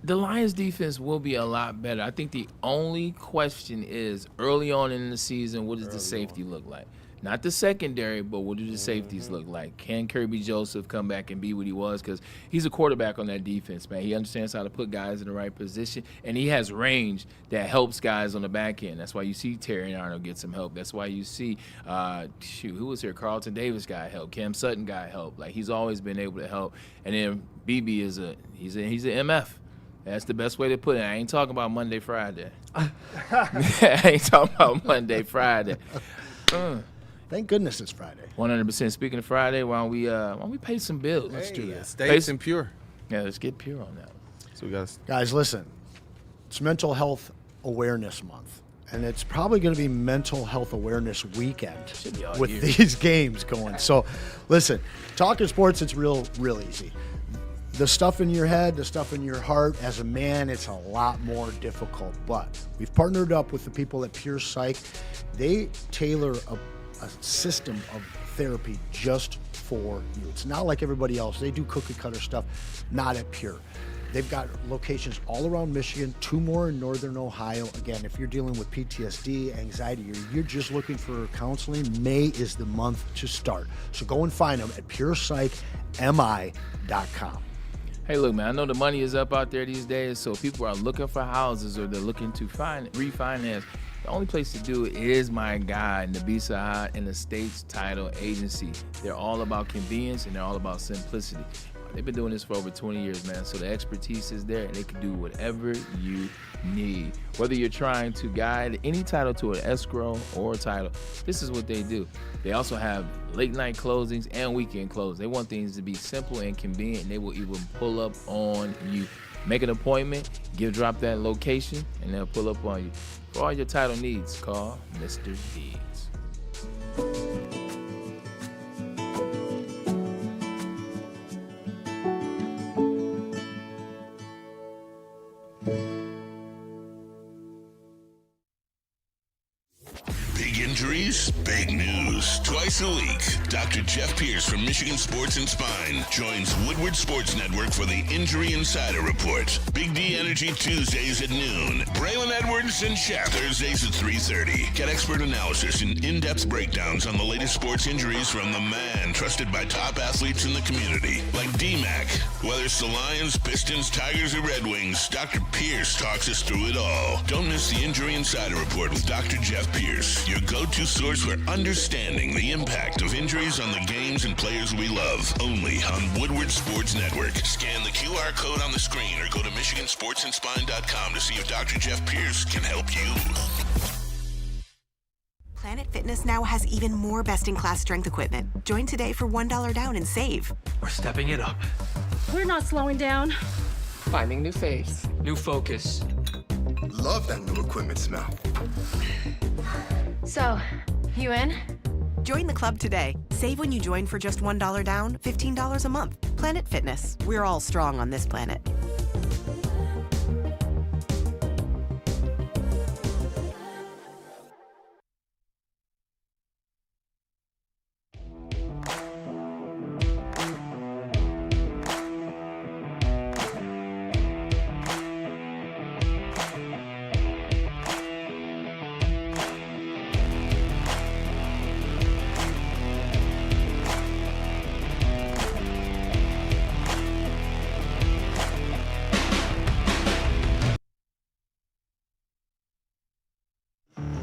The Lions defense will be a lot better. I think the only question is early on in the season, what does the safety look like? Not the secondary, but what do the safeties look like? Can Kirby Joseph come back and be what he was? Because he's a quarterback on that defense, man. He understands how to put guys in the right position, and he has range that helps guys on the back end. That's why you see Terry Arnold get some help. That's why you see, who was here? Carlton Davis got help. Cam Sutton got help. Like, he's always been able to help. And then BB is he's an MF. That's the best way to put it. I ain't talking about Monday, Friday. I ain't talking about Monday, Friday. Thank goodness it's Friday. 100%. Speaking of Friday, why don't we pay some bills? Let's do that. States and pure. Yeah, let's get pure on that. So we got guys, listen. It's Mental Health Awareness Month, and it's probably going to be Mental Health Awareness Weekend with these games going. So, listen, talking sports, it's real easy. The stuff in your head, the stuff in your heart, as a man, it's a lot more difficult. But we've partnered up with the people at Pure Psych. They tailor a system of therapy just for you. It's not like everybody else. They do cookie cutter stuff, not at Pure. They've got locations all around Michigan, 2 more in Northern Ohio. Again, if you're dealing with PTSD, anxiety, or you're just looking for counseling, May is the month to start. So go and find them at PurePsychMI.com. Hey, look, man, I know the money is up out there these days, so people are looking for houses or they're looking to refinance. The only place to do it is my guy, Nabisa and the State's Title Agency. They're all about convenience and they're all about simplicity. They've been doing this for over 20 years, man, so the expertise is there and they can do whatever you need. Whether you're trying to guide any title to an escrow or a title, this is what they do. They also have late night closings and weekend closings. They want things to be simple and convenient, and they will even pull up on you. Make an appointment, drop that location, and they'll pull up on you. For all your title needs, call Mr. Deeds. Big Injuries? Big news. Twice a week, Dr. Jeff Pierce from Michigan Sports and Spine joins Woodward Sports Network for the Injury Insider Report. Big D Energy Tuesdays at noon. Braylon Edwards and Shaq Thursdays at 3:30. Get expert analysis and in-depth breakdowns on the latest sports injuries from the man trusted by top athletes in the community, like D-Mac. Whether it's the Lions, Pistons, Tigers, or Red Wings, Dr. Pierce talks us through it all. Don't miss the Injury Insider Report with Dr. Jeff Pierce, your go-to source for understanding the impact of injuries on the games and players we love. Only on Woodward Sports Network. Scan the QR code on the screen or go to MichiganSportsandSpine.com to see if Dr. Jeff Pierce can help you. Planet Fitness now has even more best-in-class strength equipment. Join today for $1 down and save. We're stepping it up. We're not slowing down. Finding new faith, new focus. Love that new equipment smell. So, you in? Join the club today. Save when you join for just $1 down, $15 a month. Planet Fitness. We're all strong on this planet.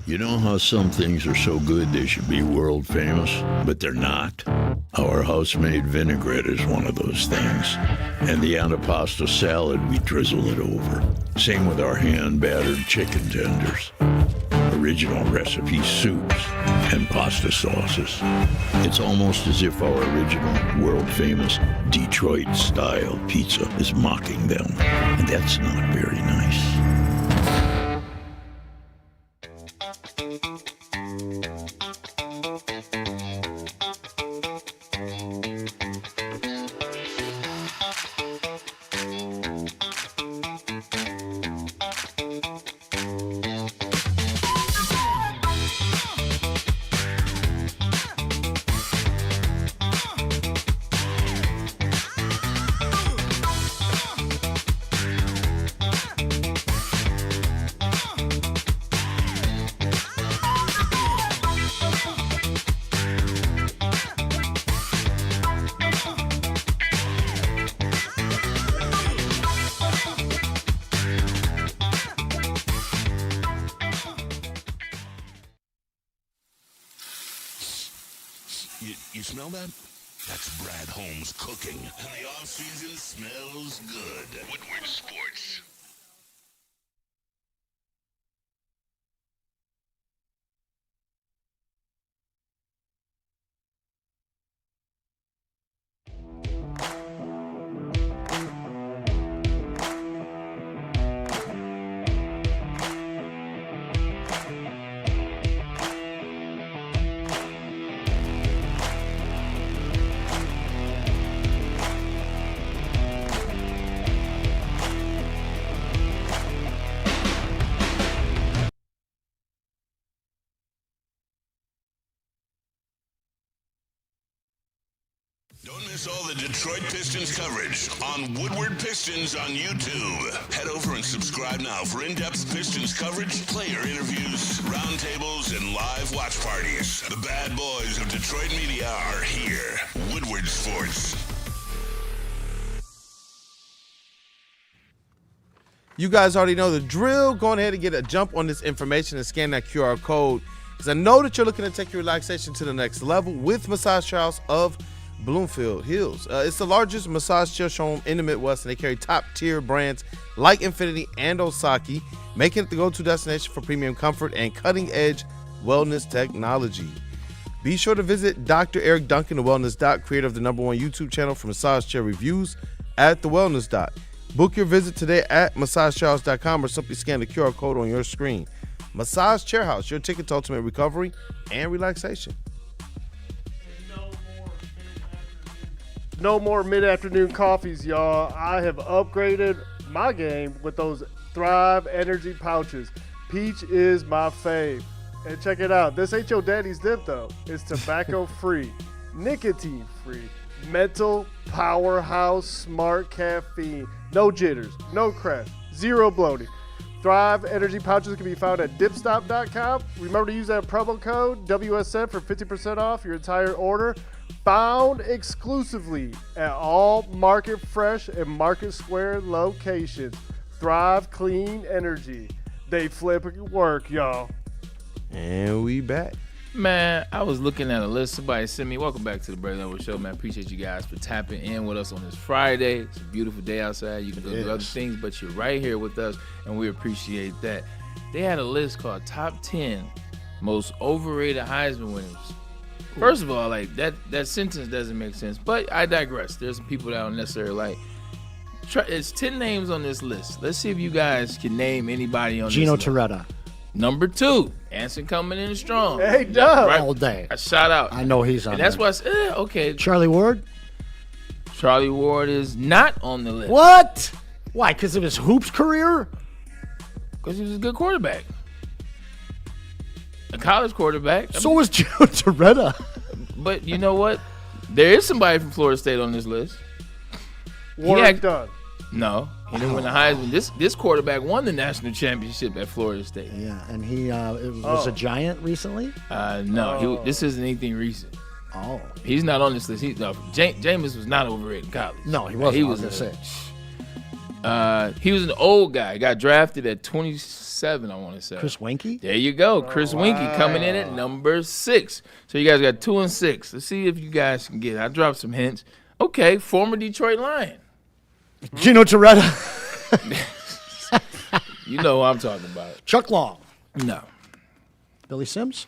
You know how some things are so good they should be world famous, but they're not? Our house-made vinaigrette is one of those things. And the antipasto salad, we drizzle it over. Same with our hand-battered chicken tenders. Original recipe soups and pasta sauces. It's almost as if our original, world-famous Detroit-style pizza is mocking them. And that's not very nice. You smell that? That's Brad Holmes cooking. And the off-season smells good. Woodward Sports. Don't miss all the Detroit Pistons coverage on Woodward Pistons on YouTube. Head over and subscribe now for in-depth Pistons coverage, player interviews, roundtables, and live watch parties. The bad boys of Detroit media are here. Woodward Sports. You guys already know the drill. Go ahead and get a jump on this information and scan that QR code, because I know that you're looking to take your relaxation to the next level with Massage Chair House of Bloomfield Hills. It's the largest massage chair showroom in the Midwest, and they carry top-tier brands like Infinity and Osaki, making it the go-to destination for premium comfort and cutting-edge wellness technology. Be sure to visit Dr. Eric Duncan, the Wellness Doc, creator of the #1 YouTube channel for massage chair reviews, at the Wellness Doc. Book your visit today at massagechairhouse.com or simply scan the QR code on your screen. Massage Chair House, your ticket to ultimate recovery and relaxation. No more mid-afternoon coffees, y'all. I have upgraded my game with those Thrive Energy pouches. Peach is my fave. And check it out. This ain't your daddy's dip, though. It's tobacco-free, nicotine-free, mental powerhouse smart caffeine. No jitters, no crash, zero bloating. Thrive energy pouches can be found at dipstop.com. Remember to use that promo code WSN for 50% off your entire order. Found exclusively at all Market Fresh and Market Square locations. Thrive Clean Energy. They flip work, y'all. And we back. Man, I was looking at a list. Somebody sent me. Welcome back to the Braylon Show, man. Appreciate you guys for tapping in with us on this Friday. It's a beautiful day outside. You can do other things, but you're right here with us, and we appreciate that. They had a list called Top 10 Most Overrated Heisman Winners. First of all, like that sentence doesn't make sense, but I digress. There's some people that I don't necessarily like. It's 10 names on this list. Let's see if you guys can name anybody on Gino this list. Torretta. Number 2, Anson coming in strong. Hey, Doug. Right? All day. A shout out. I know he's on And that's there. why I said, okay. Charlie Ward? Charlie Ward is not on the list. What? Why? Because of his hoops career? Because he was a good quarterback. A college quarterback. So was Gino Torretta. But you know what? There is somebody from Florida State on this list. Warwick Dunn. No, he didn't win the Heisman. This quarterback won the national championship at Florida State. Yeah, and he was a Giant recently? No, this isn't anything recent. Oh. He's not on this list. Jameis was not overrated in college. No, he wasn't. He was he was an old guy. Got drafted at 27, I want to say. Chris Weinke? There you go. Chris Weinke coming in at number 6. So you guys got 2 and 6. Let's see if you guys can get it. I dropped some hints. Okay, former Detroit Lion. Gino Torretta. You know who I'm talking about. Chuck Long. No. Billy Sims?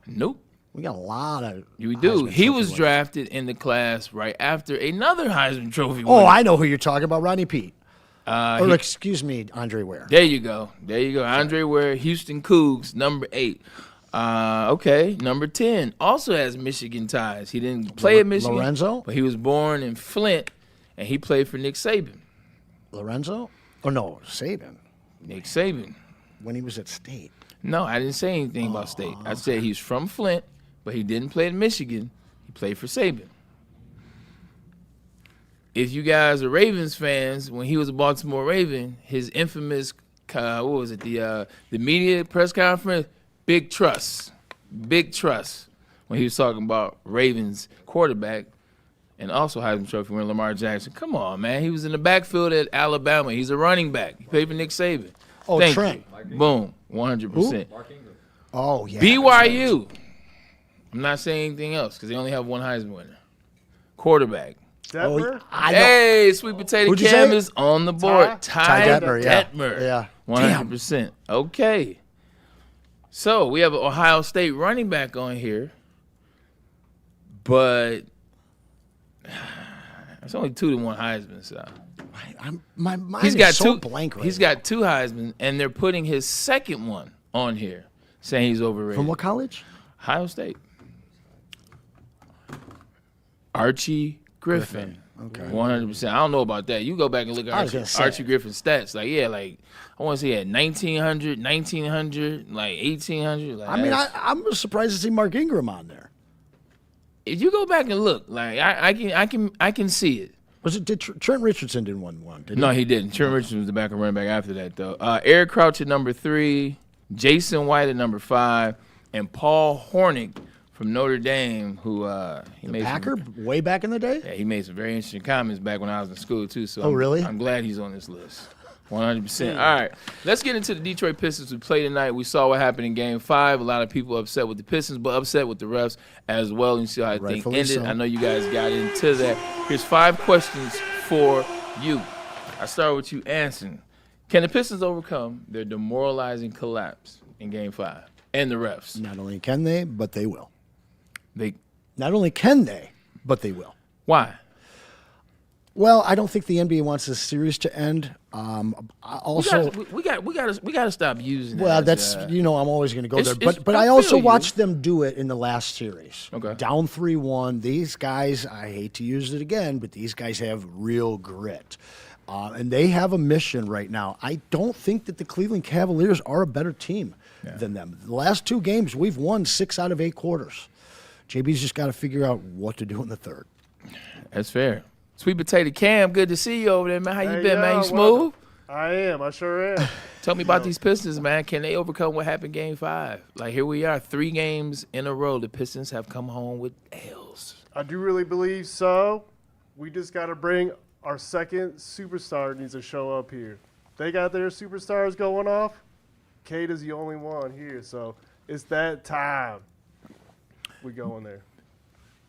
Nope. We got a lot of We do. Heisman He Trophy was winners. drafted in the class right after another Heisman Trophy Oh, winner. I know who you're talking about. Rodney Peete. Or He- excuse me, Andre Ware. There you go. Andre Ware, Houston Cougs, number 8. Okay, number 10. Also has Michigan ties. He didn't play at Michigan. Lorenzo? But he was born in Flint, and he played for Nick Saban. Lorenzo? Oh, no, Saban. Nick Saban. When he was at State. No, I didn't say anything about State. I said he's from Flint, but he didn't play at Michigan. He played for Saban. If you guys are Ravens fans, when he was a Baltimore Raven, his infamous, the media press conference, big trust, when he was talking about Ravens quarterback and also Heisman Trophy winner Lamar Jackson. Come on, man. He was in the backfield at Alabama. He's a running back. He played for Nick Saban. Oh, Thank Trent. you. Boom, 100%. Oh, yeah. BYU. I'm not saying anything else because they only have one Heisman winner. Quarterback. Detmer? Hey, Sweet Potato Who'd you Cam say? is on the board. Ty Detmer, yeah. Detmer. Yeah. 100%. Okay. So we have an Ohio State running back on here, but it's only 2 to 1 Heisman. So My mind is so blank right He's got 2 Heisman, and they're putting his second one on here, saying he's overrated. From what college? Ohio State. Archie Griffin. Okay. 100%. I don't know about that. You go back and look I was at gonna say. Archie Griffin's stats. Like, yeah, like, I want to say at 1900, 1900, like 1800. Like, I mean, I'm surprised to see Mark Ingram on there. if you go back and look, like, I can see it. Was it Trent Richardson didn't win one? Did No, he didn't. Trent Richardson was the backup running back after that, though. Eric Crouch at number 3, Jason White at number 5, and Paul Hornick from Notre Dame, who he made Packer way back in the day. Yeah, he made some very interesting comments back when I was in school too. So Oh, really? I'm glad he's on this list. 100%. All right, let's get into the Detroit Pistons who played tonight. We saw what happened in Game 5. A lot of people upset with the Pistons, but upset with the refs as well. You see how the thing Rightfully ended. so. I know you guys got into that. Here's 5 questions for you. I start with you, Anson. Can the Pistons overcome their demoralizing collapse in Game 5 and the refs? Not only can they, but they will. They not only can they, but they will. Why? Well, I don't think the NBA wants this series to end. Also, we got to stop using. well, that as, that's I'm always going to go there. it's- But I I also feel you. watched them do it in the last series. Okay. Down 3-1. These guys, I hate to use it again, but these guys have real grit. And they have a mission right now. I don't think that the Cleveland Cavaliers are a better team. than them. The last 2 games, we've won 6 out of 8 quarters. JB's just got to figure out what to do in the third. That's fair. Sweet Potato Cam, good to see you over there, man. How you been, man? You smooth? Welcome. I am. I sure am. Tell me about these Pistons, man. Can they overcome what happened Game 5? Like, here we are, 3 games in a row. The Pistons have come home with L's. I do really believe so. We just got to bring our second superstar needs to show up here. They got their superstars going off. Cade is the only one here, so it's that time. We go in there.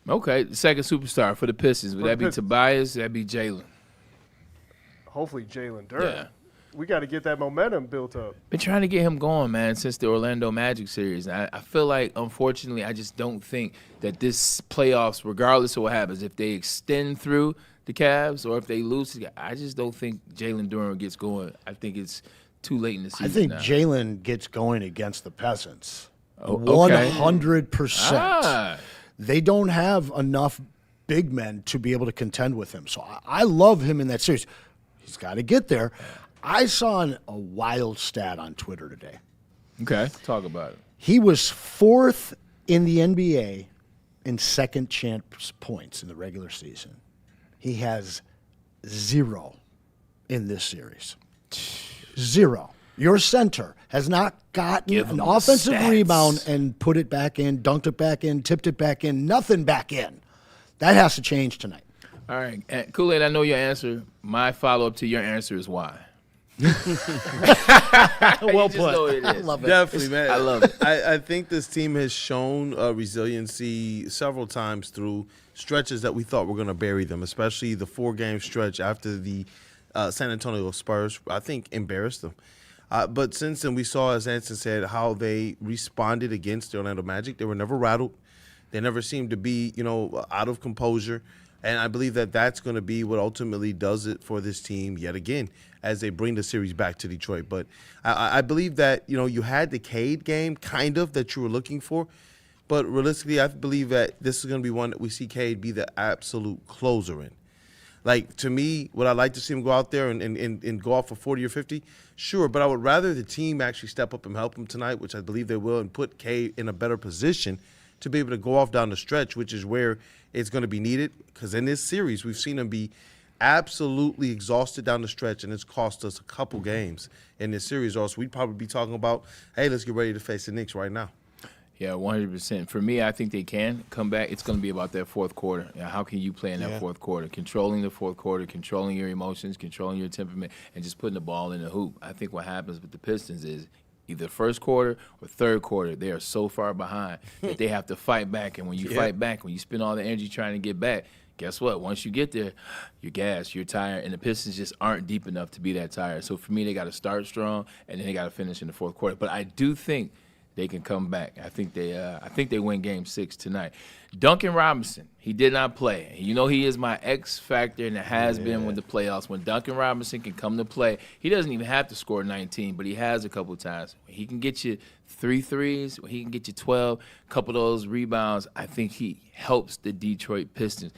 Okay, the second superstar for the Pistons. Would that be Tobias? Would that be Jalen? Hopefully Jalen Durham. Yeah. We got to get that momentum built up. Been trying to get him going, man, since the Orlando Magic series. I feel like, unfortunately, I just don't think that this playoffs, regardless of what happens, if they extend through the Cavs or if they lose, I just don't think Jalen Durham gets going. I think it's too late in the season. I think now. Jalen gets going against the Peasants. Oh, okay. 100%. They don't have enough big men to be able to contend with him. So I love him in that series. He's got to get there. I saw a wild stat on Twitter today. Okay, talk about it. He was 4th in the NBA in second chance points in the regular season. He has 0 in this series. 0. Your center has not gotten an offensive rebound and put it back in, dunked it back in, tipped it back in, nothing back in. That has to change tonight. All right. Kool-Aid, I know your answer. My follow-up to your answer is why. Well put. I love it. Definitely, man. I love it. I think this team has shown resiliency several times through stretches that we thought were going to bury them, especially the 4-game stretch after the San Antonio Spurs, I think, embarrassed them. But since then, we saw, as Anson said, how they responded against the Orlando Magic. They were never rattled. They never seemed to be, out of composure. And I believe that that's going to be what ultimately does it for this team yet again as they bring the series back to Detroit. But I believe that, you had the Cade game kind of that you were looking for. But realistically, I believe that this is going to be one that we see Cade be the absolute closer in. Like, to me, would I like to see him go out there and go off for 40 or 50? Sure, but I would rather the team actually step up and help him tonight, which I believe they will, and put Cade in a better position to be able to go off down the stretch, which is where it's going to be needed. Because in this series, we've seen him be absolutely exhausted down the stretch, and it's cost us a couple games in this series. Or else we'd probably be talking about, hey, let's get ready to face the Knicks right now. Yeah, 100%. For me, I think they can come back. It's going to be about that fourth quarter. How can you play in that fourth quarter? Controlling the fourth quarter, controlling your emotions, controlling your temperament, and just putting the ball in the hoop. I think what happens with the Pistons is either first quarter or third quarter, they are so far behind that they have to fight back. And when you fight back, when you spend all the energy trying to get back, guess what? Once you get there, you're gassed, you're tired, and the Pistons just aren't deep enough to be that tired. So for me, they got to start strong, and then they got to finish in the fourth quarter. But I do think they can come back. I think they win Game 6 tonight. Duncan Robinson, he did not play. He is my X factor, and it has been with the playoffs. When Duncan Robinson can come to play, he doesn't even have to score 19, but he has a couple times. He can get you 3 threes, he can get you 12, a couple of those rebounds. I think he helps the Detroit Pistons.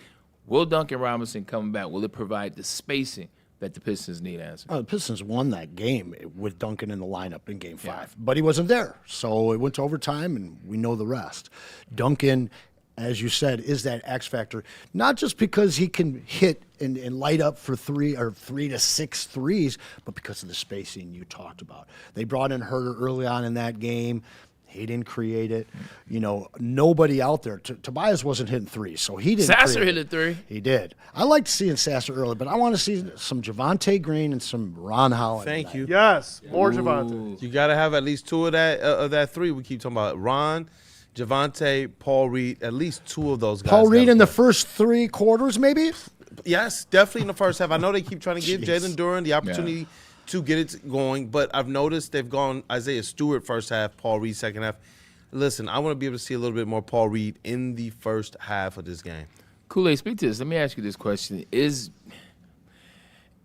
Will Duncan Robinson come back? Will it provide the spacing that the Pistons need, Anson? The Pistons won that game with Duncan in the lineup in Game 5, but he wasn't there. So it went to overtime, and we know the rest. Duncan, as you said, is that X factor, not just because he can hit and light up for 3 to 6 threes, but because of the spacing you talked about. They brought in Herter early on in that game. He didn't create it. Nobody out there. Tobias wasn't hitting threes, so he didn't. Sasser hit a 3. He did. I liked seeing Sasser early, but I want to see some Javonte Green and some Ron Holland. Thank you. Yes, more Javonte. You got to have at least 2 of that 3. We keep talking about Ron, Javonte, Paul Reed. At least 2 of those guys. Paul Reed in the first 3 quarters, maybe. Yes, definitely in the first half. I know they keep trying to give Jalen Duren the opportunity to get it going, but I've noticed they've gone Isaiah Stewart first half, Paul Reed second half. Listen, I want to be able to see a little bit more Paul Reed in the first half of this game. Kool-Aid, speak to this. Let me ask you this question.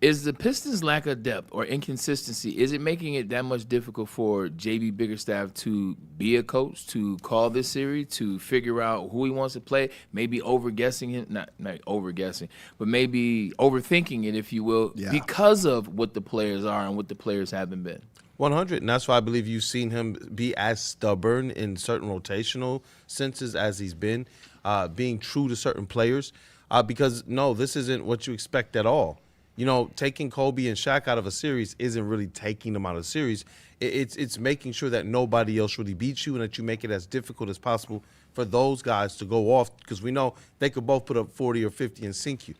Is the Pistons' lack of depth or inconsistency, is it making it that much difficult for J.B. Bickerstaff to be a coach, to call this series, to figure out who he wants to play, maybe over-guessing him, not over-guessing, but maybe overthinking it, if you will, because of what the players are and what the players haven't been? 100, and that's why I believe you've seen him be as stubborn in certain rotational senses as he's been, being true to certain players, because, no, this isn't what you expect at all. You know, taking Kobe and Shaq out of a series isn't really taking them out of a series. It's making sure that nobody else really beats you and that you make it as difficult as possible for those guys to go off, because we know they could both put up 40 or 50 and sink you.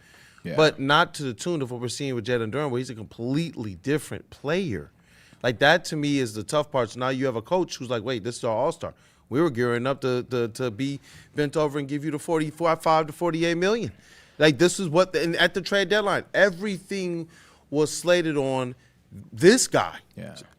Yeah. But not to the tune of what we're seeing with Jalen Duren, where he's a completely different player. Like, that to me is the tough part. So now you have a coach who's like, wait, this is our all-star. We were gearing up to be bent over and give you the 45 to 48 million. Like, this is what and at the trade deadline, everything was slated on this guy,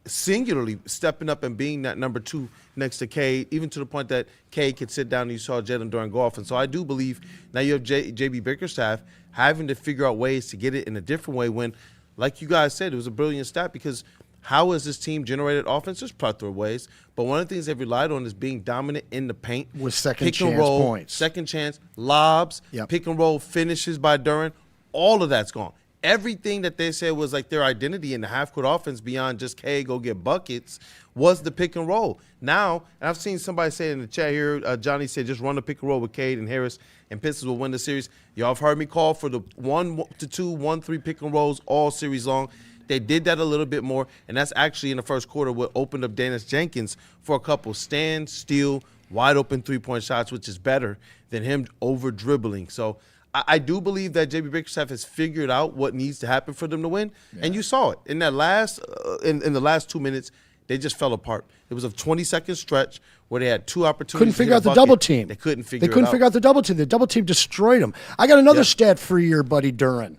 singularly stepping up and being that number 2 next to Cade, even to the point that Cade could sit down and you saw Jalen Duren go off. And so I do believe now you have J.B. Bickerstaff having to figure out ways to get it in a different way when, like you guys said, it was a brilliant stat, because how has this team generated offense? There's plethora of ways. But one of the things they've relied on is being dominant in the paint. With second pick and chance roll, points. Second chance, lobs, pick and roll finishes by Duren. All of that's gone. Everything that they said was like their identity in the half-court offense beyond just Cade go get buckets was the pick and roll. Now, and I've seen somebody say in the chat here, Johnny said just run the pick and roll with Cade and Harris, and Pistons will win the series. Y'all have heard me call for the 1-2, 1-3 pick and rolls all series long. They did that a little bit more, and that's actually in the first quarter what opened up Dennis Jenkins for a couple stand, steal, wide-open three-point shots, which is better than him over-dribbling. So I do believe that J.B. Bickerstaff has figured out what needs to happen for them to win, and you saw it. In that last in the last 2 minutes, they just fell apart. It was a 20-second stretch where they had 2 opportunities. Couldn't figure out the double team. They couldn't figure out the double team. The double team destroyed them. I got another stat for your buddy Duren.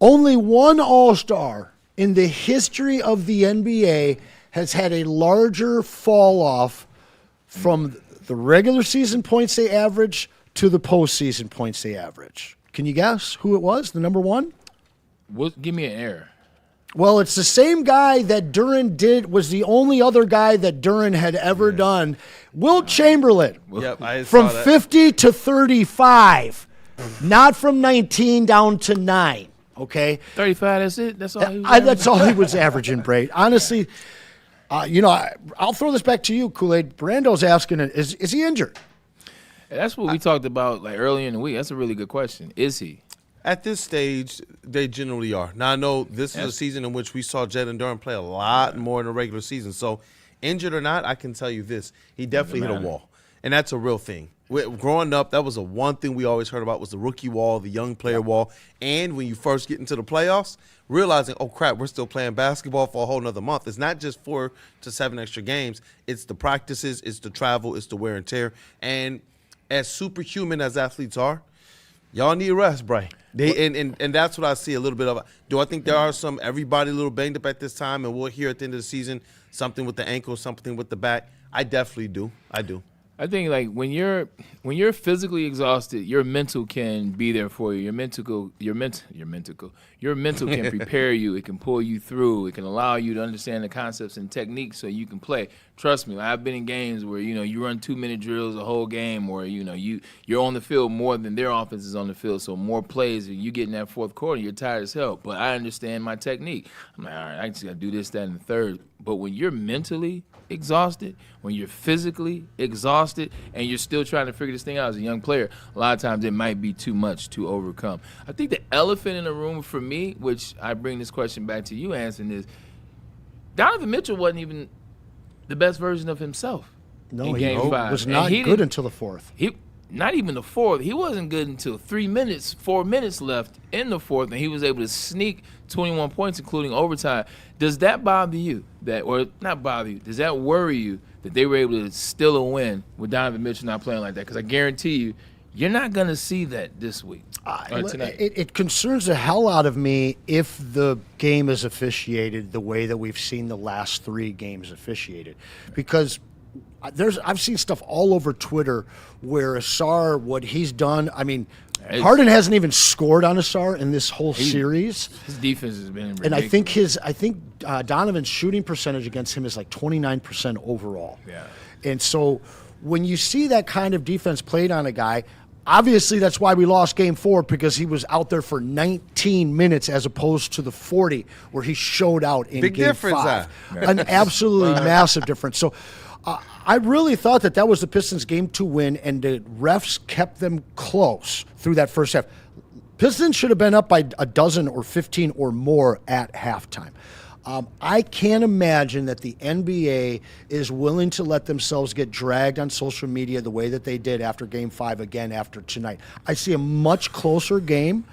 Only one All-Star in the history of the NBA has had a larger fall-off from the regular season points they average to the postseason points they average. Can you guess who it was, the number one? Give me an error. Well, it's the same guy that Duren was the only other guy that Duren had ever done. Wilt Chamberlain. Yep, I from saw that. 50 to 35, not from 19 down to 9. Okay, 35. That's it. That's all. That's all he was averaging, Bray. Honestly, I'll throw this back to you, Kool-Aid. Brando's asking, is he injured? That's what we talked about like earlier in the week. That's a really good question. Is he? At this stage, they generally are. Now, I know this is a season in which we saw Jalen Duren play a lot more in the regular season. So, injured or not, I can tell you this. He definitely hit a wall. And that's a real thing. Growing up, that was the one thing we always heard about was the rookie wall, the young player wall. And when you first get into the playoffs, realizing, oh, crap, we're still playing basketball for a whole nother month. It's not just 4 to 7 extra games. It's the practices, it's the travel, it's the wear and tear. And as superhuman as athletes are, y'all need rest, Bray. And that's what I see a little bit of. Do I think there are everybody a little banged up at this time, and we'll hear at the end of the season something with the ankle, something with the back? I definitely do. I do. I think like when you're physically exhausted, your mental can be there for you. Your mental can prepare you. It can pull you through. It can allow you to understand the concepts and techniques so you can play. Trust me, I've been in games where you run 2-minute drills a whole game, or you're on the field more than their offense is on the field, so more plays. And you get in that fourth quarter, you're tired as hell. But I understand my technique. I'm like, all right, I just got to do this, that, and the third. But when you're mentally exhausted, when you're physically exhausted, and you're still trying to figure this thing out as a young player, a lot of times it might be too much to overcome. I think the elephant in the room for me, which I bring this question back to you, Anson, is Donovan Mitchell wasn't even the best version of himself. No, in he Game 5. was not good until the fourth. Not even the fourth. He wasn't good until 4 minutes left in the fourth, and he was able to sneak 21 points, including overtime. Does that bother you? Or not bother you? Does that worry you that they were able to steal a win with Donovan Mitchell not playing like that? Because I guarantee you, you're not going to see that this week or tonight. It concerns the hell out of me if the game is officiated the way that we've seen the last 3 games officiated, because I've seen stuff all over Twitter where Asar, what he's done. I mean, Harden hasn't even scored on Asar in this whole series. His defense has been ridiculous. And I think Donovan's shooting percentage against him is like 29% overall. Yeah. And so when you see that kind of defense played on a guy, Obviously, that's why we lost Game 4, because he was out there for 19 minutes as opposed to the 40 where he showed out in Big Game difference, 5. An absolutely massive difference. So I really thought that was the Pistons' Game 2 win, and the refs kept them close through that first half. Pistons should have been up by a dozen or 15 or more at halftime. I can't imagine that the NBA is willing to let themselves get dragged on social media the way that they did after Game 5 again after tonight. I see a much closer game,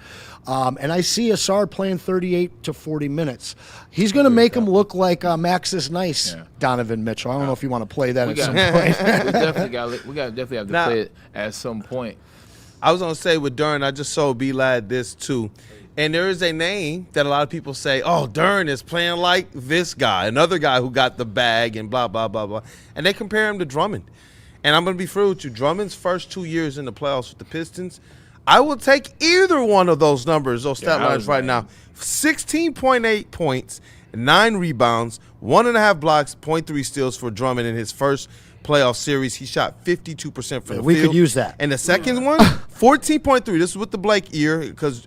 and I see Asar playing 38 to 40 minutes. He's going to make him look like Max is nice, Donovan Mitchell. I don't know if you want to play that at some point. We definitely have to play it at some point. I was going to say with Duren, I just saw B-Lad this too. And there is a name that a lot of people say, oh, Duren is playing like this guy, another guy who got the bag and blah, blah, blah, blah. And they compare him to Drummond. And I'm going to be free with you. Drummond's first 2 years in the playoffs with the Pistons, I will take either one of those numbers, those stat lines right now. 16.8 points, 9 rebounds, 1.5 blocks, 0.3 steals for Drummond in his first playoff series. He shot 52% from the field. We could use that. And the second one, 14.3. This is with the Blake year, because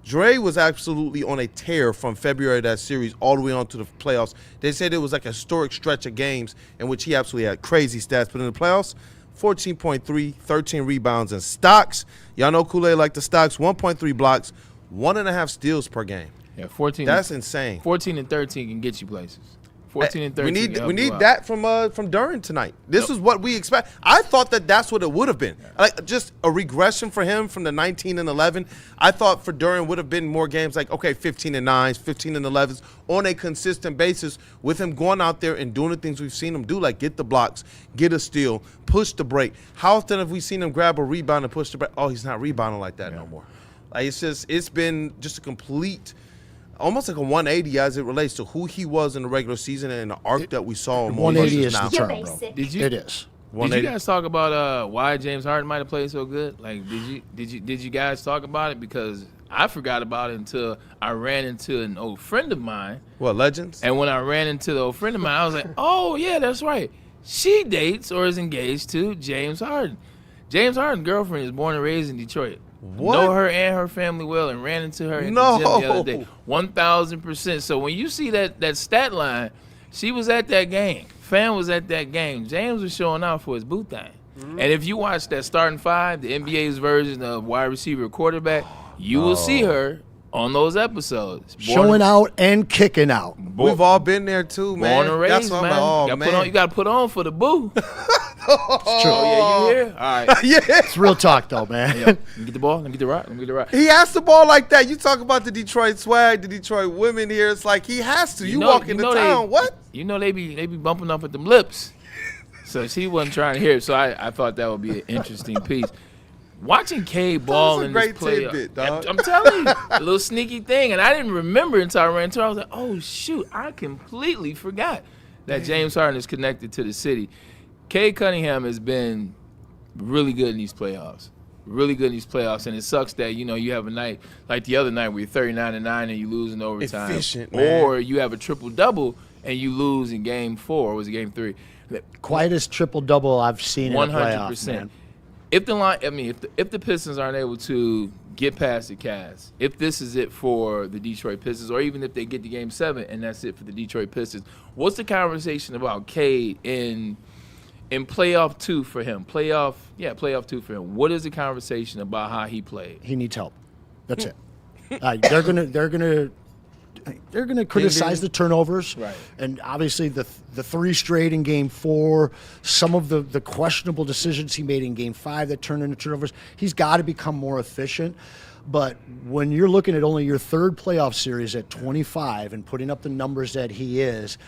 Dre was absolutely on a tear from February of that series all the way on to the playoffs. They said it was like a historic stretch of games in which he absolutely had crazy stats. But in the playoffs, 14.3, 13 rebounds, and stocks. Y'all know Kool-Aid like the stocks. 1.3 blocks, 1.5 steals per game. Yeah, 14. That's insane. 14 and 13 can get you places. 14 and 13. We need that from Duren tonight. This is what we expect. I thought that's what it would have been. Like just a regression for him from the 19 and 11. I thought for Duren would have been more games like, okay, 15 and 9s, 15 and 11s on a consistent basis with him going out there and doing the things we've seen him do, like get the blocks, get a steal, push the break. How often have we seen him grab a rebound and push the break? Oh, he's not rebounding like that no more. Like it's been just a complete – almost like a 180 as it relates to who he was in the regular season and the arc that we saw. 180 is now. the term, bro. It is. Did you guys talk about why James Harden might have played so good? Like, did you guys talk about it? Because I forgot about it until I ran into an old friend of mine. What, Legends? And when I ran into the old friend of mine, I was like, oh yeah, that's right. She dates or is engaged to James Harden. James Harden's girlfriend is born and raised in Detroit. What? Know her and her family well, and ran into her in the gym the other day. 1,000%. So when you see that stat line, she was at that game. Fan was at that game. James was showing out for his boot thing. Mm-hmm. And if you watch that starting five, the NBA's version of wide receiver quarterback, you will see her on those episodes. Showing out and kicking out. We've all been there too, man. Born and raised, That's what man. I'm like, You got to put on for the boo. It's true. Oh, yeah, you here? All right. Yeah. It's real talk, though, man. Let me get the ball. Let me get the rock. Let me get the rock. He has the ball like that. You talk about the Detroit swag, the Detroit women here. It's like he has to. You walk into town. What? You know they be bumping up at them lips. So she wasn't trying to hear it. So I thought that would be an interesting piece. Watching K ball in this play, tidbit, dog. I'm telling you, a little sneaky thing, and I didn't remember until I ran into her. I was like, oh shoot, I completely forgot that James Harden is connected to the city. K Cunningham has been really good in these playoffs. Really good in these playoffs, and it sucks that you have a night like the other night where you're 39-9 and you lose in overtime, efficient, man. or you have a triple double and you lose in Game 4 or was it Game 3? Quietest triple double I've seen in a playoff, man. If the Pistons aren't able to get past the Cavs, if this is it for the Detroit Pistons, or even if they get to Game 7 and that's it for the Detroit Pistons, what's the conversation about Cade in playoff 2 for him? Playoff 2 for him. What is the conversation about how he played? He needs help. That's it. They're gonna criticize the turnovers, right? And obviously the 3 straight in Game 4, some of the questionable decisions he made in Game 5 that turned into turnovers. He's got to become more efficient. But when you're looking at only your 3rd playoff series at 25 and putting up the numbers that he is,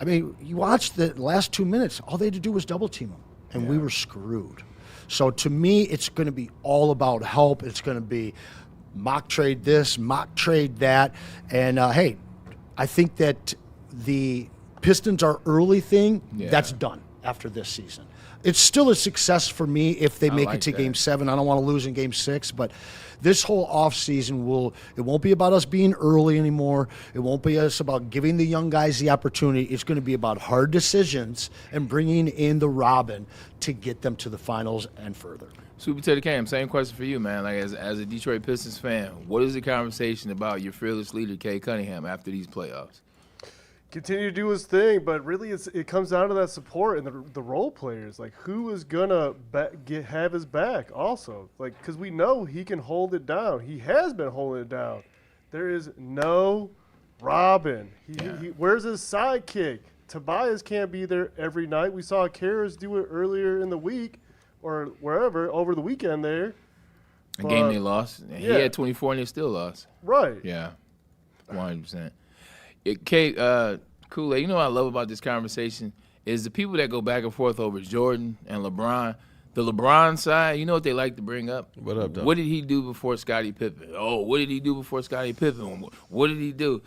I mean, you watch the last 2 minutes. All they had to do was double team him, and we were screwed. So to me, it's going to be all about help. It's going to be mock trade this, mock trade that. And, hey, I think that the Pistons are early thing, that's done after this season. it's still a success for me if they make like it to that. Game 7. I don't want to lose in Game 6, but this whole offseason it won't be about us being early anymore. It won't be us about giving the young guys the opportunity. It's going to be about hard decisions and bringing in the Robin to get them to the finals and further. Super Teddy Cam, same question for you, man. Like as a Detroit Pistons fan, what is the conversation about your fearless leader, Cade Cunningham, after these playoffs? Continue to do his thing, but really it comes down to that support and the role players. Like, who is going to have his back also? Like, because we know he can hold it down. He has been holding it down. There is no Robin. Where's his sidekick? Tobias can't be there every night. We saw Karras do it earlier in the week or wherever, over the weekend there. A game they lost. He had 24 and they still lost. Right. Yeah, 100%. Kate, Kool-Aid, you know what I love about this conversation is the people that go back and forth over Jordan and LeBron. The LeBron side, you know what they like to bring up? What up, though? What did he do before Scottie Pippen? Oh, what did he do before Scottie Pippen? What did he do?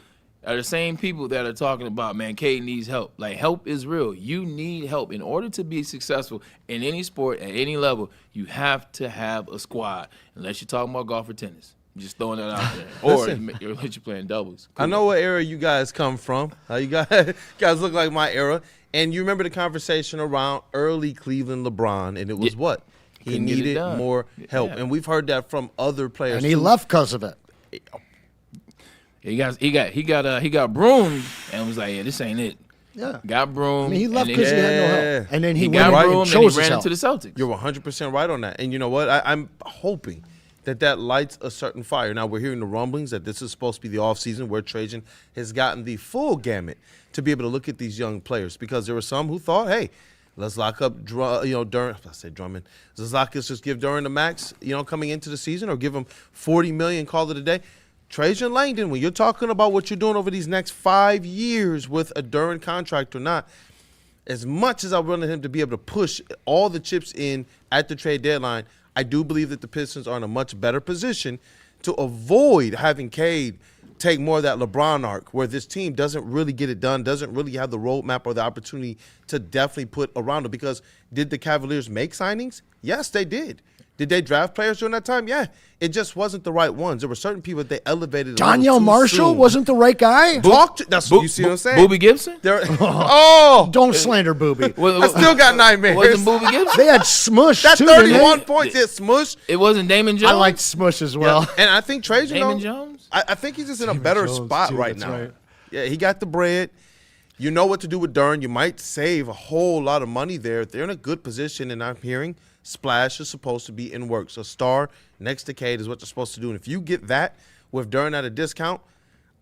Are the same people that are talking about, man, Cade needs help. Like, help is real. You need help. In order to be successful in any sport, at any level, you have to have a squad, unless you're talking about golf or tennis. I'm just throwing that out there. Or you're playing doubles. I know what era you guys come from. You guys look like my era. And you remember the conversation around early Cleveland LeBron, and it was what? He needed more help. Yeah. And we've heard that from other players. And he left because of it. He got broomed and was like, yeah, this ain't it. Yeah. Got broomed. I mean, he left because he had no help. And then he got went broomed and and chose he his ran help. into the Celtics. You're 100% right on that. And you know what? I'm hoping that lights a certain fire. Now, we're hearing the rumblings that this is supposed to be the offseason where Trajan has gotten the full gamut to be able to look at these young players, because there were some who thought, hey, let's lock up Duran. I say Drummond. Let's just give Duran the max, coming into the season, or give him $40 million, call it a day. Trajan Langdon, when you're talking about what you're doing over these next 5 years with a Duran contract or not, as much as I wanted him to be able to push all the chips in at the trade deadline, I do believe that the Pistons are in a much better position to avoid having Cade take more of that LeBron arc, where this team doesn't really get it done, doesn't really have the roadmap or the opportunity to definitely put around it. Because did the Cavaliers make signings? Yes, they did. Did they draft players during that time? Yeah. It just wasn't the right ones. There were certain people that they elevated. Danielle Marshall wasn't the right guy? You see what I'm saying? Booby Gibson? Don't slander Booby. I still got nightmares. Wasn't Booby Gibson? They had Smush, that too, 31 points is Smush. It wasn't Damon Jones? I liked Smush as well. Yeah. And I think Trajan, Damon Jones? I think he's just in a better spot too, right that's now. right. Yeah, he got the bread. You know what to do with Duran. You might save a whole lot of money there. They're in a good position, and I'm hearing Splash is supposed to be in work. So Star next to Cade is what they're supposed to do. And if you get that with Duran at a discount,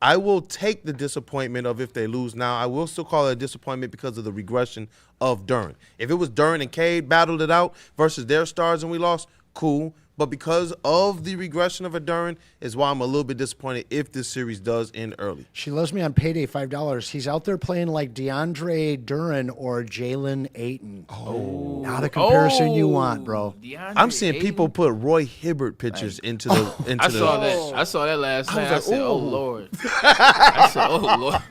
I will take the disappointment of if they lose now. I will still call it a disappointment because of the regression of Duran. If it was Duran and Cade battled it out versus their stars and we lost, cool. But because of the regression of a Duran is why I'm a little bit disappointed if this series does end early. She loves me on payday $5. He's out there playing like DeAndre Duran or Jalen Ayton. Oh, not a comparison you want, bro. I'm seeing people put Roy Hibbert pictures into the. I saw that last night. I said, "Oh Lord." I said, "Oh Lord."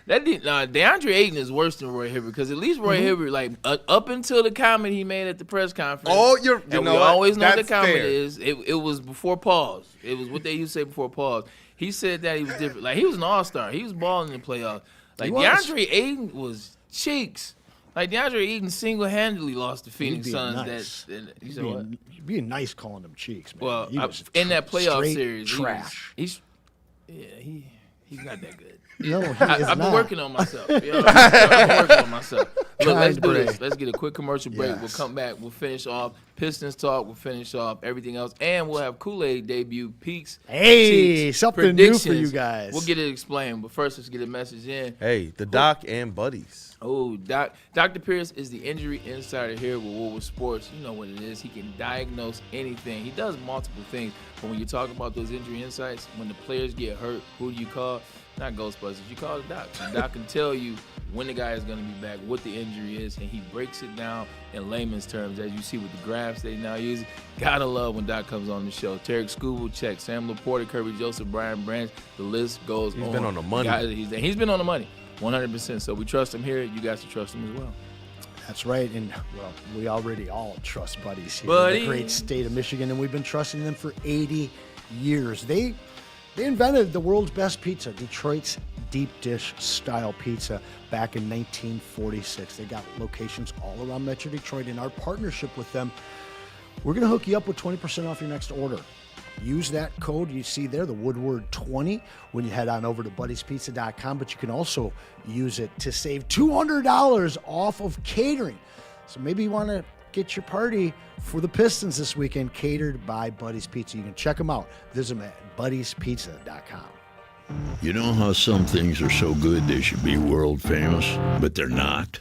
DeAndre Ayton is worse than Roy Hibbert, because at least Roy Hibbert, like up until the comment he made at the press conference. Oh, we always know what the comment is. It was before pause. It was what they used to say before pause. He said that he was different. Like, he was an all-star. He was balling in the playoffs. Like, DeAndre Ayton was cheeks. Like, DeAndre Ayton single-handedly lost the Phoenix Suns. Nice. You're being nice calling them cheeks, man. Well, in that playoff series, he's not that good. No, he is I've been not. working on myself. I've been working on myself. Look, let's do this. Let's get a quick commercial break. Yes. We'll come back. We'll finish off Pistons talk. We'll finish off everything else. And we'll have Kool-Aid debut, peaks, Hey, cheeks, something new for predictions. you guys. We'll get it explained. But first, let's get a message in. Hey, the Doc and Buddies. Oh, Dr. Pierce is the injury insider here with Woodward Sports. You know what it is. He can diagnose anything. He does multiple things. But when you're talking about those injury insights, when the players get hurt, who do you call? Not Ghostbusters. You call the doc. The doc can tell you when the guy is going to be back, what the injury is, and he breaks it down in layman's terms, as you see with the graphs they now use. Gotta love when Doc comes on the show. Tarek Skubal, check. Sam Laporta, Kirby Joseph, Brian Branch. The list goes on. He's been on the money. He's been on the money, 100%. So we trust him here. You guys should trust him as well. That's right, and well, we already all trust Buddy's here Buddy. in the great state of Michigan, and we've been trusting them for 80 years. They invented the world's best pizza, Detroit's deep dish style pizza, back in 1946. They got locations all around Metro Detroit. In our partnership with them, we're going to hook you up with 20% off your next order. Use that code you see there, the Woodward 20, when you head on over to buddyspizza.com, but you can also use it to save $200 off of catering. So maybe you want to get your party for the Pistons this weekend catered by Buddy's Pizza. You can check them out. Visit them at buddyspizza.com. You know how some things are so good they should be world famous, but they're not?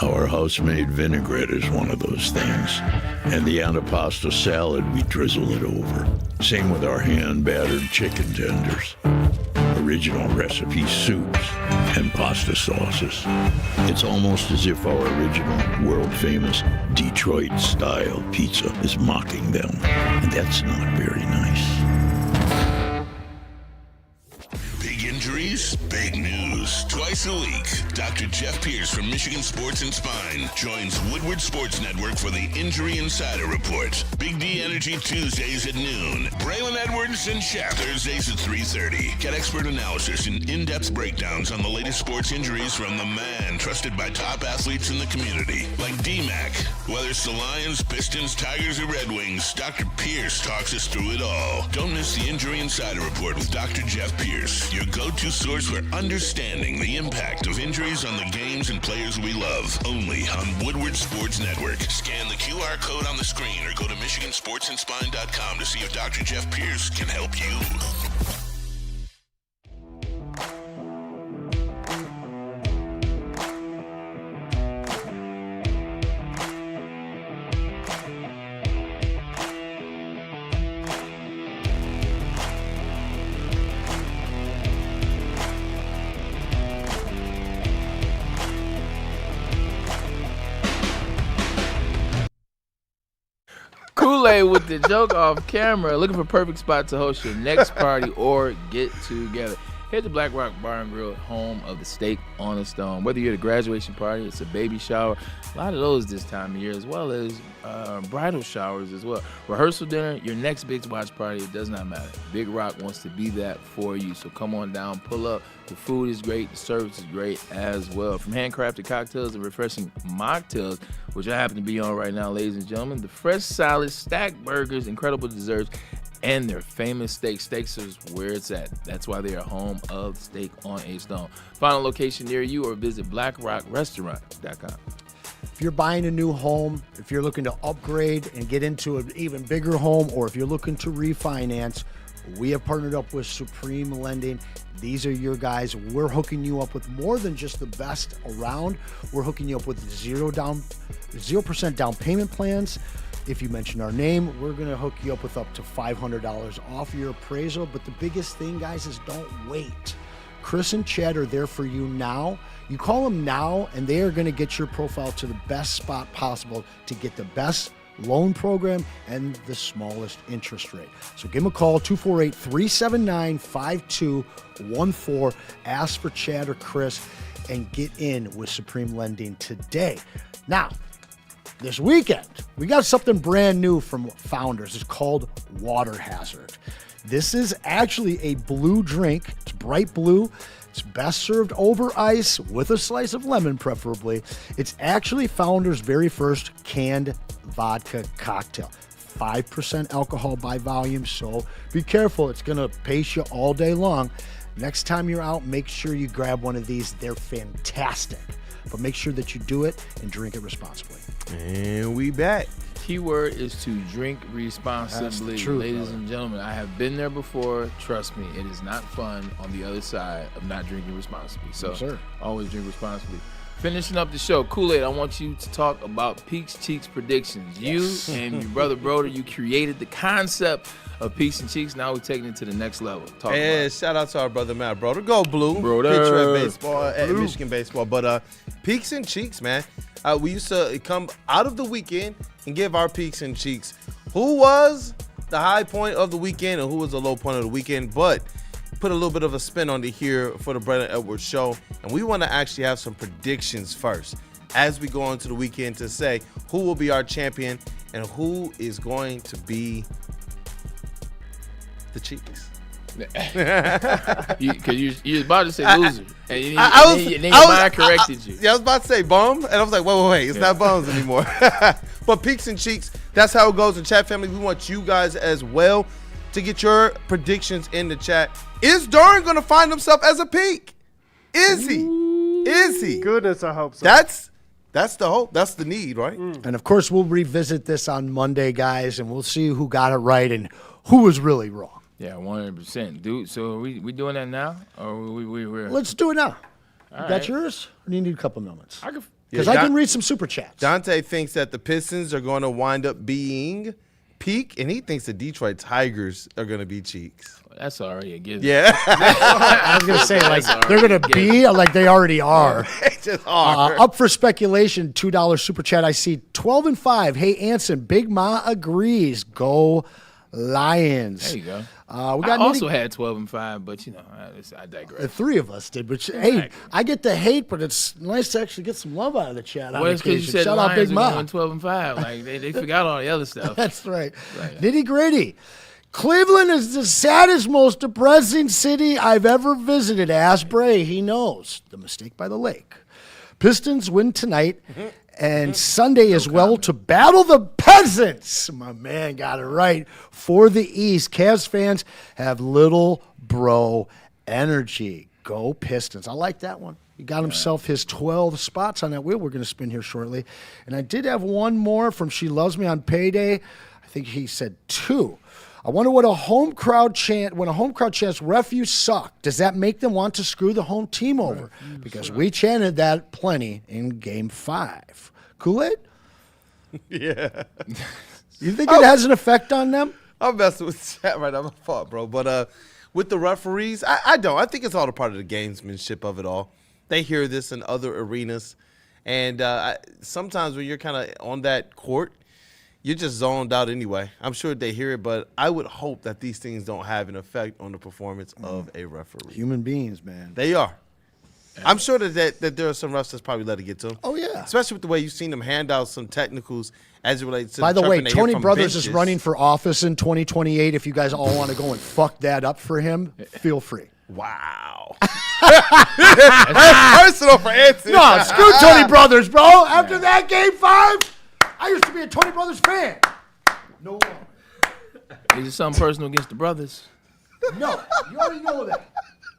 Our house-made vinaigrette is one of those things. And the antipasto salad, we drizzle it over. Same with our hand-battered chicken tenders. Original recipe soups and pasta sauces. It's almost as if our original, world-famous Detroit-style pizza is mocking them. And that's not very nice. Big injuries, big news. Twice a week, Dr. Jeff Pierce from Michigan Sports and Spine joins Woodward Sports Network for the Injury Insider Report. Big D Energy Tuesdays at noon. Braylon Edwards and Shaq Thursdays at 3:30. Get expert analysis and in-depth breakdowns on the latest sports injuries from the man trusted by top athletes in the community, like D-Mac. Whether it's the Lions, Pistons, Tigers, or Red Wings, Dr. Pierce talks us through it all. Don't miss the Injury Insider Report with Dr. Jeff Pierce, your go-to source for understanding the impact of injuries on the games and players we love. Only on Woodward Sports Network. Scan the QR code on the screen or go to MichiganSportsandSpine.com to see if Dr. Jeff Pierce can help you. Kool-Aid with the joke off camera, looking for perfect spot to host your next party or get together. Head to Black Rock Bar and Grill, home of the steak on a stone. Whether you're at a graduation party, it's a baby shower, a lot of those this time of year, as well as bridal showers as well. Rehearsal dinner, your next big watch party, it does not matter. Big Rock wants to be that for you. So come on down, pull up. The food is great, the service is great as well. From handcrafted cocktails and refreshing mocktails, which I happen to be on right now, ladies and gentlemen, the fresh salads, stacked burgers, incredible desserts, and their famous steak. Steaks is where it's at. That's why they are home of steak on a stone. Find a location near you or visit blackrockrestaurant.com. If you're buying a new home, if you're looking to upgrade and get into an even bigger home, or if you're looking to refinance, we have partnered up with Supreme Lending. These are your guys. We're hooking you up with more than just the best around. We're hooking you up with 0% down payment plans. If you mention our name, we're going to hook you up with up to $500 off your appraisal. But the biggest thing, guys, is don't wait. Chris and Chad are there for you now. You call them now, and they are going to get your profile to the best spot possible to get the best loan program and the smallest interest rate. So give them a call, 248-379-5214. Ask for Chad or Chris and get in with Supreme Lending today. Now, this weekend, we got something brand new from Founders. It's called Water Hazard. This is actually a blue drink. It's bright blue. It's best served over ice with a slice of lemon, preferably. It's actually Founders' very first canned vodka cocktail. 5% alcohol by volume, so be careful. It's going to pace you all day long. Next time you're out, make sure you grab one of these. They're fantastic. But make sure that you do it and drink it responsibly. And we back. Keyword is to drink responsibly. Truth, ladies brother. and gentlemen, I have been there before. Trust me, it is not fun on the other side of not drinking responsibly. So Yes, sir. always drink responsibly. Finishing up the show, Kool-Aid, I want you to talk about Peaks Cheeks predictions. Yes. You and your brother Broder, you created the concept of Peaks and Cheeks. Now we're taking it to the next level. Talk about it. Shout out to our brother Matt Broder. Go Blue. Broder. Picture at baseball, at Blue. Michigan baseball. But Peaks and Cheeks, man. We used to come out of the weekend and give our Peaks and Cheeks. Who was the high point of the weekend and who was the low point of the weekend? But put a little bit of a spin on it here for the Braylon Edwards show. And we want to actually have some predictions first. as we go into the weekend to say who will be our champion and who is going to be the Cheeks. Because you was about to say loser. And then your mind corrected you. Yeah, I was about to say bum, and I was like, wait, it's not bums anymore. But Peaks and Cheeks, that's how it goes in chat family. We want you guys as well to get your predictions in the chat. Is Duran going to find himself as a peak? Is he? Is he? Goodness, I hope so. That's the hope. That's the need, right? And, of course, we'll revisit this on Monday, guys, and we'll see who got it right and who was really wrong. Yeah, 100%. Dude, so are we doing that now? Or we're Let's do it now. All You got yours? Or do you need a couple moments? Yeah, I can read some super chats. Dante thinks that the Pistons are going to wind up being peak, and he thinks the Detroit Tigers are going to be Cheeks. That's already a given. Yeah. I was going to say, like, they're going to be, like they already are. They just are. Up for speculation, $2 super chat. I see 12-5. Hey, Anson, Big Ma agrees. Go Lions. There you go. We got I also had 12-5, but I digress. The three of us did, but hey, I get the hate, but it's nice to actually get some love out of the chat. Well, it's because you said Shout the out Big Lions Ma. are going 12-5. Like they forgot all the other stuff. That's right. Nitty gritty. Cleveland is the saddest, most depressing city I've ever visited. Ask Bray, he knows. The mistake by the lake. Pistons win tonight. And Sunday as well to battle the peasants. My man got it right. For the East, Cavs fans have little bro energy. Go Pistons. I like that one. He got himself his 12 spots on that wheel we're going to spin here shortly. And I did have one more from She Loves Me on payday. I think he said 2. I wonder what a home crowd chant, when a home crowd chants, "Ref, you suck," does that make them want to screw the home team over? Because we chanted that plenty in Game 5. Kool-Aid? Yeah. You think it has an effect on them? I'm messing with chat right now. My fault, bro. But with the referees, I don't. I think it's all a part of the gamesmanship of it all. They hear this in other arenas. And sometimes when you're kind of on that court, you're just zoned out anyway. I'm sure they hear it, but I would hope that these things don't have an effect on the performance of a referee. Human beings, man. They are. I'm sure that there are some refs that's probably let it get to them. Oh, yeah. Especially with the way you've seen them hand out some technicals as it relates to By the way, Tony Brothers benches. is running for office in 2028. If you guys all want to go and fuck that up for him, feel free. Wow. That's personal for Anson. No, screw Tony Brothers, bro. After that Game 5, I used to be a Tony Brothers fan. No longer. Is it something personal against the brothers? No, you already know that.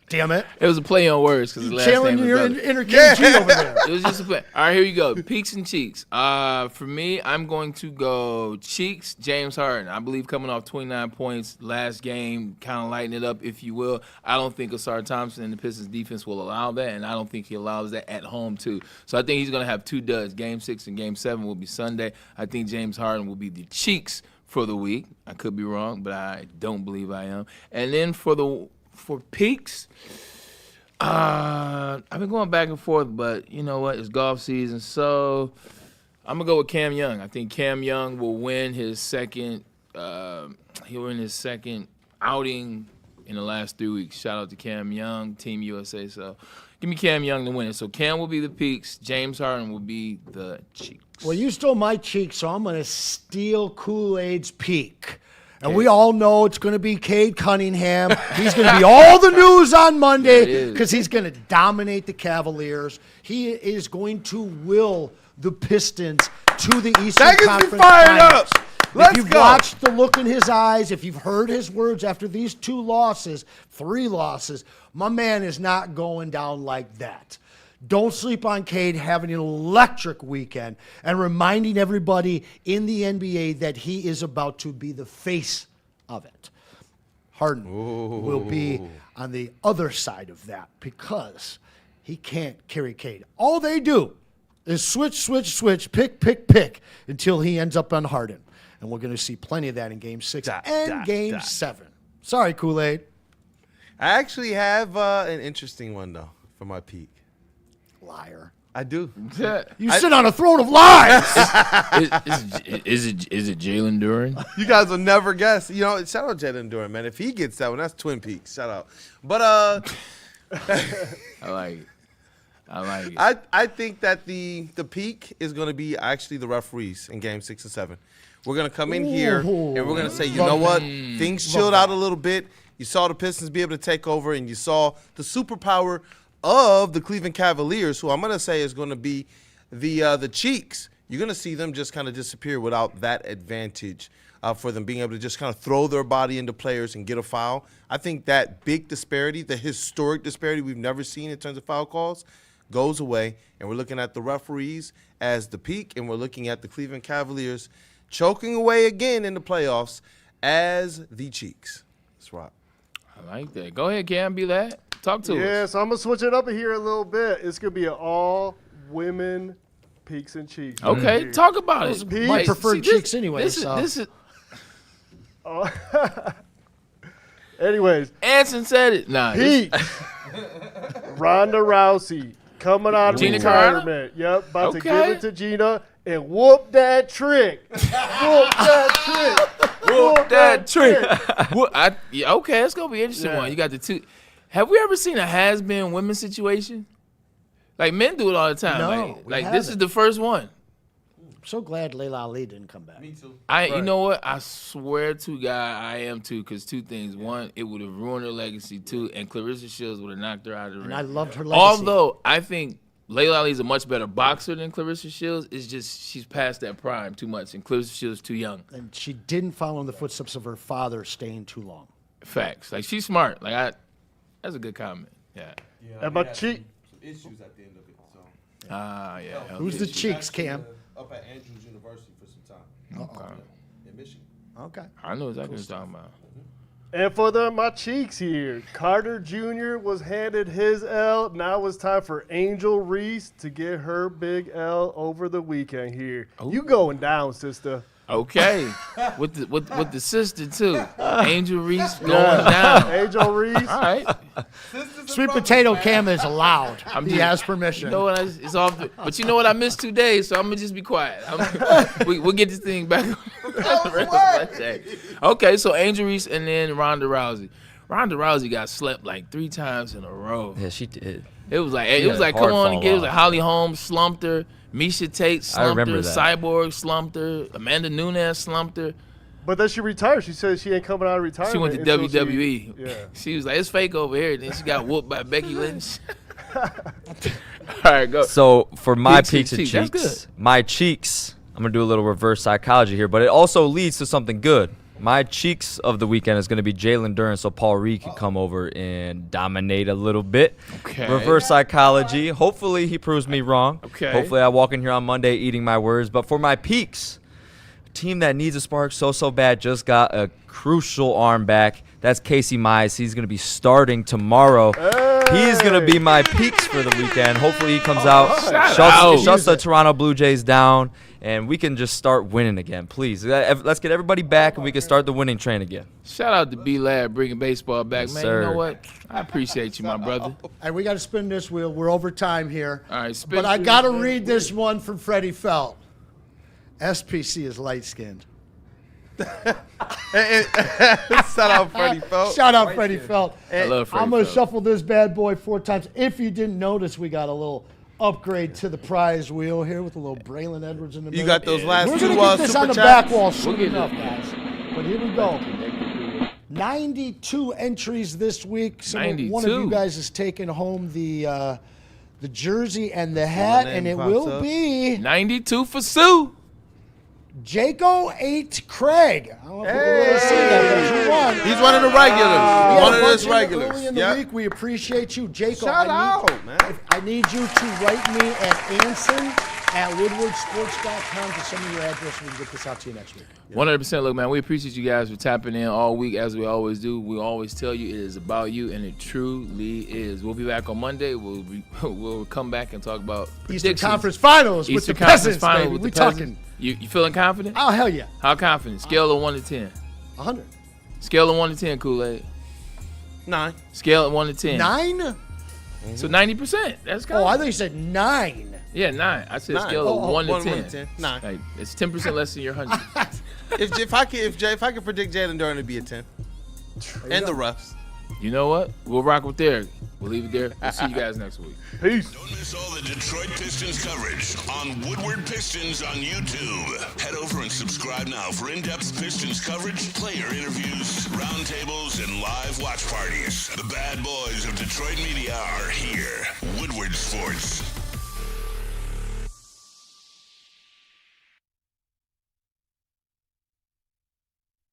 Damn it. It was a play on words because the last Channeling name your was brother. inner KG over there. It was just a play. All right, here you go. Peaks and Cheeks. For me, I'm going to go Cheeks, James Harden. I believe coming off 29 points last game, kind of lighting it up, if you will. I don't think Asar Thompson and the Pistons defense will allow that, and I don't think he allows that at home, too. So I think he's going to have 2 duds. Game 6 and Game 7 will be Sunday. I think James Harden will be the Cheeks for the week. I could be wrong, but I don't believe I am. And then for Peaks, I've been going back and forth, but you know what? It's golf season, so I'm gonna go with Cam Young. I think Cam Young will win his second. He'll win his second outing in the last 3 weeks. Shout out to Cam Young, Team USA. So give me Cam Young to win it. So Cam will be the Peaks. James Harden will be the Cheeks. Well, you stole my cheek, so I'm going to steal Kool-Aid's peak. And we all know it's going to be Cade Cunningham. He's going to be all the news on Monday because he's going to dominate the Cavaliers. He is going to will the Pistons to the Eastern Conference Finals. If you've watched the look in his eyes, if you've heard his words after these 3 losses, my man is not going down like that. Don't sleep on Cade having an electric weekend and reminding everybody in the NBA that he is about to be the face of it. Harden will be on the other side of that because he can't carry Cade. All they do is switch, pick until he ends up on Harden. And we're going to see plenty of that in Game 6 and Game 7. Sorry, Kool-Aid. I actually have an interesting one, though, for my peak. Liar. I do. You sit on a throne of lies. Is it Jalen Duren? You guys will never guess. You know, shout out Jalen Duren, man. If he gets that one, that's Twin Peaks. Shout out. But I like it. I like it. I think that the peak is going to be actually the referees in Game 6 and 7. We're going to come in here and we're going to say, you know what? Things chilled out a little bit. You saw the Pistons be able to take over, and you saw the superpower of the Cleveland Cavaliers, who I'm going to say is going to be the Cheeks. You're going to see them just kind of disappear without that advantage for them being able to just kind of throw their body into players and get a foul. I think that big disparity, the historic disparity we've never seen in terms of foul calls, goes away, and we're looking at the referees as the peak, and we're looking at the Cleveland Cavaliers choking away again in the playoffs as the Cheeks. That's right. I like that. Go ahead, Cam. Be that. Talk to us. Yeah, so I'm going to switch it up here a little bit. It's going to be an all-women Peaks and Cheeks. Okay, talk about it. My preferred Cheeks anyway. This is Anyways. Anson said it. Nah. Pete. Ronda Rousey coming out of Gina retirement. Yep, about to give it to Gina and whoop that trick. Whoop that trick. Whoop that trick. Okay, it's going to be an interesting one. You got the two. Have we ever seen a has-been women situation? Like, men do it all the time. No, like this is the first one. I'm so glad Layla Ali didn't come back. Me too. You know what? I swear to God, I am too, because two things. One, it would have ruined her legacy. Two, and Clarissa Shields would have knocked her out of the ring. And I loved her legacy. Although, I think Layla Ali is a much better boxer than Clarissa Shields. It's just she's past that prime too much, and Clarissa Shields is too young. And she didn't follow in the footsteps of her father staying too long. Facts. Like, she's smart. Like, that's a good comment. Yeah. And my cheek. Issues at the end of it. So. Yeah. Who's the Cheeks, Cam? Up at Andrews University for some time. Okay. In Michigan. Okay. I know exactly what you're talking about. And for my Cheeks here, Carter Jr. was handed his L. Now it's time for Angel Reese to get her big L over the weekend here. Ooh. You going down, sister. Okay. with the sister, too. Angel Reese going down. Angel Reese. All right. Sweet potato Cam is allowed. He has permission. You know what? It's off. But you know what? I missed 2 days, so I'm gonna just be quiet. We'll get this thing back. Okay, so Angel Reese and then Ronda Rousey. Ronda Rousey got slept like 3 times in a row. Yeah, she did. It was like come on and get it. It was like Holly Holm slumped her. Misha Tate slumped her. Cyborg slumped her. Amanda Nunes slumped her. But then she retired. She said she ain't coming out of retirement. She went to WWE. She was like, it's fake over here. Then she got whooped by Becky Lynch. All right, go. So for my peaks and That's cheeks, good. my cheeks, I'm going to do a little reverse psychology here, but it also leads to something good. My cheeks of the weekend is going to be Jalen Duren, so Paul Reed can come over and dominate a little bit. Okay. Reverse psychology. Hopefully he proves me wrong. Okay. Hopefully I walk in here on Monday eating my words. But for my peaks, a team that needs a spark so bad just got a crucial arm back. That's Casey Mize. He's going to be starting tomorrow. He's going to be my peaks for the weekend. Hopefully he comes out, shuts the Toronto Blue Jays down, and we can just start winning again. Please, let's get everybody back, and we can start the winning train again. Shout out to B-Lab bringing baseball back, Yes, man. sir. You know what? I appreciate you, my brother. And we got to spin this wheel. We're over time here. All right, spin. But I got to read this one from Freddie Felt. SPC is light-skinned. Shout out Freddie Felt. Shout out Freddie Felt. I love Freddie I'm going to Felt. shuffle this bad boy 4 times. If you didn't notice, we got a little upgrade to the prize wheel here with a little Braylon Edwards in the middle. You got those last We're two going to get this super on the chats? back wall soon enough, guys. But here we go. 92 entries this week. So one of 92. you guys is taking home the jersey and the hat, and it will be 92 for Sue. Jaco 8 Craig. I don't know if we're going to see that, but you won. He's one of the regulars. We One had of a those bunch in regulars. early in the Yep. week. We appreciate you, Jaco. Shout out, man. I need you to write me at Anson at woodwardsports.com to send me your address, and we can get this out to you next week. 100%. Look, man, we appreciate you guys for tapping in all week, as we always do. We always tell you it is about you, and it truly is. We'll be back on Monday. We'll come back and talk about Eastern predictions. Conference Finals with Eastern the Conference Peasants, Finals baby. with We the Peasants. talking. You feeling confident? Oh, hell yeah. How confident? Scale of 1 to 10. 100. Scale of 1 to 10, Kool-Aid. 9. Scale of 1 to 10. 9? So 90%. That's Oh, I confident. thought you said 9. Yeah, 9. I said 9. scale of 1 to 10. 1 to 10. 9. Like, it's 10% less than your 100. If I could predict Jalen Duren, it'd be a 10. And the refs. You know what? We'll rock with there. We'll leave it there. We'll see you guys next week. Peace. Don't miss all the Detroit Pistons coverage on Woodward Pistons on YouTube. Head over and subscribe now for in-depth Pistons coverage, player interviews, roundtables, and live watch parties. The bad boys of Detroit media are here. Woodward Sports.